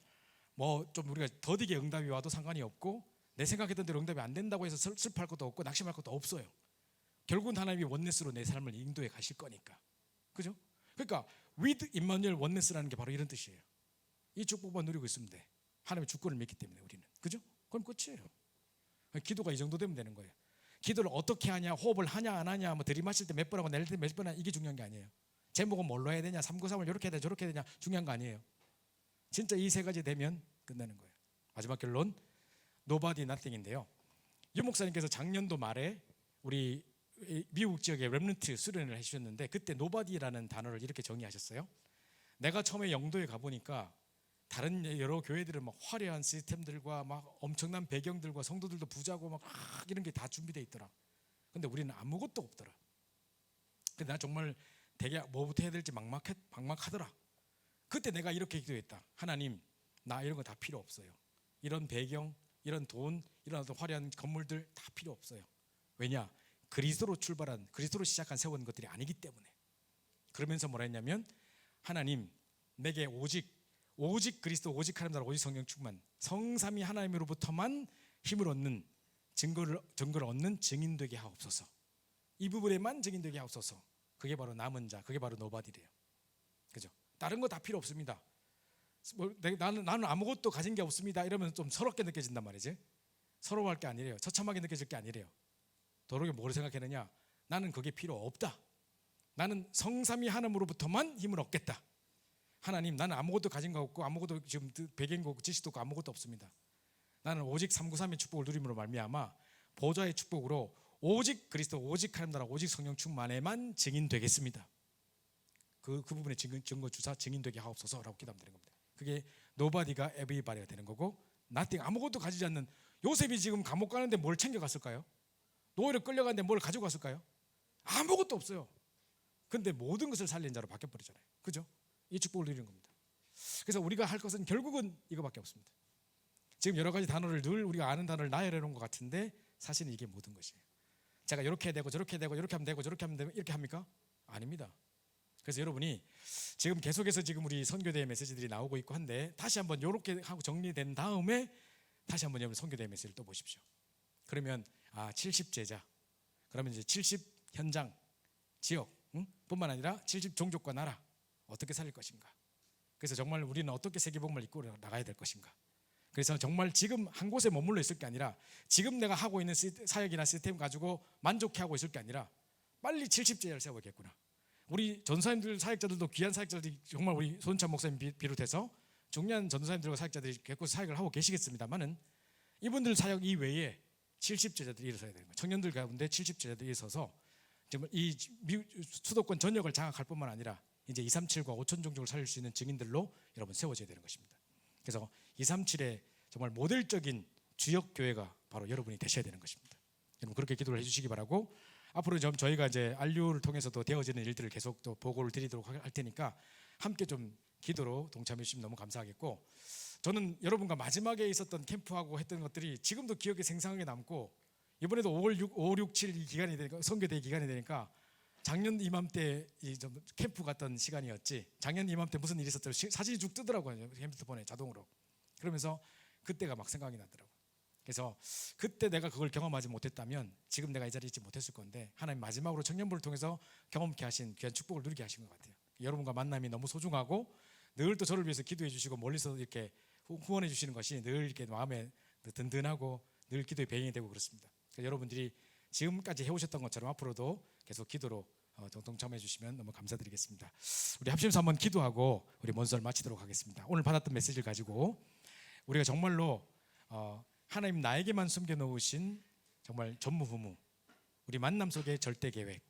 좀 우리가 더디게 응답이 와도 상관이 없고, 내 생각했던 대로 응답이 안 된다고 해서 슬퍼할 것도 없고 낙심할 것도 없어요. 결국은 하나님이 원네스로 내 삶을 인도해 가실 거니까. 그죠? 그러니까 with 임마누엘 원네스라는 게 바로 이런 뜻이에요. 이 축복만 누리고 있으면 돼. 하나님의 주권을 믿기 때문에 우리는. 그죠? 그럼 끝이에요. 기도가 이 정도 되면 되는 거예요. 기도를 어떻게 하냐, 호흡을 하냐 안 하냐, 들이마실 때 몇 번 하고 내릴 때 몇 번 하냐, 이게 중요한 게 아니에요. 제목은 뭘로 해야 되냐, 393을 이렇게 해야 되냐 저렇게 해야 되냐 중요한 거 아니에요. 진짜 이 세 가지 되면 끝나는 거예요. 마지막 결론, nobody nothing인데요. 유 목사님께서 작년도 말에 우리 미국 지역에 렘넌트 수련을 해주셨는데, 그때 nobody라는 단어를 이렇게 정의하셨어요. 내가 처음에 영도에 가보니까 다른 여러 교회들은 막 화려한 시스템들과 막 엄청난 배경들과 성도들도 부자고 막 이런 게 다 준비되어 있더라. 근데 우리는 아무것도 없더라. 근데 나 정말 되게 뭐부터 해야 될지 막막하더라. 그때 내가 이렇게 기도했다. 하나님, 나 이런 거 다 필요 없어요. 이런 배경, 이런 돈, 이런 어떤 화려한 건물들 다 필요 없어요. 왜냐? 그리스도로 출발한, 그리스도로 시작한 세운 것들이 아니기 때문에. 그러면서 뭐라 했냐면, 하나님, 내게 오직 그리스도, 오직 하나님 나라, 오직 성령 충만, 성삼위 하나님으로부터만 힘을 얻는 증거를 얻는 증인 되게 하옵소서. 이 부분에만 증인 되게 하옵소서. 그게 바로 남은 자, 그게 바로 노바디래요. 그죠? 다른 거 다 필요 없습니다. 나는 아무것도 가진 게 없습니다. 이러면 좀 서럽게 느껴진단 말이지. 서러워할 게 아니래요. 처참하게 느껴질 게 아니래요. 도로게 뭘 생각했느냐? 나는 그게 필요 없다. 나는 성삼위 하나님으로부터만 힘을 얻겠다. 하나님, 나는 아무것도 가진 거 없고 아무것도 지금 배경도 없고 지식도 없고 아무것도 없습니다. 나는 오직 393의 축복을 누림으로 말미암아 보좌의 축복으로 오직 그리스도, 오직 하나님 나라, 오직 성령 충만에만 증인되겠습니다. 그 부분에 증거 주사 증인되게 하옵소서라고 기도하면 되는 겁니다. 그게 노바디가 에브리바디가 되는 거고, nothing, 아무것도 가지지 않는 요셉이 지금 감옥 가는데 뭘 챙겨갔을까요? 노예로 끌려가는데 뭘 가지고 갔을까요? 아무것도 없어요. 근데 모든 것을 살린 자로 바뀌어버리잖아요. 그죠? 이 축복을 누리는 겁니다. 그래서 우리가 할 것은 결국은 이거밖에 없습니다. 지금 여러 가지 단어를 늘 우리가 아는 단어를 나열해 놓은 것 같은데 사실은 이게 모든 것이에요. 제가 이렇게 해야 되고 저렇게 해야 되고 이렇게 하면 되고 저렇게 하면 되고 이렇게 합니까? 아닙니다. 그래서 여러분이 지금 계속해서 지금 우리 선교대의 메시지들이 나오고 있고 한데, 다시 한번 이렇게 하고 정리된 다음에 다시 한번 여러분 선교대의 메시지를 또 보십시오. 그러면 70제자, 그러면 이제 70 현장, 지역, 뿐만 아니라 70 종족과 나라 어떻게 살릴 것인가. 그래서 정말 우리는 어떻게 세계복음을 이끌어 나가야 될 것인가. 그래서 정말 지금 한 곳에 머물러 있을 게 아니라 지금 내가 하고 있는 사역이나 시스템 가지고 만족해하고 있을 게 아니라 빨리 70제자를 세워야겠구나. 우리 전사님들, 사역자들도, 귀한 사역자들이 정말 우리 손찬 목사님 비롯해서 중요한 전사님들과 사역자들이 계속 사역을 하고 계시겠습니다만은 이분들 사역 이외에 70제자들이 일어서야 되는 거예요. 청년들 가운데 70제자들이 일어서서 정말 이 수도권 전역을 장악할 뿐만 아니라 이제 237과 5천 종족을 살릴 수 있는 증인들로 여러분 세워져야 되는 것입니다. 그래서 237의 정말 모델적인 주역 교회가 바로 여러분이 되셔야 되는 것입니다. 여러분 그렇게 기도를 해주시기 바라고, 앞으로 좀 저희가 이제 RU를 통해서도 되어지는 일들을 계속 또 보고를 드리도록 할 테니까 함께 좀 기도로 동참해 주시면 너무 감사하겠고, 저는 여러분과 마지막에 있었던 캠프하고 했던 것들이 지금도 기억에 생생하게 남고, 이번에도 5, 6, 7 이 기간이 되니까, 선교대 기간이 되니까 작년 이맘때 좀 캠프 갔던 시간이었지, 작년 이맘때 무슨 일이 있었더라 사진이 쭉 뜨더라고요, 핸드폰에 자동으로. 그러면서 그때가 막 생각이 나더라고요. 그래서 그때 내가 그걸 경험하지 못했다면 지금 내가 이 자리에 있지 못했을 건데, 하나님 마지막으로 청년부를 통해서 경험케 하신 귀한 축복을 누리게 하신 것 같아요. 여러분과 만남이 너무 소중하고 늘 또 저를 위해서 기도해 주시고 멀리서 이렇게 후원해 주시는 것이 늘 이렇게 마음에 든든하고 늘 기도의 배경이 되고 그렇습니다. 여러분들이 지금까지 해오셨던 것처럼 앞으로도 계속 기도로 동참해 주시면 너무 감사드리겠습니다. 우리 합심해서 한번 기도하고 우리 먼저 마치도록 하겠습니다. 오늘 받았던 메시지를 가지고 우리가 정말로 하나님 나에게만 숨겨놓으신 정말 전무후무, 우리 만남 속의 절대 계획,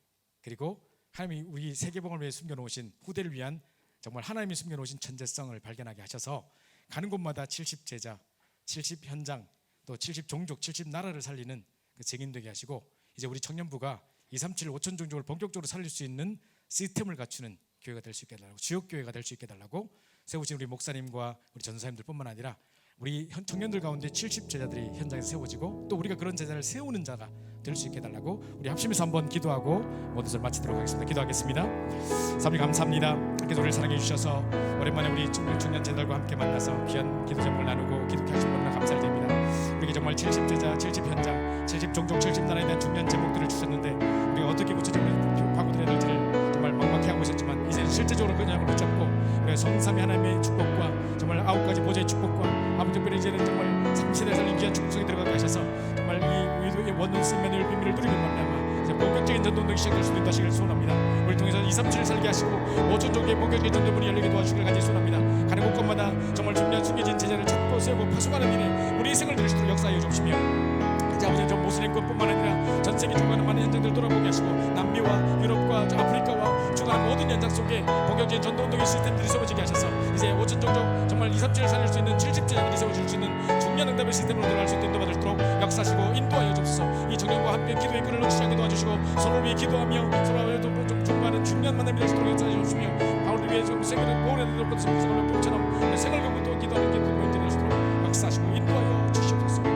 그리고 하나님이 우리 세계복음을 위해 숨겨놓으신 후대를 위한 정말 하나님이 숨겨놓으신 천재성을 발견하게 하셔서 가는 곳마다 70제자, 70 현장, 또 70 종족, 70 나라를 살리는 그 증인되게 하시고, 이제 우리 청년부가 237 5천 종족을 본격적으로 살릴 수 있는 시스템을 갖추는 교회가 될 수 있게 해달라고, 지역 교회가 될 수 있게 해달라고 세우신 우리 목사님과 우리 전사님들뿐만 아니라 우리 청년들 가운데 70제자들이 현장에서 세워지고, 또 우리가 그런 제자를 세우는 자가 될 수 있게 해달라고 우리 합심해서 한번 기도하고 모든 것을 마치도록 하겠습니다. 기도하겠습니다. 하나님 감사합니다. 함께 우리를 사랑해 주셔서 오랜만에 우리 중년 제자들과 함께 만나서 귀한 기도 제목을 나누고 기도케 하신 너무나 감사드립니다. 우리에게 정말 70제자, 70 현장, 70 종족, 70 나라에 대한 중요한 제목들을 주셨는데 우리가 어떻게 구체적으로 파고들여야 될지를 정말 막막해 하고 있었지만, 이제 실제적으로 그냥 붙잡고 우리가 성삼위 하나님의 축복과 정말 9가지 보좌의 축복과 특별히 이제는 정말 3세대 살린 귀한 축복성이 들어가게 하셔서 정말 이 원룸 스맨을 비밀을 누리는 말미암아 이제 본격적인 전도운동이 시작될 수 있다 하시길 소원합니다. 우리를 통해서 237을 살게 하시고 5천 종교의 본격적인 전도문이 열리게 도와주시길 간절히 소원합니다. 가는 곳곳마다 정말 중요한 숨겨진 제자를 찾고 세우고 파송하는 일에 우리 인생을 누릴 수 있도록 역사하여 주시며, 이제 아버지 전 모슬림권뿐만 아니라 전 세계 조각하는 많은 현장들 돌아보게 하시고 남미와 유럽과 아프리카와 중앙 모든 현장 속에 본격적인 전도운동의 시스템들이 세워지게 하셔서 이제 5천 종족 정말 237을 살릴 수 있는 70제자들이 세워질 수 있는 중요한 응답의 시스템으로 들어갈 수 있도록 인도받을 수 있도록 역사하시고 인도하여 주옵소서. 이 청년과 함께 기도의 끈을 놓치지 않게 도와주시고 서로를 위해 기도하며 서로를 좀 중보하는 중요한 만남이 될 수 있도록 역사하여 주시며, 바울을 위해 좀 생각을 보호해야 될 것을 생각을 보처럼 생활 경우도 기도하는 게 도움이 될 수 있도록 역사하시고 인도하여 주시옵소서.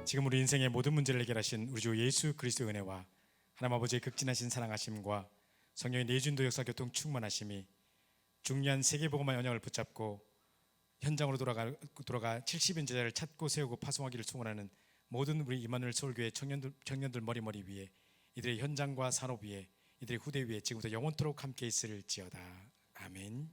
지금 우리 인생의 모든 문제를 해결하신 우리 주 예수 그리스도의 은혜와 하나님 아버지의 극진하신 사랑하심과 성령의 내준도 역사 교통 충만하심이 중요한 세계복음화의 언약을 붙잡고 현장으로 돌아가 70인 제자를 찾고 세우고 파송하기를 소원하는 모든 우리 이마누엘 서울교회 청년들 머리 위에, 이들의 현장과 산업 위에, 이들의 후대 위에 지금부터 영원토록 함께 있을지어다. 아멘.